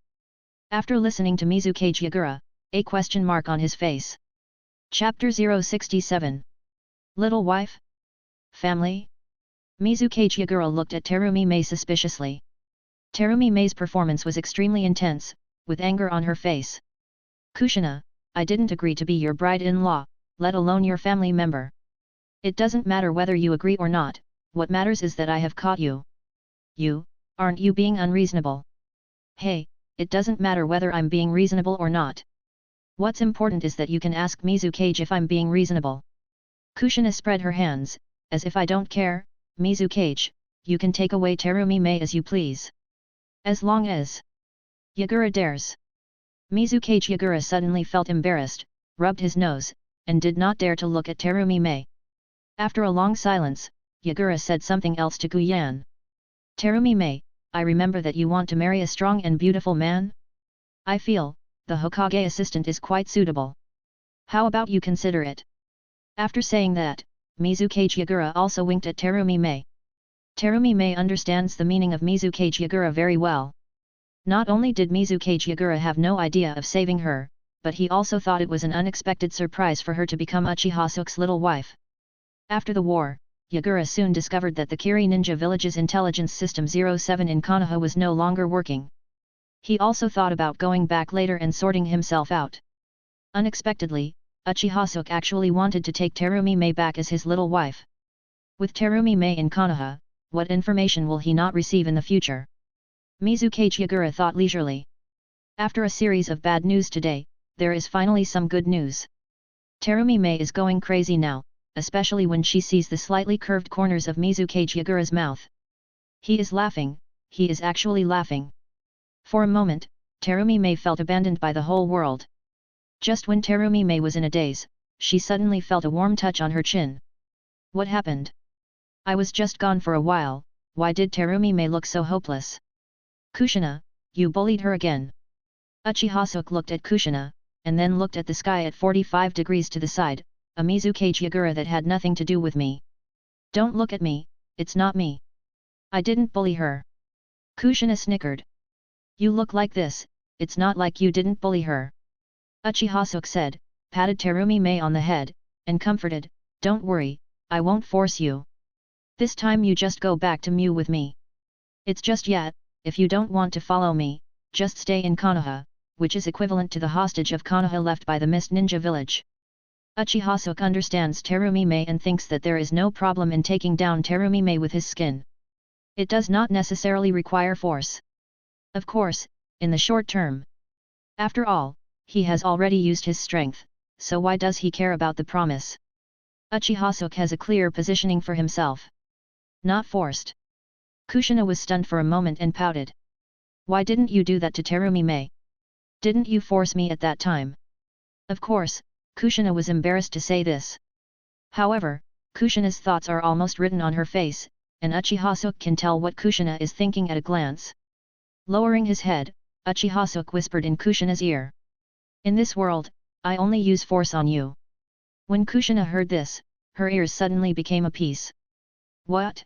After listening to Mizukage Yagura, a question mark on his face. Chapter 067. Little wife? Family? Mizukage Yagura looked at Terumi Mei suspiciously. Terumi Mei's performance was extremely intense, with anger on her face. Kushina, I didn't agree to be your bride-in-law, let alone your family member. It doesn't matter whether you agree or not, what matters is that I have caught you. Aren't you being unreasonable? Hey, it doesn't matter whether I'm being reasonable or not. What's important is that you can ask Mizukage if I'm being reasonable. Kushina spread her hands, as if I don't care, Mizukage, you can take away Terumi Mei as you please. As long as Yagura dares. Mizukage Yagura suddenly felt embarrassed, rubbed his nose, and did not dare to look at Terumi Mei. After a long silence, Yagura said something else to Guyan. Terumi Mei, I remember that you want to marry a strong and beautiful man? I feel, the Hokage assistant is quite suitable. How about you consider it? After saying that, Mizukage Yagura also winked at Terumi Mei. Terumi Mei understands the meaning of Mizukage Yagura very well. Not only did Mizukage Yagura have no idea of saving her, but he also thought it was an unexpected surprise for her to become Uchiha Suke's little wife. After the war, Yagura soon discovered that the Kiri Ninja Village's intelligence system 07 in Konoha was no longer working. He also thought about going back later and sorting himself out. Unexpectedly, Uchiha Suke actually wanted to take Terumi Mei back as his little wife. With Terumi Mei in Konoha, what information will he not receive in the future? Mizuke Chiyagura thought leisurely. After a series of bad news today, there is finally some good news. Terumi Mei is going crazy now, especially when she sees the slightly curved corners of Mizuke Chiyagura's mouth. He is laughing, he is actually laughing. For a moment, Terumi Mei felt abandoned by the whole world. Just when Terumi Mei was in a daze, she suddenly felt a warm touch on her chin. What happened? I was just gone for a while, why did Terumi Mei look so hopeless? Kushina, you bullied her again. Uchiha Suke looked at Kushina, and then looked at the sky at 45 degrees to the side, a Mizuke Chiyagura that had nothing to do with me. Don't look at me, it's not me. I didn't bully her. Kushina snickered. You look like this, it's not like you didn't bully her. Uchiha Suke said, patted Terumi Mei on the head, and comforted, don't worry, I won't force you. This time you just go back to Mu with me. It's just yet, if you don't want to follow me, just stay in Konoha, which is equivalent to the hostage of Konoha left by the Mist Ninja village. Uchiha Suke understands Terumi Mei and thinks that there is no problem in taking down Terumi Mei with his skin. It does not necessarily require force. Of course, in the short term. After all, he has already used his strength, so why does he care about the promise? Uchiha Suke has a clear positioning for himself. Not forced. Kushina was stunned for a moment and pouted. Why didn't you do that to Terumi Mei? Didn't you force me at that time? Of course, Kushina was embarrassed to say this. However, Kushina's thoughts are almost written on her face, and Uchiha Suke can tell what Kushina is thinking at a glance. Lowering his head, Uchiha Suke whispered in Kushina's ear. In this world, I only use force on you. When Kushina heard this, her ears suddenly became apiece. What?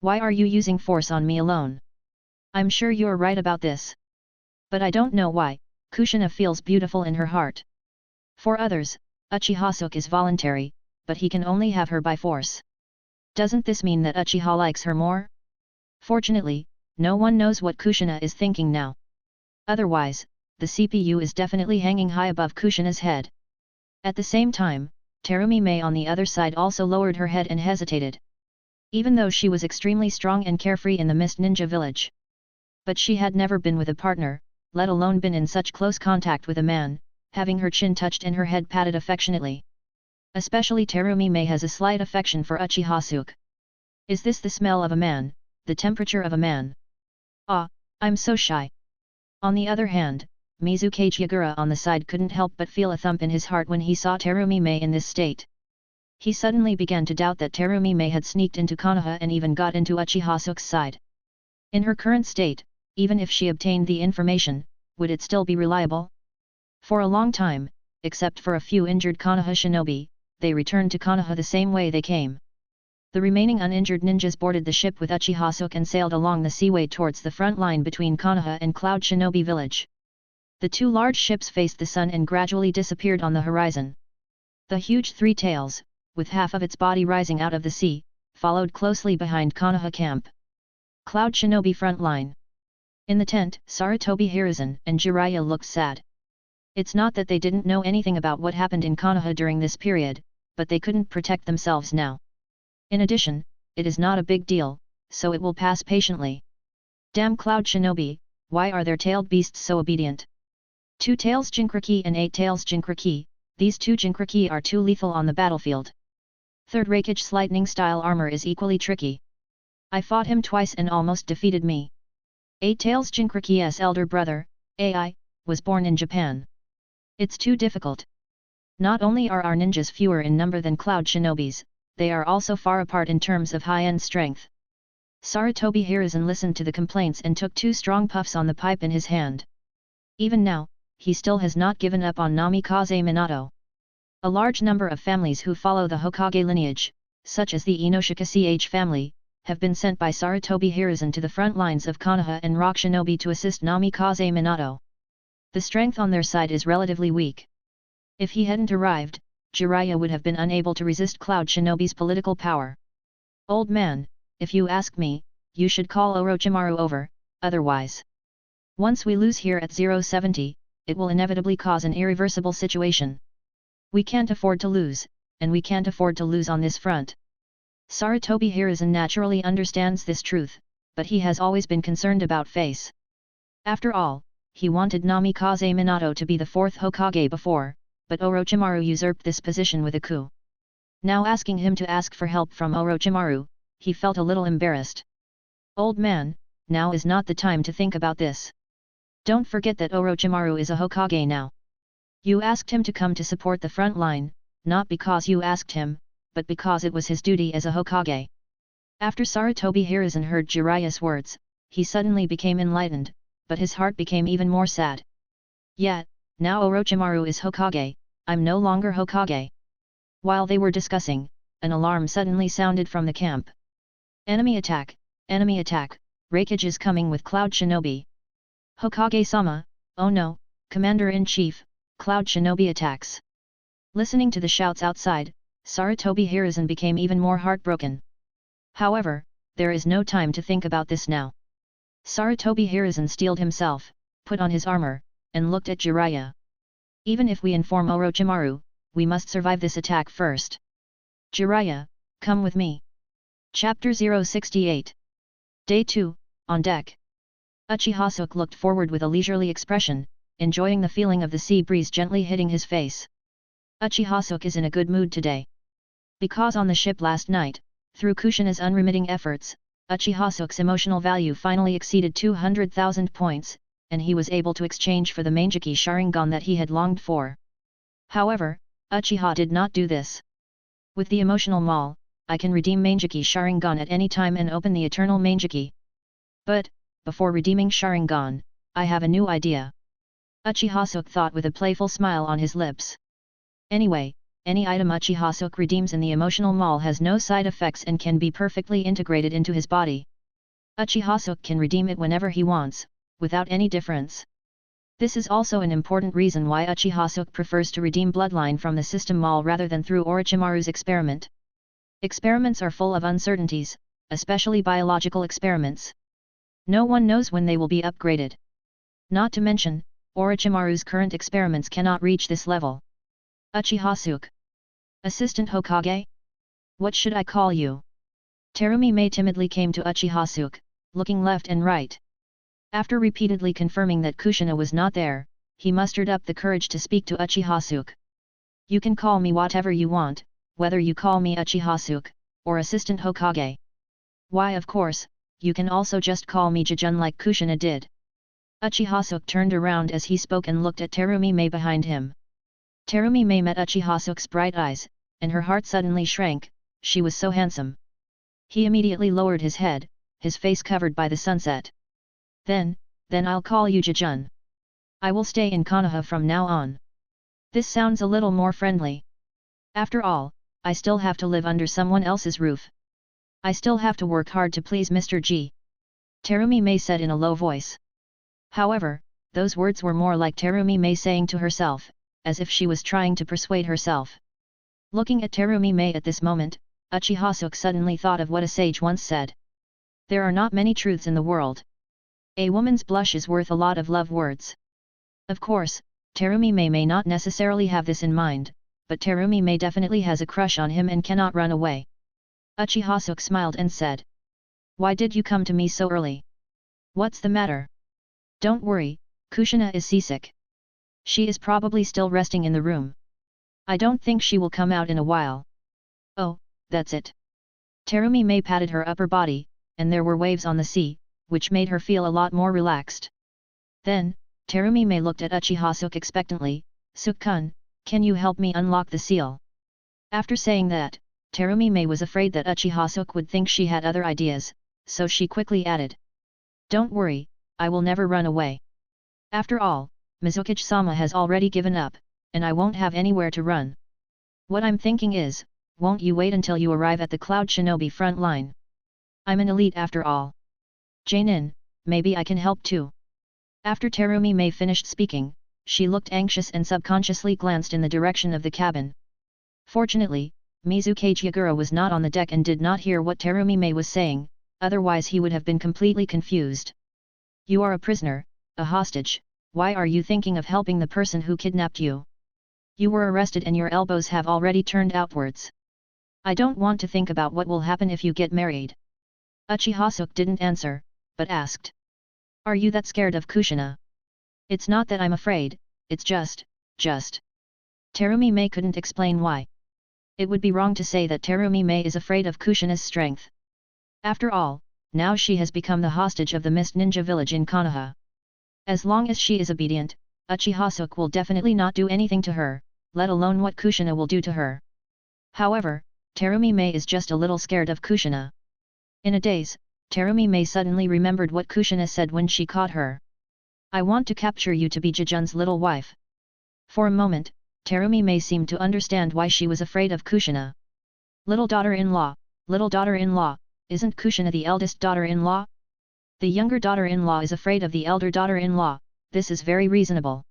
Why are you using force on me alone? I'm sure you're right about this. But I don't know why, Kushina feels beautiful in her heart. For others, Uchiha Suke is voluntary, but he can only have her by force. Doesn't this mean that Uchiha likes her more? Fortunately, no one knows what Kushina is thinking now. Otherwise, the CPU is definitely hanging high above Kushina's head. At the same time, Terumi Mei on the other side also lowered her head and hesitated. Even though she was extremely strong and carefree in the Mist Ninja village. But she had never been with a partner, let alone been in such close contact with a man, having her chin touched and her head patted affectionately. Especially Terumi Mei has a slight affection for Uchiha Suke. Is this the smell of a man, the temperature of a man? Ah, I'm so shy. On the other hand, Mizuke Chiyagura on the side couldn't help but feel a thump in his heart when he saw Terumi Mei in this state. He suddenly began to doubt that Terumi Mei had sneaked into Konoha and even got into Uchiha Suke's side. In her current state, even if she obtained the information, would it still be reliable? For a long time, except for a few injured Konoha shinobi, they returned to Konoha the same way they came. The remaining uninjured ninjas boarded the ship with Uchiha Suke and sailed along the seaway towards the front line between Konoha and Cloud Shinobi village. The two large ships faced the sun and gradually disappeared on the horizon. The huge Three Tails, with half of its body rising out of the sea, followed closely behind Konoha camp. Cloud Shinobi front line. In the tent, Sarutobi Hiruzen and Jiraiya looked sad. It's not that they didn't know anything about what happened in Konoha during this period, but they couldn't protect themselves now. In addition, it is not a big deal, so it will pass patiently. Damn Cloud Shinobi, why are their tailed beasts so obedient? 2 Tails Jinkriki and 8 Tails Jinkriki, these 2 Jinkriki are too lethal on the battlefield. 3rd Rakich's lightning style armor is equally tricky. I fought him twice and almost defeated me. 8 Tails Jinkriki's elder brother, AI, was born in Japan. It's too difficult. Not only are our ninjas fewer in number than Cloud Shinobis, they are also far apart in terms of high-end strength. Sarutobi Hiruzen listened to the complaints and took 2 strong puffs on the pipe in his hand. Even now, he still has not given up on Namikaze Minato. A large number of families who follow the Hokage lineage, such as the Inoshika Ch family, have been sent by Sarutobi Hiruzen to the front lines of Konoha and Rock Shinobi to assist Namikaze Minato. The strength on their side is relatively weak. If he hadn't arrived, Jiraiya would have been unable to resist Cloud Shinobi's political power. Old man, if you ask me, you should call Orochimaru over, otherwise. Once we lose here at 070, it will inevitably cause an irreversible situation. We can't afford to lose, and we can't afford to lose on this front. Sarutobi Hiruzen naturally understands this truth, but he has always been concerned about face. After all, he wanted Namikaze Minato to be the fourth Hokage before, but Orochimaru usurped this position with a coup. Now asking him to ask for help from Orochimaru, he felt a little embarrassed. Old man, now is not the time to think about this. Don't forget that Orochimaru is a Hokage now. You asked him to come to support the front line, not because you asked him, but because it was his duty as a Hokage. After Sarutobi Hiruzen heard Jiraiya's words, he suddenly became enlightened, but his heart became even more sad. Yet, now Orochimaru is Hokage, I'm no longer Hokage. While they were discussing, an alarm suddenly sounded from the camp. Enemy attack, Raikage is coming with Cloud Shinobi. Hokage-sama, oh no, Commander-in-Chief, Cloud Shinobi attacks. Listening to the shouts outside, Sarutobi Hiruzen became even more heartbroken. However, there is no time to think about this now. Sarutobi Hiruzen steeled himself, put on his armor, and looked at Jiraiya. Even if we inform Orochimaru, we must survive this attack first. Jiraiya, come with me. Chapter 068. Day 2, on deck. Uchiha Suke looked forward with a leisurely expression, enjoying the feeling of the sea breeze gently hitting his face. Uchiha Suke is in a good mood today. Because on the ship last night, through Kushina's unremitting efforts, Uchiha Suke's emotional value finally exceeded 200,000 points, and he was able to exchange for the Mangeki Sharingan that he had longed for. However, Uchiha did not do this. With the emotional maul, I can redeem Mangeki Sharingan at any time and open the eternal Mangeki. But, before redeeming Sharingan, I have a new idea. Uchiha Suke thought with a playful smile on his lips. Anyway, any item Uchiha Suke redeems in the emotional maul has no side effects and can be perfectly integrated into his body. Uchiha Suke can redeem it whenever he wants, without any difference. This is also an important reason why Uchiha Suke prefers to redeem bloodline from the system maul rather than through Orochimaru's experiment. Experiments are full of uncertainties, especially biological experiments. No one knows when they will be upgraded. Not to mention, Orochimaru's current experiments cannot reach this level. Uchiha Suke. Assistant Hokage? What should I call you? Terumi Mei timidly came to Uchiha Suke, looking left and right. After repeatedly confirming that Kushina was not there, he mustered up the courage to speak to Uchiha Suke. You can call me whatever you want, whether you call me Uchiha Suke, or Assistant Hokage. Why of course, you can also just call me Jijun like Kushina did. Uchiha Suke turned around as he spoke and looked at Terumi Mei behind him. Terumi Mei met Uchiha Suke's bright eyes, and her heart suddenly shrank, she was so handsome. He immediately lowered his head, his face covered by the sunset. Then I'll call you Jijun. I will stay in Konoha from now on. This sounds a little more friendly. After all, I still have to live under someone else's roof. I still have to work hard to please Mr. G. Terumi Mei said in a low voice. However, those words were more like Terumi Mei saying to herself, as if she was trying to persuade herself. Looking at Terumi Mei at this moment, Uchiha Suke suddenly thought of what a sage once said. There are not many truths in the world. A woman's blush is worth a lot of love words. Of course, Terumi Mei may not necessarily have this in mind, but Terumi Mei definitely has a crush on him and cannot run away. Uchiha Suke smiled and said. Why did you come to me so early? What's the matter? Don't worry, Kushina is seasick. She is probably still resting in the room. I don't think she will come out in a while. Oh, that's it. Terumi Mei patted her upper body, and there were waves on the sea, which made her feel a lot more relaxed. Then, Terumi Mei looked at Uchiha Suke expectantly. Suke-kun, can you help me unlock the seal? After saying that, Terumi Mei was afraid that Uchiha Suke would think she had other ideas, so she quickly added. Don't worry, I will never run away. After all, Mizukage-sama has already given up, and I won't have anywhere to run. What I'm thinking is, won't you wait until you arrive at the Cloud Shinobi front line? I'm an elite after all. Jainin, maybe I can help too. After Terumi Mei finished speaking, she looked anxious and subconsciously glanced in the direction of the cabin. Fortunately, Mizukage Yagura was not on the deck and did not hear what Terumi Mei was saying, otherwise he would have been completely confused. You are a prisoner, a hostage, why are you thinking of helping the person who kidnapped you? You were arrested and your elbows have already turned outwards. I don't want to think about what will happen if you get married. Uchiha Suke didn't answer, but asked. Are you that scared of Kushina? It's not that I'm afraid, it's just. Terumi Mei couldn't explain why. It would be wrong to say that Terumi Mei is afraid of Kushina's strength. After all, now she has become the hostage of the Mist Ninja village in Konoha. As long as she is obedient, Uchiha Suke will definitely not do anything to her, let alone what Kushina will do to her. However, Terumi Mei is just a little scared of Kushina. In a daze, Terumi Mei suddenly remembered what Kushina said when she caught her. I want to capture you to be Jijun's little wife. For a moment, Terumi Mei seemed to understand why she was afraid of Kushina. Little daughter-in-law, isn't Kushina the eldest daughter-in-law? The younger daughter-in-law is afraid of the elder daughter-in-law, this is very reasonable.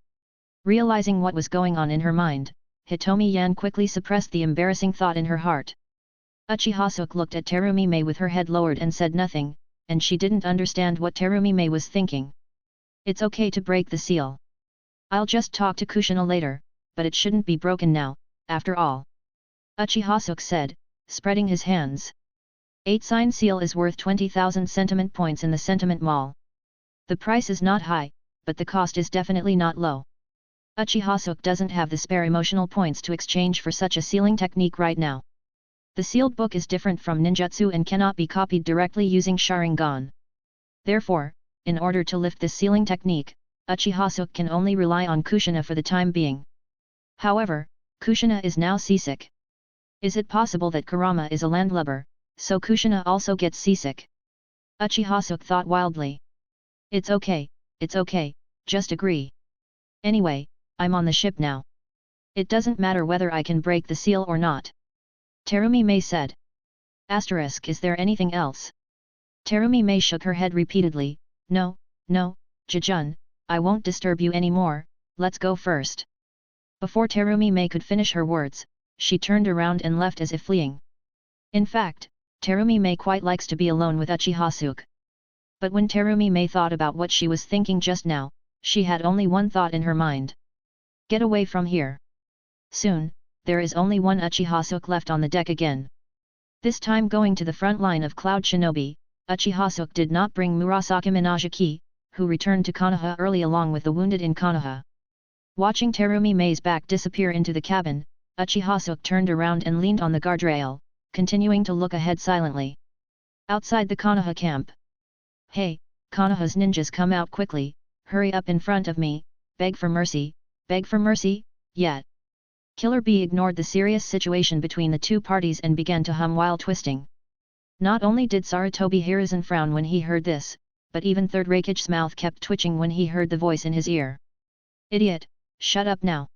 Realizing what was going on in her mind, Hitomi Yan quickly suppressed the embarrassing thought in her heart. Uchiha Suke looked at Terumi Mei with her head lowered and said nothing, and she didn't understand what Terumi Mei was thinking. It's okay to break the seal. I'll just talk to Kushina later, but it shouldn't be broken now, after all. Uchiha Suke said, spreading his hands. 8-sign seal is worth 20,000 sentiment points in the sentiment mall. The price is not high, but the cost is definitely not low. Uchiha Suke doesn't have the spare emotional points to exchange for such a sealing technique right now. The sealed book is different from ninjutsu and cannot be copied directly using Sharingan. Therefore, in order to lift this sealing technique, Uchiha Suke can only rely on Kushina for the time being. However, Kushina is now seasick. Is it possible that Kurama is a landlubber, so Kushina also gets seasick? Uchiha Suke thought wildly. It's okay, just agree. Anyway, I'm on the ship now. It doesn't matter whether I can break the seal or not. Terumi Mei said. Is there anything else? Terumi Mei shook her head repeatedly. No, Jijun, I won't disturb you anymore, let's go first. Before Terumi Mei could finish her words, she turned around and left as if fleeing. In fact, Terumi Mei quite likes to be alone with Uchiha Suke. But when Terumi Mei thought about what she was thinking just now, she had only one thought in her mind. Get away from here. Soon, there is only one Uchiha Suke left on the deck again. This time going to the front line of Cloud Shinobi, Uchiha Suke did not bring Murasaki Minato, who returned to Konoha early along with the wounded in Konoha. Watching Terumi Mei's back disappear into the cabin, Uchiha Suke turned around and leaned on the guardrail, continuing to look ahead silently. Outside the Konoha camp. Hey, Konoha's ninjas, come out quickly, hurry up in front of me, beg for mercy, yet. Killer Bee ignored the serious situation between the two parties and began to hum while twisting. Not only did Sarutobi Hiruzen frown when he heard this, but even Third Raikage's mouth kept twitching when he heard the voice in his ear. Idiot, shut up now.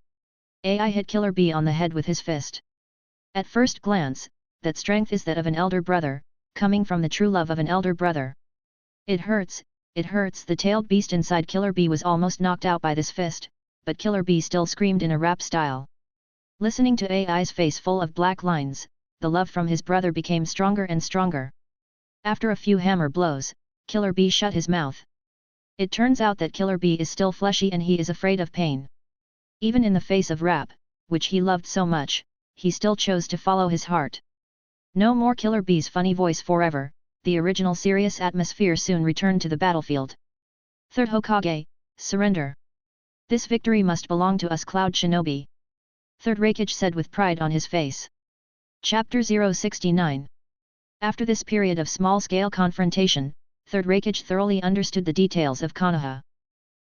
AI hit Killer Bee on the head with his fist. At first glance, that strength is that of an elder brother, coming from the true love of an elder brother. It hurts, the tailed beast inside Killer Bee was almost knocked out by this fist, but Killer Bee still screamed in a rap style. Listening to AI's face full of black lines, the love from his brother became stronger and stronger. After a few hammer blows, Killer Bee shut his mouth. It turns out that Killer Bee is still fleshy and he is afraid of pain. Even in the face of rap, which he loved so much, he still chose to follow his heart. No more Killer Bee's funny voice forever, the original serious atmosphere soon returned to the battlefield. Third Hokage, surrender. This victory must belong to us, Cloud Shinobi. Third Raikage said with pride on his face. Chapter 069. After this period of small-scale confrontation, Third Raikage thoroughly understood the details of Konoha.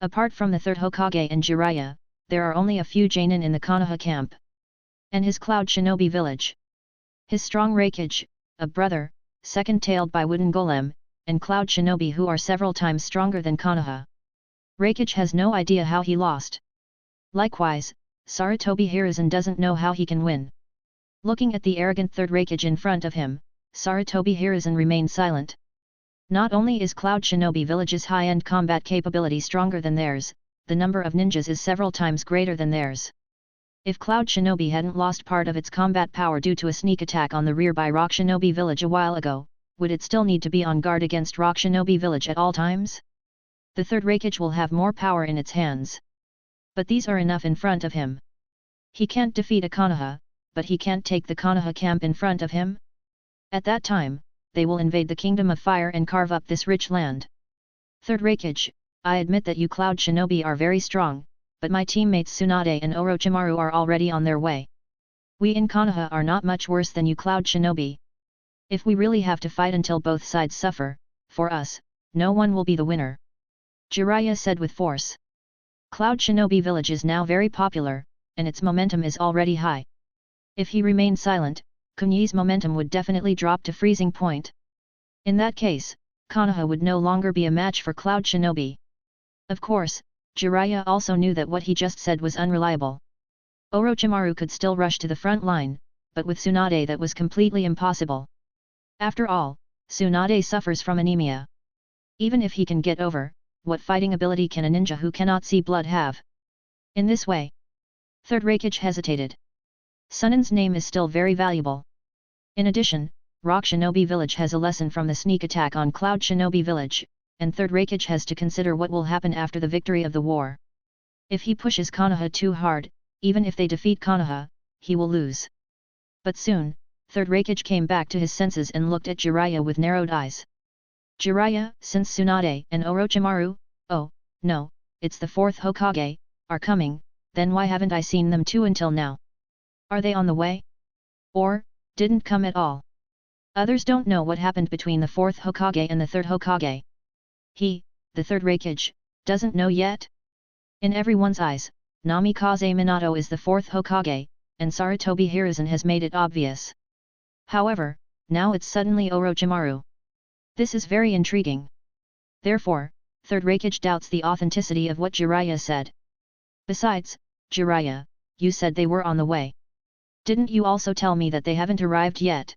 Apart from the Third Hokage and Jiraiya, there are only a few Genin in the Konoha camp. And his Cloud Shinobi village. His strong Raikage, a brother, second-tailed by Wooden Golem, and Cloud Shinobi who are several times stronger than Konoha. Raikage has no idea how he lost. Likewise, Sarutobi Hiruzen doesn't know how he can win. Looking at the arrogant Third Raikage in front of him, Sarutobi Hiruzen remained silent. Not only is Cloud Shinobi Village's high-end combat capability stronger than theirs, the number of ninjas is several times greater than theirs. If Cloud Shinobi hadn't lost part of its combat power due to a sneak attack on the rear by Rock Shinobi Village a while ago, would it still need to be on guard against Rock Shinobi Village at all times? The Third Raikage will have more power in its hands. But these are enough in front of him. He can't defeat a Konoha, but he can't take the Konoha camp in front of him? At that time, they will invade the Kingdom of Fire and carve up this rich land. Third Reikage, I admit that you Cloud Shinobi are very strong, but my teammates Tsunade and Orochimaru are already on their way. We in Konoha are not much worse than you Cloud Shinobi. If we really have to fight until both sides suffer, for us, no one will be the winner. Jiraiya said with force. Cloud Shinobi village is now very popular, and its momentum is already high. If he remained silent, Kunyi's momentum would definitely drop to freezing point. In that case, Konoha would no longer be a match for Cloud Shinobi. Of course, Jiraiya also knew that what he just said was unreliable. Orochimaru could still rush to the front line, but with Tsunade that was completely impossible. After all, Tsunade suffers from anemia. Even if he can get over, what fighting ability can a ninja who cannot see blood have? In this way, Third Reikage hesitated. Sunin's name is still very valuable. In addition, Rock Shinobi Village has a lesson from the sneak attack on Cloud Shinobi Village, and Third Reikage has to consider what will happen after the victory of the war. If he pushes Konoha too hard, even if they defeat Konoha, he will lose. But soon, Third Reikage came back to his senses and looked at Jiraiya with narrowed eyes. Jiraiya, since Tsunade and Orochimaru, oh, no, it's the fourth Hokage, are coming, then why haven't I seen them too until now? Are they on the way? Or, didn't come at all? Others don't know what happened between the fourth Hokage and the third Hokage. He, the third Reikage, doesn't know yet? In everyone's eyes, Namikaze Minato is the fourth Hokage, and Sarutobi Hiruzen has made it obvious. However, now it's suddenly Orochimaru. This is very intriguing. Therefore, Third Reikage doubts the authenticity of what Jiraiya said. Besides, Jiraiya, you said they were on the way. Didn't you also tell me that they haven't arrived yet?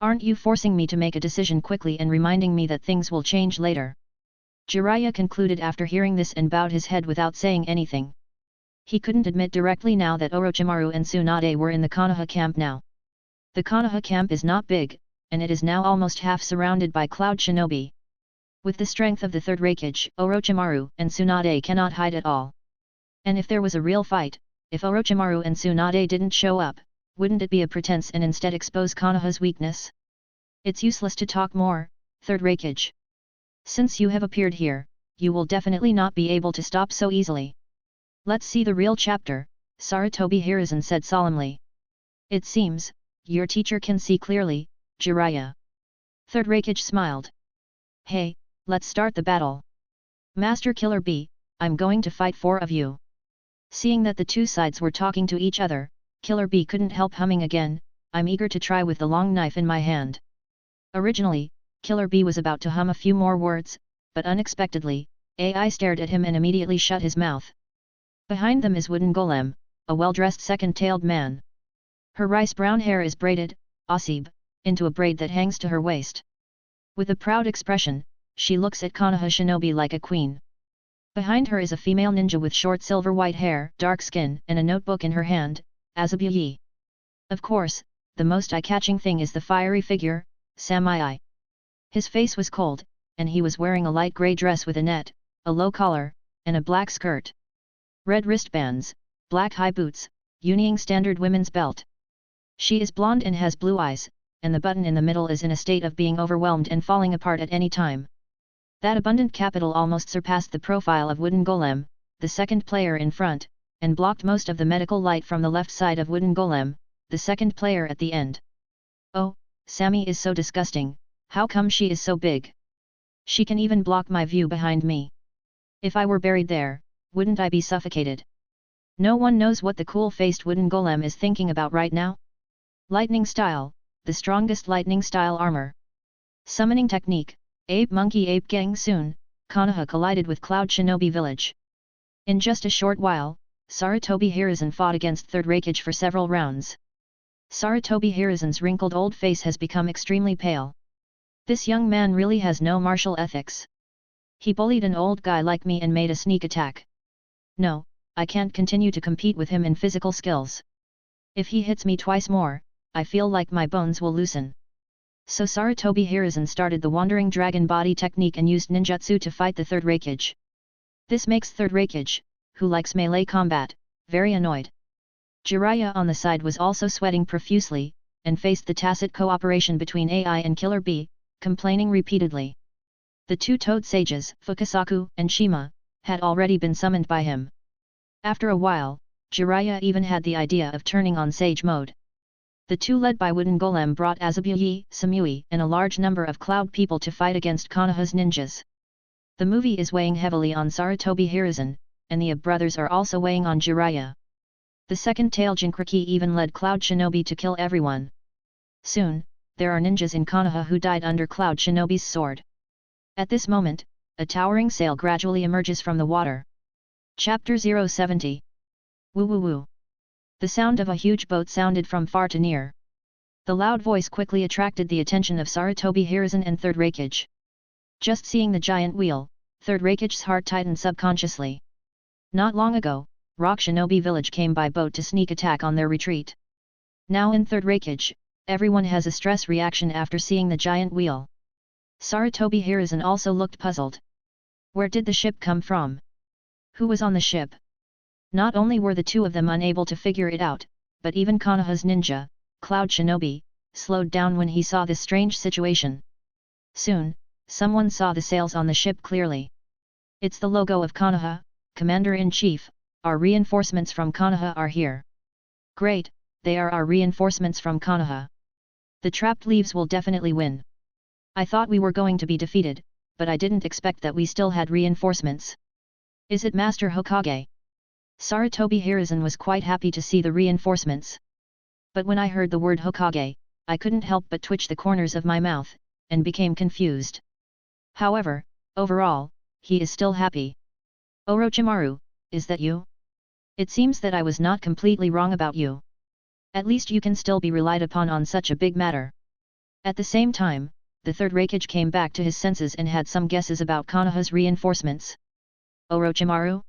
Aren't you forcing me to make a decision quickly and reminding me that things will change later? Jiraiya concluded after hearing this and bowed his head without saying anything. He couldn't admit directly now that Orochimaru and Tsunade were in the Konoha camp now. The Konoha camp is not big, and it is now almost half surrounded by Cloud Shinobi. With the strength of the Third Reikage, Orochimaru and Tsunade cannot hide at all. And if there was a real fight, if Orochimaru and Tsunade didn't show up, wouldn't it be a pretense and instead expose Konoha's weakness? It's useless to talk more, Third Reikage. Since you have appeared here, you will definitely not be able to stop so easily. Let's see the real chapter, Sarutobi Hiruzen said solemnly. It seems, your teacher can see clearly, Jiraiya. Third Reikage smiled. Hey, let's start the battle. Master Killer B, I'm going to fight four of you. Seeing that the two sides were talking to each other, Killer B couldn't help humming again, I'm eager to try with the long knife in my hand. Originally, Killer B was about to hum a few more words, but unexpectedly, AI stared at him and immediately shut his mouth. Behind them is Wooden Golem, a well-dressed second-tailed man. Her rice-brown hair is braided, asib, into a braid that hangs to her waist. With a proud expression, she looks at Konoha Shinobi like a queen. Behind her is a female ninja with short silver-white hair, dark skin, and a notebook in her hand, Azabuyi. Of course, the most eye-catching thing is the fiery figure, Samai. His face was cold, and he was wearing a light grey dress with a net, a low collar, and a black skirt. Red wristbands, black high boots, Uniing standard women's belt. She is blonde and has blue eyes, and the button in the middle is in a state of being overwhelmed and falling apart at any time. That abundant capital almost surpassed the profile of Wooden Golem, the second player in front, and blocked most of the medical light from the left side of Wooden Golem, the second player at the end. Oh, Sammy is so disgusting, how come she is so big? She can even block my view behind me. If I were buried there, wouldn't I be suffocated? No one knows what the cool-faced Wooden Golem is thinking about right now. Lightning style, the strongest lightning style armor. Summoning technique, Ape Monkey Ape Gang. Soon, Konoha collided with Cloud Shinobi Village. In just a short while, Sarutobi Hiruzen fought against Third Reikage for several rounds. Sarutobi Hiruzen's wrinkled old face has become extremely pale. This young man really has no martial ethics. He bullied an old guy like me and made a sneak attack. No, I can't continue to compete with him in physical skills. If he hits me twice more, I feel like my bones will loosen. So Sarutobi Hiruzen started the Wandering Dragon Body technique and used ninjutsu to fight the Third Reikage. This makes Third Reikage, who likes melee combat, very annoyed. Jiraiya on the side was also sweating profusely, and faced the tacit cooperation between AI and Killer Bee, complaining repeatedly. The two toad sages, Fukasaku and Shima, had already been summoned by him. After a while, Jiraiya even had the idea of turning on Sage mode. The two led by Wooden Golem brought Azabuye, Samui and a large number of Cloud people to fight against Konoha's ninjas. The movie is weighing heavily on Sarutobi Hiruzen, and the brothers are also weighing on Jiraiya. The second tail Jinchuriki even led Cloud Shinobi to kill everyone. Soon, there are ninjas in Konoha who died under Cloud Shinobi's sword. At this moment, a towering sail gradually emerges from the water. Chapter 070. Woo woo woo. The sound of a huge boat sounded from far to near. The loud voice quickly attracted the attention of Sarutobi Hiruzen and Third Raikage. Just seeing the giant wheel, Third Raikage's heart tightened subconsciously. Not long ago, Rock Shinobi village came by boat to sneak attack on their retreat. Now in Third Raikage, everyone has a stress reaction after seeing the giant wheel. Sarutobi Hiruzen also looked puzzled. Where did the ship come from? Who was on the ship? Not only were the two of them unable to figure it out, but even Konoha's ninja, Cloud Shinobi, slowed down when he saw this strange situation. Soon, someone saw the sails on the ship clearly. It's the logo of Konoha, Commander-in-Chief, our reinforcements from Konoha are here. Great, they are our reinforcements from Konoha. The trapped leaves will definitely win. I thought we were going to be defeated, but I didn't expect that we still had reinforcements. Is it Master Hokage? Sarutobi Hiruzen was quite happy to see the reinforcements. But when I heard the word Hokage, I couldn't help but twitch the corners of my mouth, and became confused. However, overall, he is still happy. Orochimaru, is that you? It seems that I was not completely wrong about you. At least you can still be relied upon on such a big matter. At the same time, the Third Raikage came back to his senses and had some guesses about Konoha's reinforcements. Orochimaru?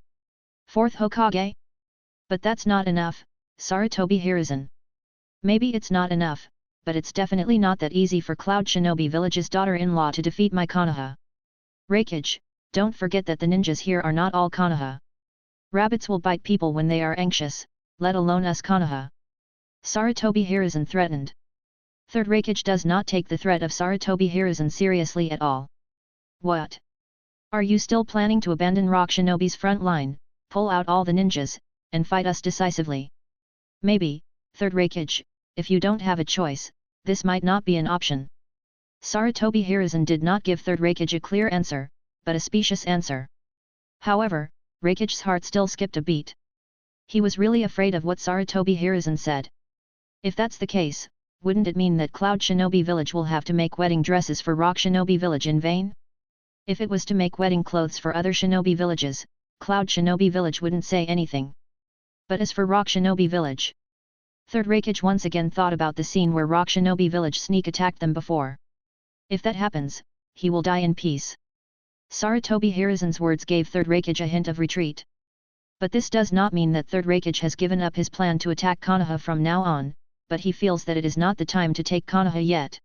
Fourth Hokage? But that's not enough, Sarutobi Hiruzen. Maybe it's not enough, but it's definitely not that easy for Cloud Shinobi Village's daughter-in-law to defeat my Konoha. Raikage, don't forget that the ninjas here are not all Konoha. Rabbits will bite people when they are anxious, let alone us Konoha. Sarutobi Hiruzen threatened. Third Raikage does not take the threat of Sarutobi Hiruzen seriously at all. What? Are you still planning to abandon Rock Shinobi's front line, pull out all the ninjas, and fight us decisively? Maybe, Third Raikage, if you don't have a choice, this might not be an option. Sarutobi Hiruzen did not give Third Raikage a clear answer, but a specious answer. However, Raikage's heart still skipped a beat. He was really afraid of what Sarutobi Hiruzen said. If that's the case, wouldn't it mean that Cloud Shinobi Village will have to make wedding dresses for Rock Shinobi Village in vain? If it was to make wedding clothes for other Shinobi villages, Cloud Shinobi Village wouldn't say anything. But as for Rock Shinobi Village, Third Raikage once again thought about the scene where Rock Shinobi Village sneak attacked them before. If that happens, he will die in peace. Sarutobi Hiruzen's words gave Third Raikage a hint of retreat. But this does not mean that Third Raikage has given up his plan to attack Konoha from now on, but he feels that it is not the time to take Konoha yet.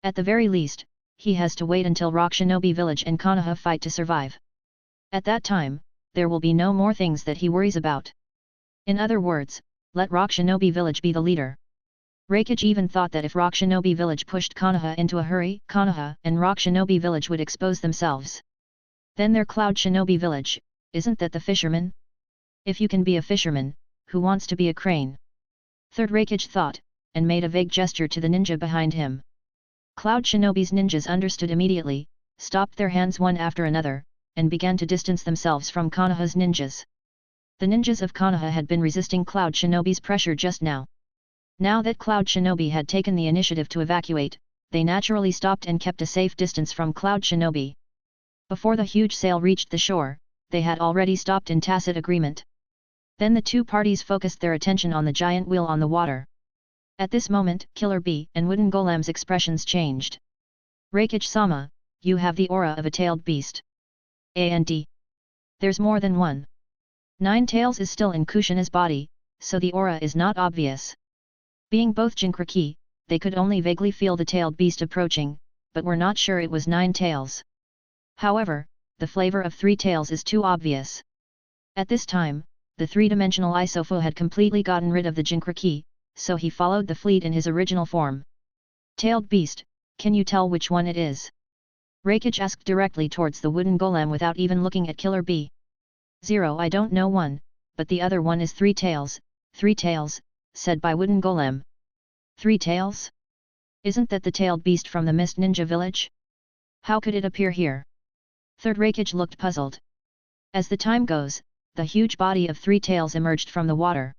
At the very least, he has to wait until Rock Shinobi Village and Konoha fight to survive. At that time, there will be no more things that he worries about. In other words, let Rock Shinobi Village be the leader. Raikage even thought that if Rock Shinobi Village pushed Konoha into a hurry, Konoha and Rock Shinobi Village would expose themselves. Then their Cloud Shinobi Village, isn't that the fisherman? If you can be a fisherman, who wants to be a crane? Third Raikage thought, and made a vague gesture to the ninja behind him. Cloud Shinobi's ninjas understood immediately, stopped their hands one after another, and began to distance themselves from Konoha's ninjas. The ninjas of Konoha had been resisting Cloud Shinobi's pressure just now. Now that Cloud Shinobi had taken the initiative to evacuate, they naturally stopped and kept a safe distance from Cloud Shinobi. Before the huge sail reached the shore, they had already stopped in tacit agreement. Then the two parties focused their attention on the giant wheel on the water. At this moment, Killer Bee and Wooden Golem's expressions changed. Raikage-sama, you have the aura of a tailed beast. And there's more than one. 9 tails is still in Kushina's body, so the aura is not obvious. Being both Jinchuriki, they could only vaguely feel the tailed beast approaching, but were not sure it was 9 tails. However, the flavor of 3 tails is too obvious. At this time, the three-dimensional Isofo had completely gotten rid of the Jinkraki, so he followed the fleet in his original form. Tailed beast, can you tell which one it is? Raikage asked directly towards the wooden golem without even looking at Killer Bee. 0 I don't know one, but the other one is 3 tails, said by wooden golem. 3 tails? Isn't that the tailed beast from the Mist Ninja village? How could it appear here? Third Raikage looked puzzled. As the time goes, the huge body of 3 tails emerged from the water.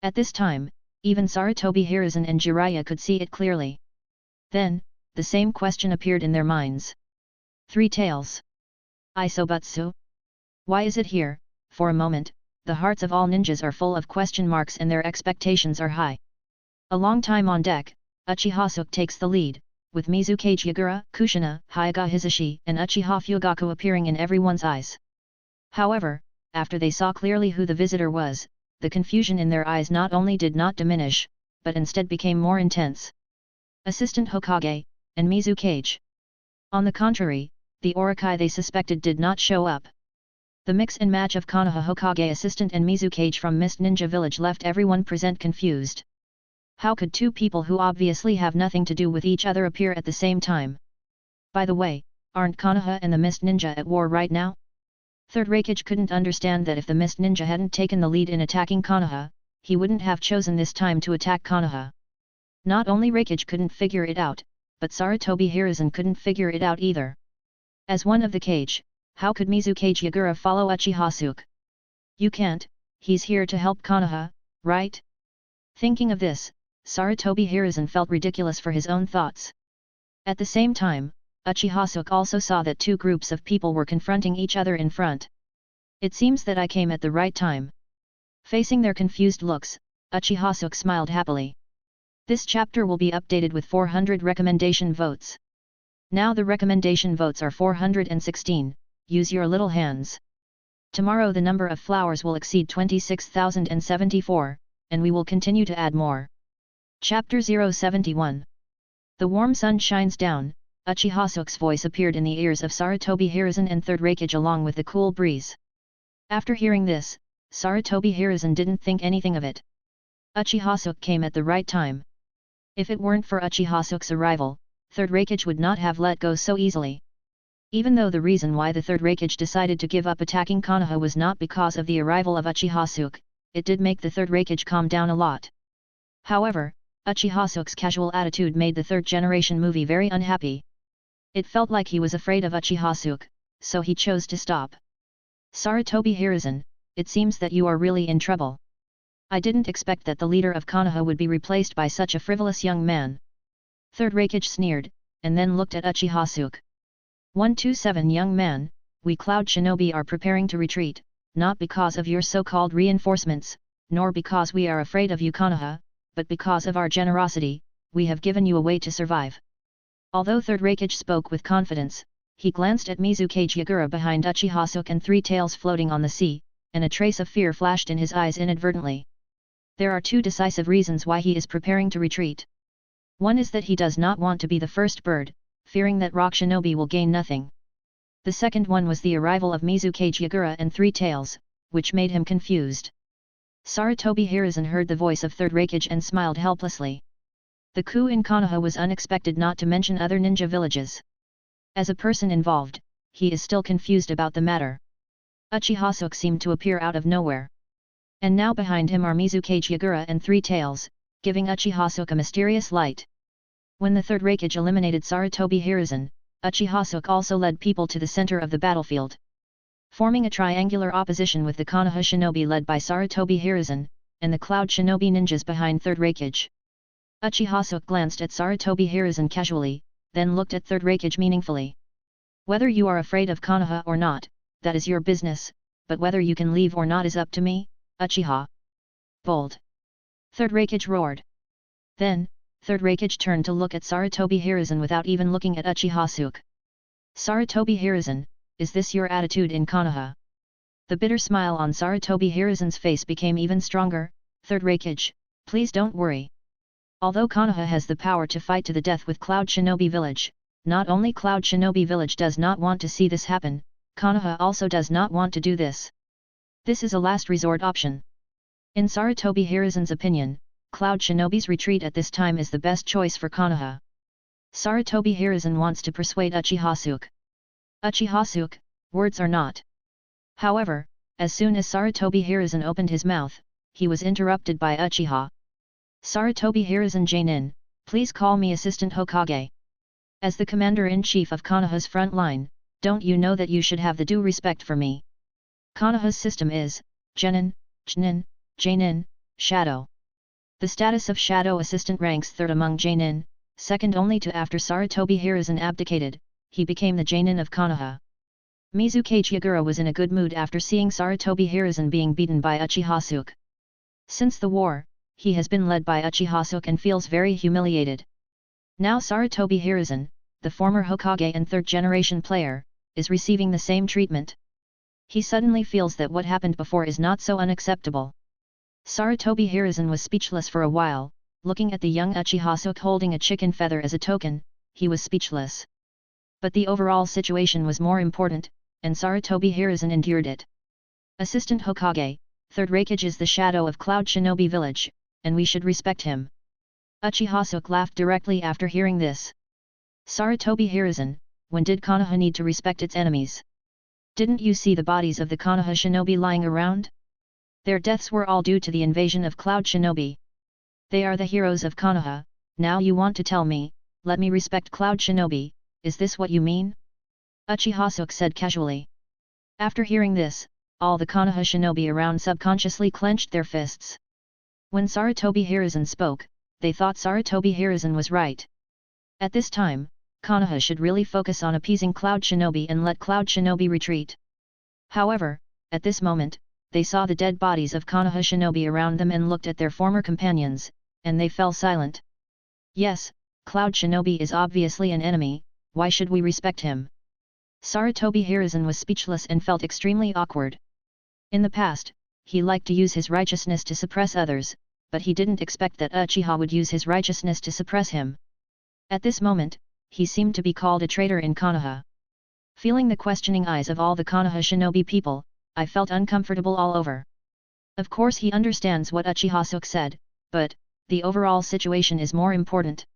At this time, even Sarutobi Hiruzen and Jiraiya could see it clearly. Then, the same question appeared in their minds. 3 tails. Isobutsu? Why is it here? For a moment, the hearts of all ninjas are full of question marks and their expectations are high. A long time on deck, Uchiha Suke takes the lead, with Mizukage Yagura, Kushina, Hyuga Hisashi and Uchiha Fugaku appearing in everyone's eyes. However, after they saw clearly who the visitor was, the confusion in their eyes not only did not diminish, but instead became more intense. Assistant Hokage, and Mizukage. On the contrary, the Orokai they suspected did not show up. The mix and match of Konoha Hokage assistant and Mizukage from Mist Ninja village left everyone present confused. How could 2 people who obviously have nothing to do with each other appear at the same time? By the way, aren't Konoha and the Mist Ninja at war right now? Third Raikage couldn't understand that if the Mist Ninja hadn't taken the lead in attacking Konoha, he wouldn't have chosen this time to attack Konoha. Not only Raikage couldn't figure it out, but Sarutobi Hiruzen couldn't figure it out either. As one of the cage, how could Mizukage Yagura follow Uchiha Suke? You can't, he's here to help Konoha, right? Thinking of this, Sarutobi Hiruzen felt ridiculous for his own thoughts. At the same time, Uchiha Suke also saw that 2 groups of people were confronting each other in front. It seems that I came at the right time. Facing their confused looks, Uchiha Suke smiled happily. This chapter will be updated with 400 recommendation votes. Now the recommendation votes are 416, use your little hands. Tomorrow the number of flowers will exceed 26,074, and we will continue to add more. Chapter 071. The warm sun shines down, Uchiha Suke's voice appeared in the ears of Sarutobi Hiruzen and Third Raikage along with the cool breeze. After hearing this, Sarutobi Hiruzen didn't think anything of it. Uchiha Suke came at the right time. If it weren't for Uchiha Suke's arrival, Third Raikage would not have let go so easily. Even though the reason why the Third Raikage decided to give up attacking Konoha was not because of the arrival of Uchiha Suke, it did make the Third Raikage calm down a lot. However, Uchiha Suke's casual attitude made the third generation movie very unhappy. It felt like he was afraid of Uchiha Suke, so he chose to stop. Sarutobi Hiruzen, it seems that you are really in trouble. I didn't expect that the leader of Konoha would be replaced by such a frivolous young man. Third Raikage sneered, and then looked at Uchiha Suke. 127 Young man, we Cloud Shinobi are preparing to retreat, not because of your so-called reinforcements, nor because we are afraid of you Konoha, but because of our generosity, we have given you a way to survive. Although Third Raikage spoke with confidence, he glanced at Mizukage Yagura behind Uchiha Suke and 3 tails floating on the sea, and a trace of fear flashed in his eyes inadvertently. There are 2 decisive reasons why he is preparing to retreat. One is that he does not want to be the first bird, fearing that Rock Shinobi will gain nothing. The second one was the arrival of Mizukage Yagura and 3 tails, which made him confused. Sarutobi Hiruzen heard the voice of Third Raikage and smiled helplessly. The coup in Konoha was unexpected, not to mention other ninja villages. As a person involved, he is still confused about the matter. Uchiha Suke seemed to appear out of nowhere. And now behind him are Mizukage Yagura and 3 tails, giving Uchiha Suke a mysterious light. When the Third Raikage eliminated Sarutobi Hiruzen, Uchiha Suke also led people to the center of the battlefield. Forming a triangular opposition with the Konoha Shinobi led by Sarutobi Hiruzen, and the Cloud Shinobi ninjas behind Third Raikage. Uchiha Suke glanced at Sarutobi Hiruzen casually, then looked at Third Raikage meaningfully. Whether you are afraid of Konoha or not, that is your business, but whether you can leave or not is up to me, Uchiha. Bold! Third Raikage roared. Then, Third Raikage turned to look at Sarutobi Hiruzen without even looking at Uchiha Suke. Sarutobi Hiruzen, is this your attitude in Konoha? The bitter smile on Sarutobi Hiruzen's face became even stronger. Third Raikage, please don't worry. Although Konoha has the power to fight to the death with Cloud Shinobi Village, not only Cloud Shinobi Village does not want to see this happen, Konoha also does not want to do this. This is a last resort option. In Sarutobi Hiruzen's opinion, Cloud Shinobi's retreat at this time is the best choice for Konoha. Sarutobi Hiruzen wants to persuade Uchiha Suke. Uchiha Suke, words are not. However, as soon as Sarutobi Hiruzen opened his mouth, he was interrupted by Uchiha. Sarutobi Hiruzen Jainin, please call me Assistant Hokage. As the Commander-in-Chief of Konoha's front line, don't you know that you should have the due respect for me? Konoha's system is, Genin, Jnin, Jainin, Shadow. The status of Shadow Assistant ranks third among Jainin, second only to after Sarutobi Hiruzen abdicated, he became the Jainin of Konoha. Mizukage Yagura was in a good mood after seeing Sarutobi Hiruzen being beaten by Uchiha Suke. Since the war, he has been led by Uchiha Suke and feels very humiliated. Now Sarutobi Hiruzen, the former Hokage and third-generation player, is receiving the same treatment. He suddenly feels that what happened before is not so unacceptable. Sarutobi Hiruzen was speechless for a while, looking at the young Uchiha Suke holding a chicken feather as a token, he was speechless. But the overall situation was more important, and Sarutobi Hiruzen endured it. Assistant Hokage, Third Raikage is the shadow of Cloud Shinobi Village, and we should respect him. Uchiha Suke laughed directly after hearing this. Sarutobi Hiruzen, when did Konoha need to respect its enemies? Didn't you see the bodies of the Konoha shinobi lying around? Their deaths were all due to the invasion of Cloud Shinobi. They are the heroes of Konoha, now you want to tell me, let me respect Cloud Shinobi, is this what you mean? Uchiha Suke said casually. After hearing this, all the Konoha shinobi around subconsciously clenched their fists. When Sarutobi Hiruzen spoke, they thought Sarutobi Hiruzen was right. At this time, Konoha should really focus on appeasing Cloud Shinobi and let Cloud Shinobi retreat. However, at this moment, they saw the dead bodies of Konoha shinobi around them and looked at their former companions, and they fell silent. Yes, Cloud Shinobi is obviously an enemy, why should we respect him? Sarutobi Hiruzen was speechless and felt extremely awkward. In the past, he liked to use his righteousness to suppress others, but he didn't expect that Uchiha would use his righteousness to suppress him. At this moment, he seemed to be called a traitor in Konoha. Feeling the questioning eyes of all the Konoha shinobi people, I felt uncomfortable all over. Of course he understands what Uchiha Suke said, but, the overall situation is more important.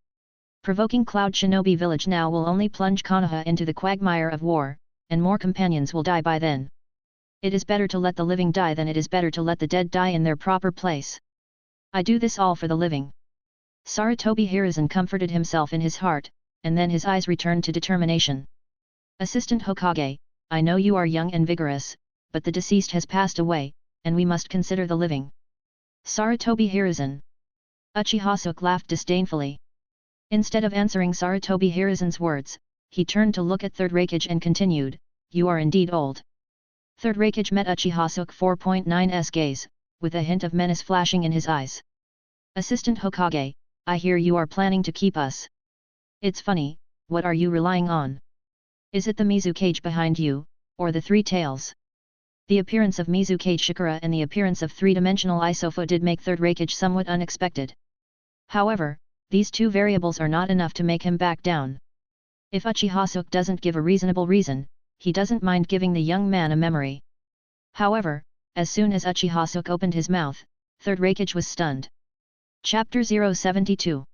Provoking Cloud Shinobi Village now will only plunge Konoha into the quagmire of war, and more companions will die by then. It is better to let the living die than it is better to let the dead die in their proper place. I do this all for the living. Sarutobi Hiruzen comforted himself in his heart, and then his eyes returned to determination. Assistant Hokage, I know you are young and vigorous, but the deceased has passed away, and we must consider the living. Sarutobi Hiruzen. Uchiha Suke laughed disdainfully. Instead of answering Sarutobi Hiruzen's words, he turned to look at Third Raikage and continued, you are indeed old. Third Raikage met Uchiha Suke 4.9's gaze, with a hint of menace flashing in his eyes. Assistant Hokage, I hear you are planning to keep us. It's funny, what are you relying on? Is it the Mizukage behind you, or the Three Tails? The appearance of Mizukage Shikara and the appearance of three-dimensional Isofa did make Third Raikage somewhat unexpected. However, these two variables are not enough to make him back down. If Uchiha Suke doesn't give a reasonable reason, he doesn't mind giving the young man a memory. However, as soon as Uchiha Suke opened his mouth, Third Raikage was stunned. Chapter 072.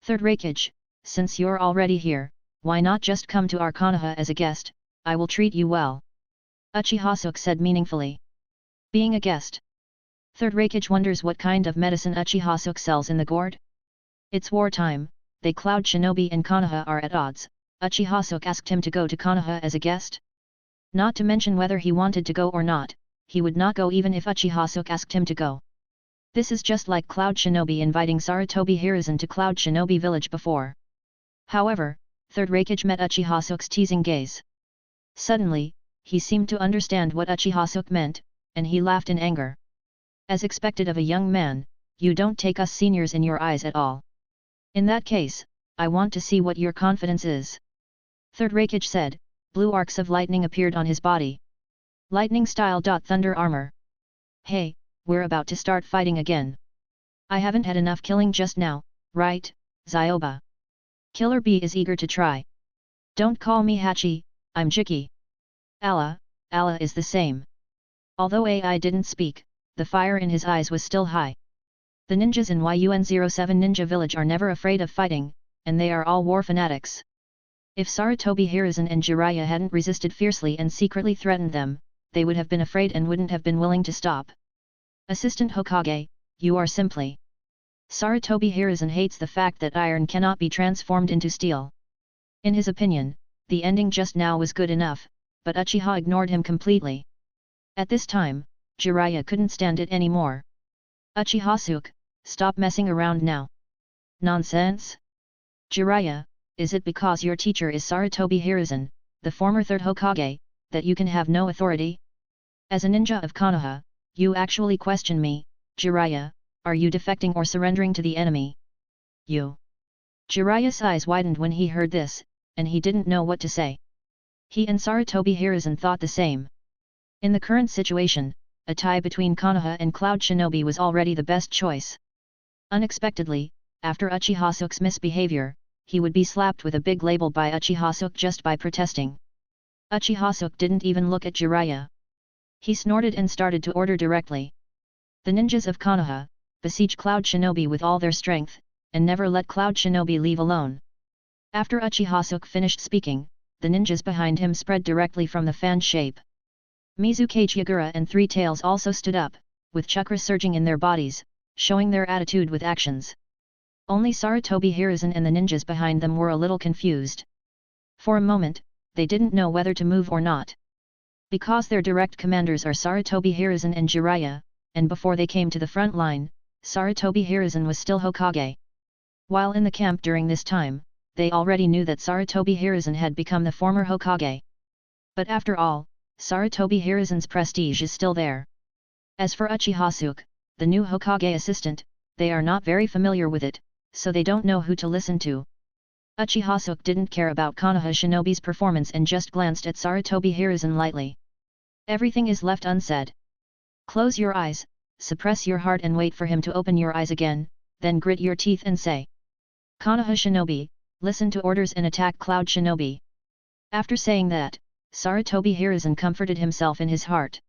Third Raikage, since you're already here, why not just come to our Konoha as a guest, I will treat you well. Uchiha Suke said meaningfully. Being a guest. Third Raikage wonders what kind of medicine Uchiha Suke sells in the gourd. It's wartime, they Cloud Shinobi and Konoha are at odds, Uchiha Suke asked him to go to Konoha as a guest? Not to mention whether he wanted to go or not, he would not go even if Uchiha Suke asked him to go. This is just like Cloud Shinobi inviting Sarutobi Hiruzen to Cloud Shinobi Village before. However, Third Raikage met Uchiha Suke's teasing gaze. Suddenly, he seemed to understand what Uchiha Suke meant, and he laughed in anger. As expected of a young man, you don't take us seniors in your eyes at all. In that case, I want to see what your confidence is. Third Raikage said, blue arcs of lightning appeared on his body. Lightning style. Thunder armor. Hey, we're about to start fighting again. I haven't had enough killing just now, right, Zyoba? Killer B is eager to try. Don't call me Hachi, I'm Jiki. Allah is the same. Although AI didn't speak, the fire in his eyes was still high. The ninjas in YUN07 Ninja Village are never afraid of fighting, and they are all war fanatics. If Sarutobi Hiruzen and Jiraiya hadn't resisted fiercely and secretly threatened them, they would have been afraid and wouldn't have been willing to stop. Assistant Hokage, you are simply. Sarutobi Hiruzen hates the fact that iron cannot be transformed into steel. In his opinion, the ending just now was good enough, but Uchiha ignored him completely. At this time, Jiraiya couldn't stand it anymore. Uchiha Suke, stop messing around now. Nonsense? Jiraiya, is it because your teacher is Sarutobi Hiruzen, the former third Hokage, that you can have no authority? As a ninja of Konoha, you actually question me, Jiraiya, are you defecting or surrendering to the enemy? You. Jiraiya's eyes widened when he heard this, and he didn't know what to say. He and Sarutobi Hiruzen thought the same. In the current situation, a tie between Konoha and Cloud Shinobi was already the best choice. Unexpectedly, after Uchiha Suke's misbehavior, he would be slapped with a big label by Uchiha Suke just by protesting. Uchiha Suke didn't even look at Jiraiya. He snorted and started to order directly. The ninjas of Konoha, besiege Cloud Shinobi with all their strength, and never let Cloud Shinobi leave alone. After Uchiha Suke finished speaking, the ninjas behind him spread directly from the fan shape. Mizukage Yagura and Three Tails also stood up, with chakra surging in their bodies, showing their attitude with actions. Only Sarutobi Hiruzen and the ninjas behind them were a little confused. For a moment, they didn't know whether to move or not. Because their direct commanders are Sarutobi Hiruzen and Jiraiya, and before they came to the front line, Sarutobi Hiruzen was still Hokage. While in the camp during this time, they already knew that Sarutobi Hiruzen had become the former Hokage. But after all, Sarutobi Hiruzen's prestige is still there. As for Uchiha Suke, the new Hokage assistant, they are not very familiar with it, so they don't know who to listen to. Uchiha Suke didn't care about Konoha Shinobi's performance and just glanced at Sarutobi Hiruzen lightly. Everything is left unsaid. Close your eyes, suppress your heart and wait for him to open your eyes again, then grit your teeth and say, Konoha Shinobi, listen to orders and attack Cloud Shinobi. After saying that, Sarutobi Hiruzen comforted himself in his heart.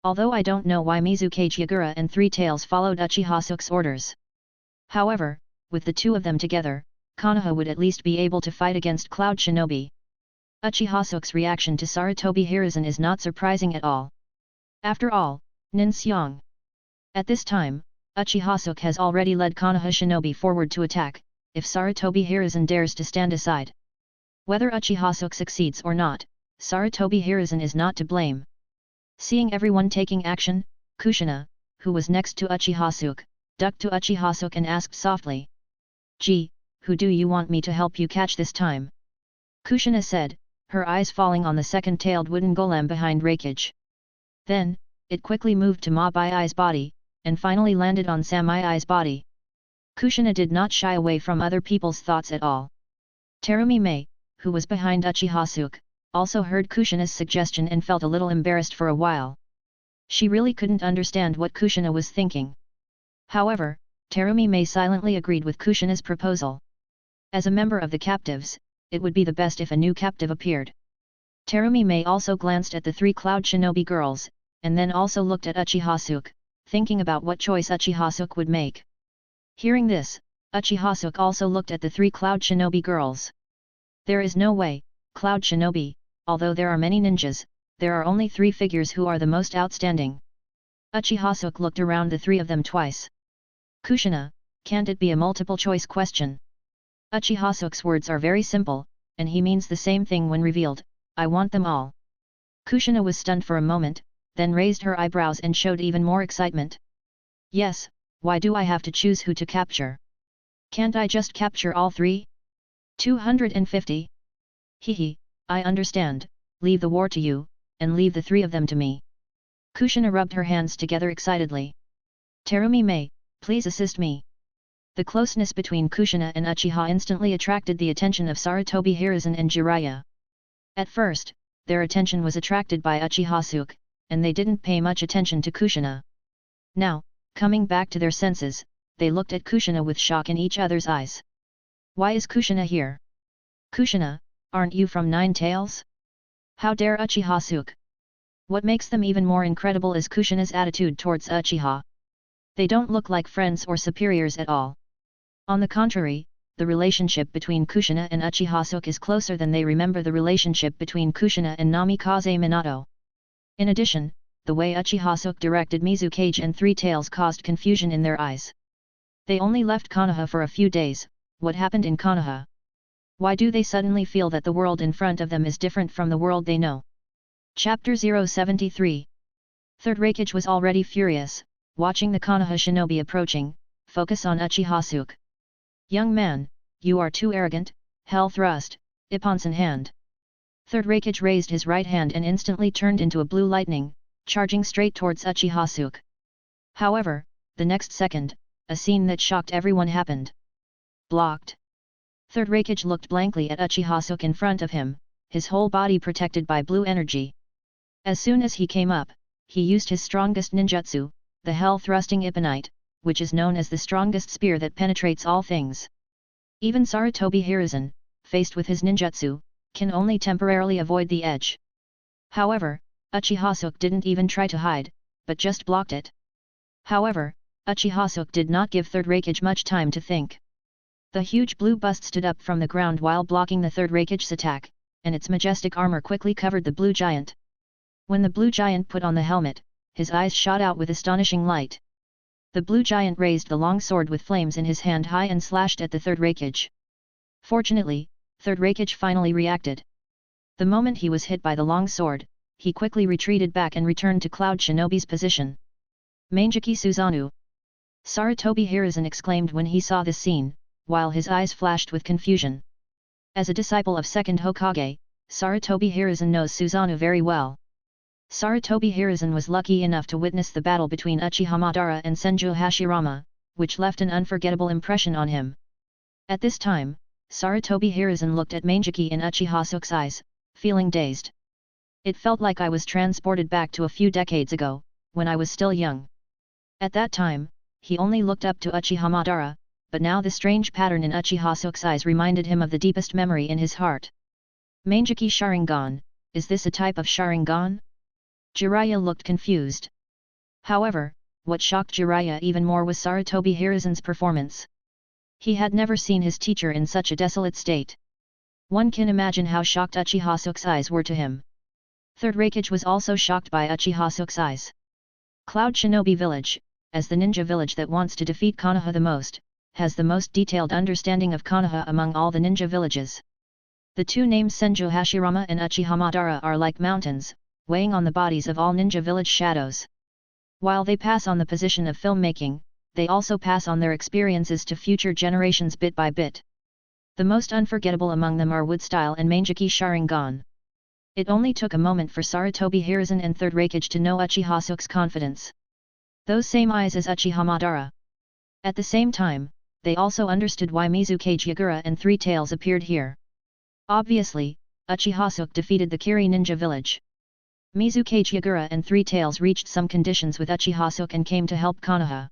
Although I don't know why Mizukage Yagura and Three Tails followed Uchiha Suke's orders. However, with the two of them together, Konoha would at least be able to fight against Cloud Shinobi. Uchiha Suke's reaction to Sarutobi Hiruzen is not surprising at all. After all, Nin Xiang. At this time, Uchiha Suke has already led Konoha Shinobi forward to attack, if Sarutobi Hiruzen dares to stand aside. Whether Uchiha Suke succeeds or not, Sarutobi Hiruzen is not to blame. Seeing everyone taking action, Kushina, who was next to Uchiha Suke, ducked to Uchiha Suke and asked softly. Gee, who do you want me to help you catch this time? Kushina said, her eyes falling on the second-tailed wooden golem behind Raikage. Then, it quickly moved to Ma Bai's body, and finally landed on Samai's body. Kushina did not shy away from other people's thoughts at all. Terumi Mei, who was behind Uchiha Suke, also heard Kushina's suggestion and felt a little embarrassed for a while. She really couldn't understand what Kushina was thinking. However, Terumi Mei silently agreed with Kushina's proposal. As a member of the captives, it would be the best if a new captive appeared. Terumi Mei also glanced at the three Cloud Shinobi girls, and then also looked at Uchiha Suke, thinking about what choice Uchiha Suke would make. Hearing this, Uchiha Suke also looked at the three Cloud Shinobi girls. There is no way, Cloud Shinobi, although there are many ninjas, there are only three figures who are the most outstanding. Uchiha Suke looked around the three of them twice. Kushina, can't it be a multiple-choice question? Uchiha Suke's words are very simple, and he means the same thing when revealed, I want them all. Kushina was stunned for a moment, then raised her eyebrows and showed even more excitement. Yes, why do I have to choose who to capture? Can't I just capture all three? 250? Hehe, I understand, leave the war to you, and leave the three of them to me. Kushina rubbed her hands together excitedly. Terumi Mei, please assist me. The closeness between Kushina and Uchiha instantly attracted the attention of Sarutobi Hiruzen and Jiraiya. At first, their attention was attracted by Uchiha Suke, and they didn't pay much attention to Kushina. Now, coming back to their senses, they looked at Kushina with shock in each other's eyes. Why is Kushina here? Kushina, aren't you from Nine Tails? How dare Uchiha Suke? What makes them even more incredible is Kushina's attitude towards Uchiha. They don't look like friends or superiors at all. On the contrary, the relationship between Kushina and Uchiha Suke is closer than they remember the relationship between Kushina and Namikaze Minato. In addition, the way Uchiha Suke directed Mizukage and Three Tails caused confusion in their eyes. They only left Konoha for a few days. What happened in Konoha? Why do they suddenly feel that the world in front of them is different from the world they know? Chapter 073. Third Raikage was already furious, watching the Konoha shinobi approaching. Focus on Uchiha Suke. Young man, you are too arrogant. Hell thrust, Ipponsan hand. Third Raikage raised his right hand and instantly turned into a blue lightning, charging straight towards Uchiha Suke. However, the next second, a scene that shocked everyone happened. Blocked. Third Raikage looked blankly at Uchiha Suke in front of him, his whole body protected by blue energy. As soon as he came up, he used his strongest ninjutsu, the hell-thrusting Ipponite, which is known as the strongest spear that penetrates all things. Even Sarutobi Hiruzen, faced with his ninjutsu, can only temporarily avoid the edge. However, Uchiha Suke didn't even try to hide, but just blocked it. However, Uchiha Suke did not give Third Raikage much time to think. The huge blue bust stood up from the ground while blocking the Third Raikage's attack, and its majestic armor quickly covered the blue giant. When the blue giant put on the helmet, his eyes shot out with astonishing light. The blue giant raised the long sword with flames in his hand high and slashed at the Third Raikage. Fortunately, Third Raikage finally reacted. The moment he was hit by the long sword, he quickly retreated back and returned to Cloud Shinobi's position. Manjiki Susanoo! Sarutobi Hiruzen exclaimed when he saw this scene, while his eyes flashed with confusion. As a disciple of second Hokage, Sarutobi Hiruzen knows Susanoo very well. Sarutobi Hiruzen was lucky enough to witness the battle between Uchiha Madara and Senju Hashirama, which left an unforgettable impression on him. At this time, Sarutobi Hiruzen looked at Manjiki in Uchiha Suke's eyes, feeling dazed. It felt like I was transported back to a few decades ago, when I was still young. At that time, he only looked up to Uchiha Madara, but now the strange pattern in Uchiha Suke's eyes reminded him of the deepest memory in his heart. Manjiki Sharingan, is this a type of Sharingan? Jiraiya looked confused. However, what shocked Jiraiya even more was Sarutobi Hiruzen's performance. He had never seen his teacher in such a desolate state. One can imagine how shocked Uchiha Suke's eyes were to him. Third Raikage was also shocked by Uchiha Suke's eyes. Cloud Shinobi Village, as the ninja village that wants to defeat Konoha the most, has the most detailed understanding of Konoha among all the ninja villages. The two names Senju Hashirama and Uchiha Madara are like mountains, weighing on the bodies of all ninja village shadows. While they pass on the position of filmmaking, they also pass on their experiences to future generations bit by bit. The most unforgettable among them are Wood-style and Manjiki Sharingan. It only took a moment for Sarutobi Hiruzen and Third Raikage to know Uchiha Suke's confidence. Those same eyes as Uchiha Madara. At the same time, they also understood why Mizukage Yagura and Three Tails appeared here. Obviously, Uchiha Suke defeated the Kiri ninja village. Mizukage Yagura and Three Tails reached some conditions with Uchiha Suke and came to help Konoha.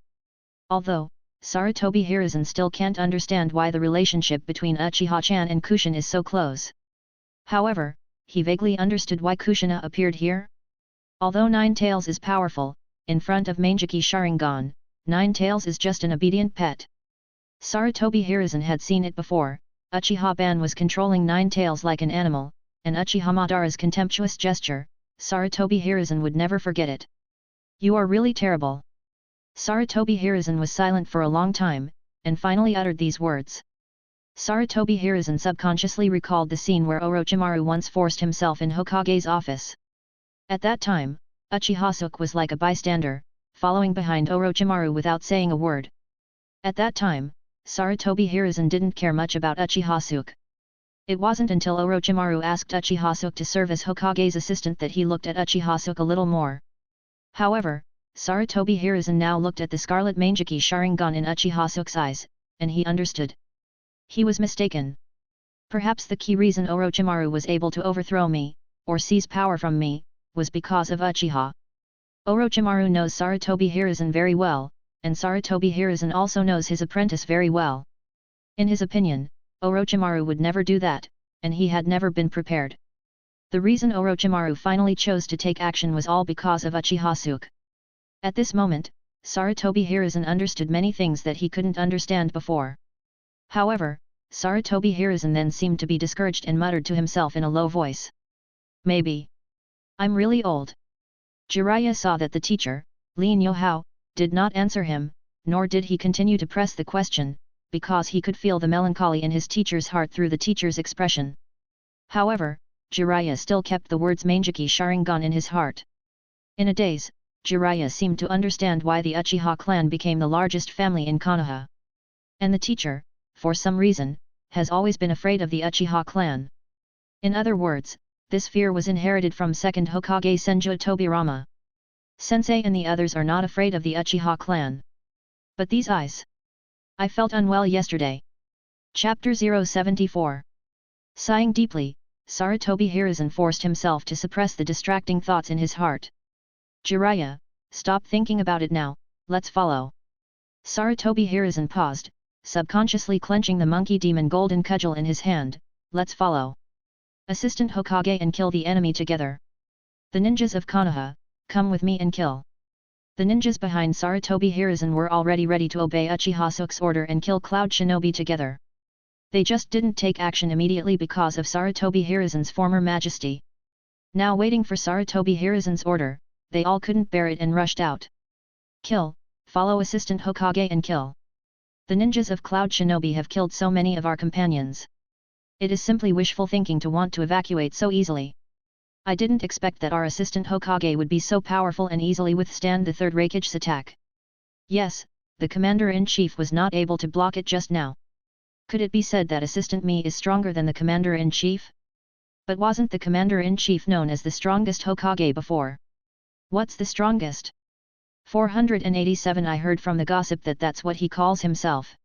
Although, Sarutobi Hiruzen still can't understand why the relationship between Uchiha-chan and Kushina is so close. However, he vaguely understood why Kushina appeared here. Although Nine Tails is powerful, in front of Manjiki Sharingan, Nine Tails is just an obedient pet. Sarutobi Hiruzen had seen it before. Uchiha Ban was controlling Nine Tails like an animal, and Uchiha Madara's contemptuous gesture, Sarutobi Hiruzen would never forget it. You are really terrible. Sarutobi Hiruzen was silent for a long time, and finally uttered these words. Sarutobi Hiruzen subconsciously recalled the scene where Orochimaru once forced himself in Hokage's office. At that time, Uchiha Suke was like a bystander, following behind Orochimaru without saying a word. At that time, Sarutobi Hiruzen didn't care much about Uchiha Suke. It wasn't until Orochimaru asked Uchiha Suke to serve as Hokage's assistant that he looked at Uchiha Suke a little more. However, Sarutobi Hiruzen now looked at the scarlet Manjiki Sharingan in Uchiha Suke's eyes, and he understood. He was mistaken. Perhaps the key reason Orochimaru was able to overthrow me, or seize power from me, was because of Uchiha. Orochimaru knows Sarutobi Hiruzen very well, and Sarutobi Hiruzen also knows his apprentice very well. In his opinion, Orochimaru would never do that, and he had never been prepared. The reason Orochimaru finally chose to take action was all because of Uchiha Suke. At this moment, Sarutobi Hiruzen understood many things that he couldn't understand before. However, Sarutobi Hiruzen then seemed to be discouraged and muttered to himself in a low voice. Maybe. I'm really old. Jiraiya saw that the teacher, Lin Yohao, did not answer him, nor did he continue to press the question, because he could feel the melancholy in his teacher's heart through the teacher's expression. However, Jiraiya still kept the words Mangeki Sharingan in his heart. In a daze, Jiraiya seemed to understand why the Uchiha clan became the largest family in Konoha. And the teacher, for some reason, has always been afraid of the Uchiha clan. In other words, this fear was inherited from second Hokage Senju Tobirama. Sensei and the others are not afraid of the Uchiha clan. But these eyes. I felt unwell yesterday. Chapter 074. Sighing deeply, Sarutobi Hiruzen forced himself to suppress the distracting thoughts in his heart. Jiraiya, stop thinking about it now, let's follow. Sarutobi Hiruzen paused, subconsciously clenching the monkey demon golden cudgel in his hand. Let's follow. Assistant Hokage and kill the enemy together. The ninjas of Konoha, come with me and kill. The ninjas behind Sarutobi Hiruzen were already ready to obey Uchiha Suke's order and kill Cloud Shinobi together. They just didn't take action immediately because of Sarutobi Hiruzen's former majesty. Now waiting for Sarutobi Hiruzen's order, they all couldn't bear it and rushed out. Kill, follow Assistant Hokage and kill. The ninjas of Cloud Shinobi have killed so many of our companions. It is simply wishful thinking to want to evacuate so easily. I didn't expect that our Assistant Hokage would be so powerful and easily withstand the third Raikage's attack. Yes, the Commander-in-Chief was not able to block it just now. Could it be said that Assistant Mei is stronger than the Commander-in-Chief? But wasn't the Commander-in-Chief known as the strongest Hokage before? What's the strongest? 487 I heard from the gossip that that's what he calls himself.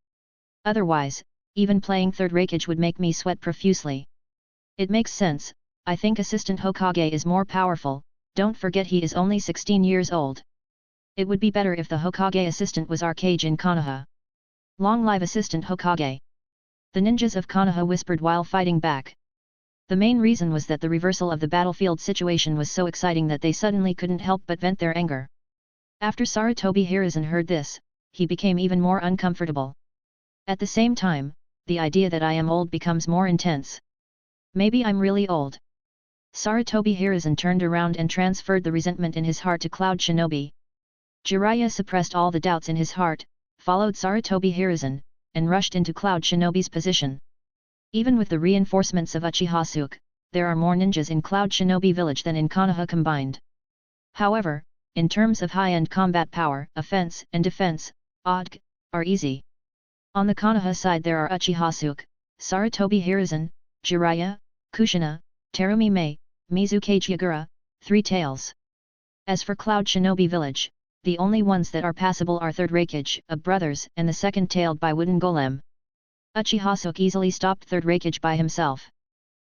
Otherwise, even playing third Raikage would make me sweat profusely. It makes sense, I think Assistant Hokage is more powerful, don't forget he is only 16 years old. It would be better if the Hokage assistant was Arcage in Konoha. Long live Assistant Hokage! The ninjas of Konoha whispered while fighting back. The main reason was that the reversal of the battlefield situation was so exciting that they suddenly couldn't help but vent their anger. After Sarutobi Hiruzen heard this, he became even more uncomfortable. At the same time, the idea that I am old becomes more intense. Maybe I'm really old. Sarutobi Hiruzen turned around and transferred the resentment in his heart to Cloud Shinobi. Jiraiya suppressed all the doubts in his heart, followed Sarutobi Hiruzen, and rushed into Cloud Shinobi's position. Even with the reinforcements of Uchiha Suke, there are more ninjas in Cloud Shinobi village than in Konoha combined. However, in terms of high-end combat power, offense and defense, ODG, are easy. On the Konoha side there are Uchiha Suke, Sarutobi Hiruzen, Jiraiya, Kushina, Terumi Mei, Mizukage Yagura, Three Tails. As for Cloud Shinobi village, the only ones that are passable are Third Raikage, of Brothers, and the second tailed by Wooden Golem. Uchiha Suke easily stopped Third Raikage by himself.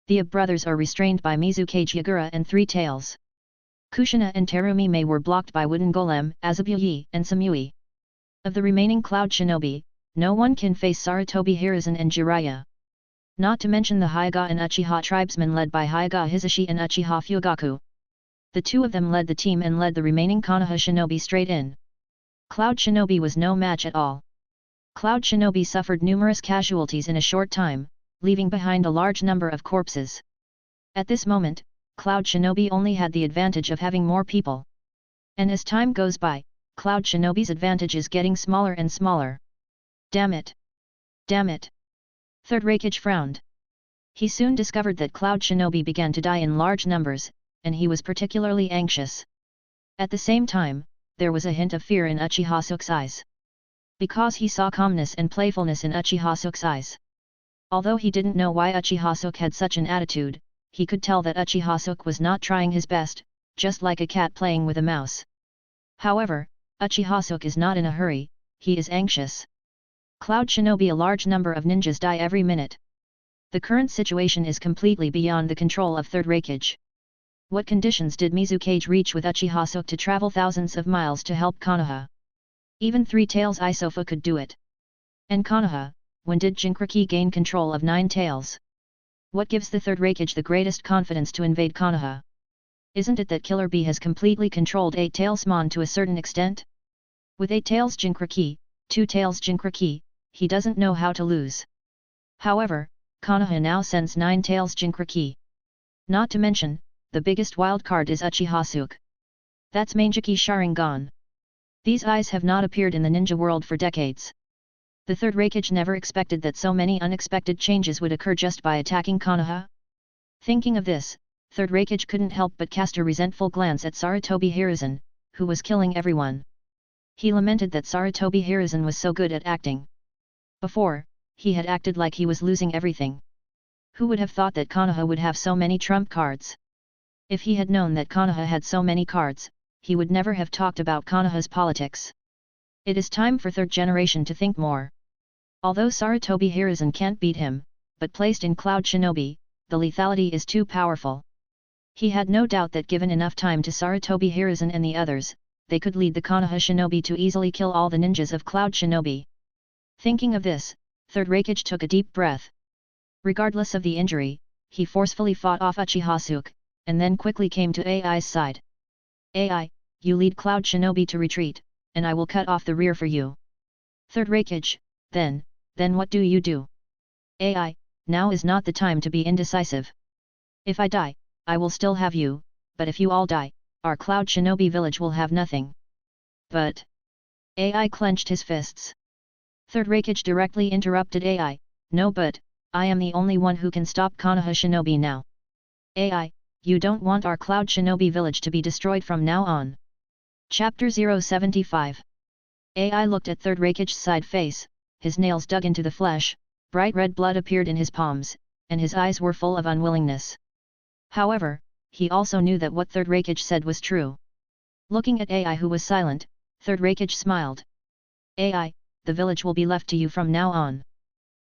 The Brothers are restrained by Mizukage Yagura and Three Tails. Kushina and Terumi Mei were blocked by Wooden Golem, Azabuyi, and Samui. Of the remaining Cloud Shinobi, no one can face Sarutobi Hiruzen and Jiraiya. Not to mention the Hyuga and Uchiha tribesmen led by Hyuga Hisashi and Uchiha Fugaku. The two of them led the team and led the remaining Konoha Shinobi straight in. Cloud Shinobi was no match at all. Cloud Shinobi suffered numerous casualties in a short time, leaving behind a large number of corpses. At this moment, Cloud Shinobi only had the advantage of having more people. And as time goes by, Cloud Shinobi's advantage is getting smaller and smaller. Damn it! Damn it! Third Raikage frowned. He soon discovered that Cloud Shinobi began to die in large numbers, and he was particularly anxious. At the same time, there was a hint of fear in Uchiha Suke's eyes. Because he saw calmness and playfulness in Uchiha Suke's eyes. Although he didn't know why Uchiha Suke had such an attitude, he could tell that Uchiha Suke was not trying his best, just like a cat playing with a mouse. However, Uchiha Suke is not in a hurry, he is anxious. Cloud Shinobi, a large number of ninjas die every minute. The current situation is completely beyond the control of Third Raikage. What conditions did Mizukage reach with Uchiha Suke to travel thousands of miles to help Konoha? Even Three Tails Isofa could do it. And Konoha, when did Jinchuriki gain control of Nine Tails? What gives the third Raikage the greatest confidence to invade Konoha? Isn't it that Killer Bee has completely controlled 8 Tails Mon to a certain extent? With 8 Tails Jinchuriki, 2 Tails Jinchuriki, he doesn't know how to lose. However, Konoha now sends 9 Tails Jinchuriki. Not to mention, the biggest wild card is Uchiha Suke. That's Mangeki Sharingan. These eyes have not appeared in the ninja world for decades. The third Raikage never expected that so many unexpected changes would occur just by attacking Konoha. Thinking of this, third Raikage couldn't help but cast a resentful glance at Sarutobi Hiruzen, who was killing everyone. He lamented that Sarutobi Hiruzen was so good at acting. Before, he had acted like he was losing everything. Who would have thought that Konoha would have so many trump cards? If he had known that Konoha had so many cards, he would never have talked about Konoha's politics. It is time for third generation to think more. Although Sarutobi Hiruzen can't beat him, but placed in Cloud Shinobi, the lethality is too powerful. He had no doubt that given enough time to Sarutobi Hiruzen and the others, they could lead the Konoha Shinobi to easily kill all the ninjas of Cloud Shinobi. Thinking of this, third Raikage took a deep breath. Regardless of the injury, he forcefully fought off Uchiha Suke, and then quickly came to AI's side. AI, you lead Cloud Shinobi to retreat, and I will cut off the rear for you. Third Raikage, then what do you do? AI, now is not the time to be indecisive. If I die, I will still have you, but if you all die, our Cloud Shinobi village will have nothing. But... AI clenched his fists. Third Raikage directly interrupted AI, no but, I am the only one who can stop Konoha Shinobi now. AI, you don't want our Cloud Shinobi village to be destroyed from now on. Chapter 075. AI looked at third Raikage's side face, his nails dug into the flesh, bright red blood appeared in his palms, and his eyes were full of unwillingness. However, he also knew that what third Raikage said was true. Looking at AI who was silent, third Raikage smiled. AI, the village will be left to you from now on.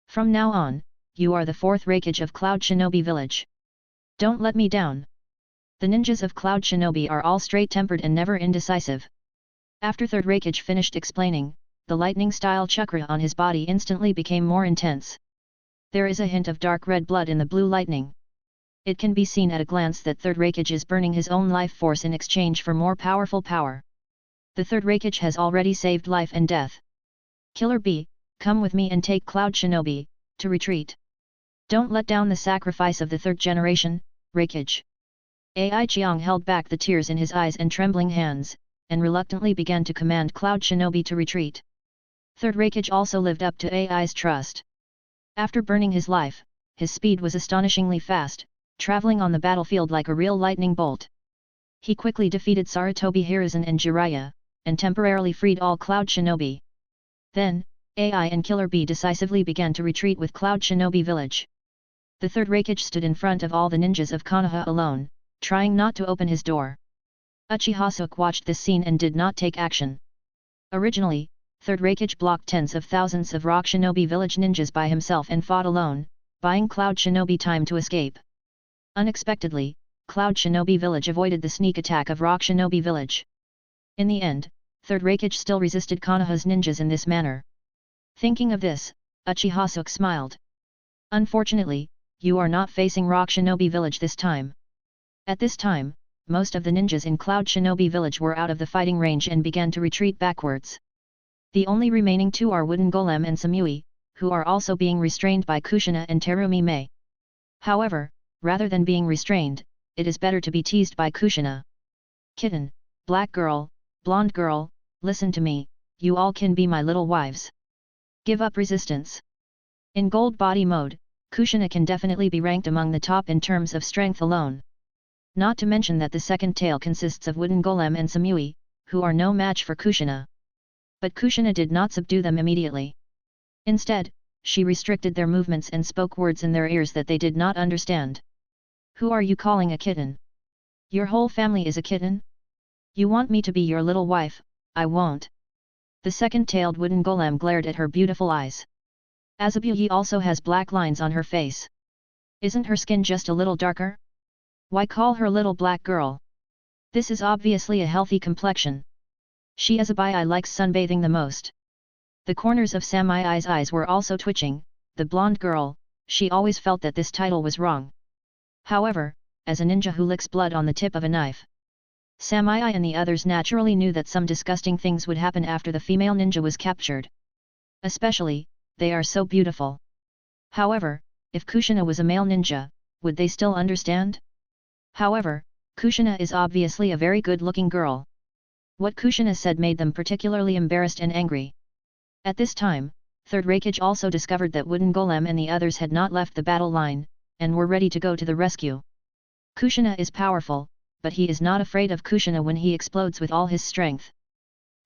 From now on, you are the fourth Raikage of Cloud Shinobi village. Don't let me down. The ninjas of Cloud Shinobi are all straight-tempered and never indecisive. After third Raikage finished explaining, the lightning-style chakra on his body instantly became more intense. There is a hint of dark red blood in the blue lightning. It can be seen at a glance that third Raikage is burning his own life force in exchange for more powerful power. The third Raikage has already saved life and death. Killer Bee, come with me and take Cloud Shinobi, to retreat. Don't let down the sacrifice of the third generation, Raikage. AI Chiang held back the tears in his eyes and trembling hands, and reluctantly began to command Cloud Shinobi to retreat. Third Raikage also lived up to AI's trust. After burning his life, his speed was astonishingly fast, traveling on the battlefield like a real lightning bolt. He quickly defeated Sarutobi Hiruzen and Jiraiya, and temporarily freed all Cloud Shinobi. Then, AI and Killer Bee decisively began to retreat with Cloud Shinobi village. The third Raikage stood in front of all the ninjas of Konoha alone, trying not to open his door. Uchiha Suke watched this scene and did not take action. Originally, third Raikage blocked tens of thousands of Rock Shinobi village ninjas by himself and fought alone, buying Cloud Shinobi time to escape. Unexpectedly, Cloud Shinobi village avoided the sneak attack of Rock Shinobi village. In the end, third Raikage still resisted Konoha's ninjas in this manner. Thinking of this, Uchiha Suke smiled. Unfortunately, you are not facing Rock Shinobi village this time. At this time, most of the ninjas in Cloud Shinobi village were out of the fighting range and began to retreat backwards. The only remaining two are Wooden Golem and Samui, who are also being restrained by Kushina and Terumi Mei. However, rather than being restrained, it is better to be teased by Kushina. Kitten, black girl, blonde girl, listen to me, you all can be my little wives. Give up resistance. In gold body mode, Kushina can definitely be ranked among the top in terms of strength alone. Not to mention that the second tail consists of Wooden Golem and Samui, who are no match for Kushina. But Kushina did not subdue them immediately. Instead, she restricted their movements and spoke words in their ears that they did not understand. Who are you calling a kitten? Your whole family is a kitten? You want me to be your little wife? I won't. The second-tailed Wooden Golem glared at her beautiful eyes. Azabuye also has black lines on her face. Isn't her skin just a little darker? Why call her little black girl? This is obviously a healthy complexion. She Azabuye likes sunbathing the most. The corners of Samai's eyes were also twitching. The blonde girl, She always felt that this title was wrong. However, as a ninja who licks blood on the tip of a knife, Samai and the others naturally knew that some disgusting things would happen after the female ninja was captured. Especially, they are so beautiful. However, if Kushina was a male ninja, would they still understand? However, Kushina is obviously a very good-looking girl. What Kushina said made them particularly embarrassed and angry. At this time, Third Raikage also discovered that Wooden Golem and the others had not left the battle line, and were ready to go to the rescue. Kushina is powerful, but he is not afraid of Kushina when he explodes with all his strength.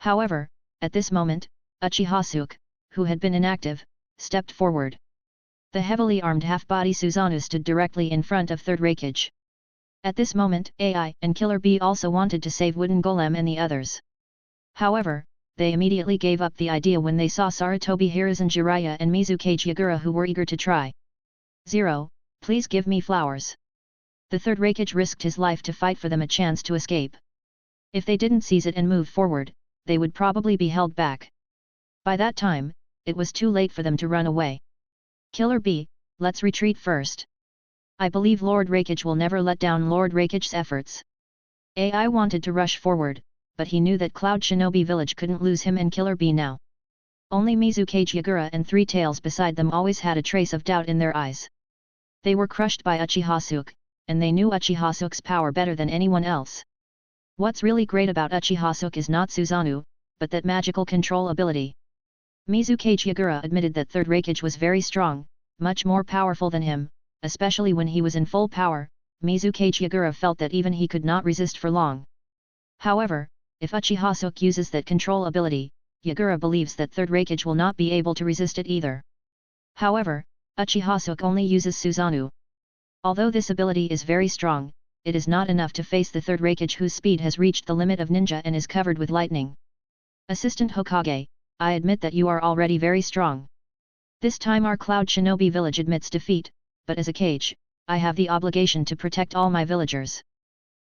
However, at this moment, Uchiha Suke, who had been inactive, stepped forward. The heavily armed half-body Susanoo stood directly in front of Third Raikage. At this moment, AI and Killer Bee also wanted to save Wooden Golem and the others. However, they immediately gave up the idea when they saw Sarutobi Hiruzen Jiraiya and Mizukage Yagura who were eager to try. 0, please give me flowers. The Third Raikage risked his life to fight for them a chance to escape. If they didn't seize it and move forward, they would probably be held back. By that time, it was too late for them to run away. Killer Bee, let's retreat first. I believe Lord Raikage will never let down Lord Raikage's efforts. AI wanted to rush forward, but he knew that Cloud Shinobi Village couldn't lose him and Killer Bee now. Only Mizukage Yagura and Three Tails beside them always had a trace of doubt in their eyes. They were crushed by Uchiha Suke, and they knew Uchiha Suke's power better than anyone else. What's really great about Uchiha Suke is not Susanoo, but that magical control ability. Mizukage Yagura admitted that Third Raikage was very strong, much more powerful than him, especially when he was in full power. Mizukage Yagura felt that even he could not resist for long. However, if Uchiha Suke uses that control ability, Yagura believes that Third Raikage will not be able to resist it either. However, Uchiha Suke only uses Susanoo. Although this ability is very strong, it is not enough to face the Third Raikage whose speed has reached the limit of ninja and is covered with lightning. Assistant Hokage, I admit that you are already very strong. This time our Cloud Shinobi village admits defeat, but as a Kage, I have the obligation to protect all my villagers.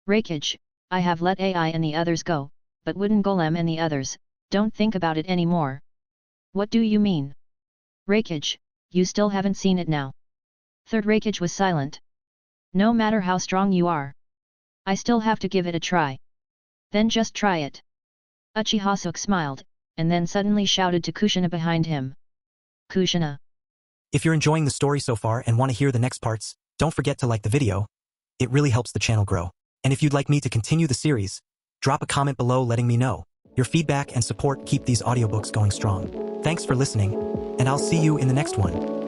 Raikage, I have let AI and the others go, but Wooden Golem and the others, don't think about it anymore. What do you mean? Raikage, you still haven't seen it now. Third Raikage was silent. No matter how strong you are, I still have to give it a try. Then just try it. Uchiha Suke smiled, and then suddenly shouted to Kushina behind him. Kushina. If you're enjoying the story so far and want to hear the next parts, don't forget to like the video. It really helps the channel grow. And if you'd like me to continue the series, drop a comment below letting me know. Your feedback and support keep these audiobooks going strong. Thanks for listening, and I'll see you in the next one.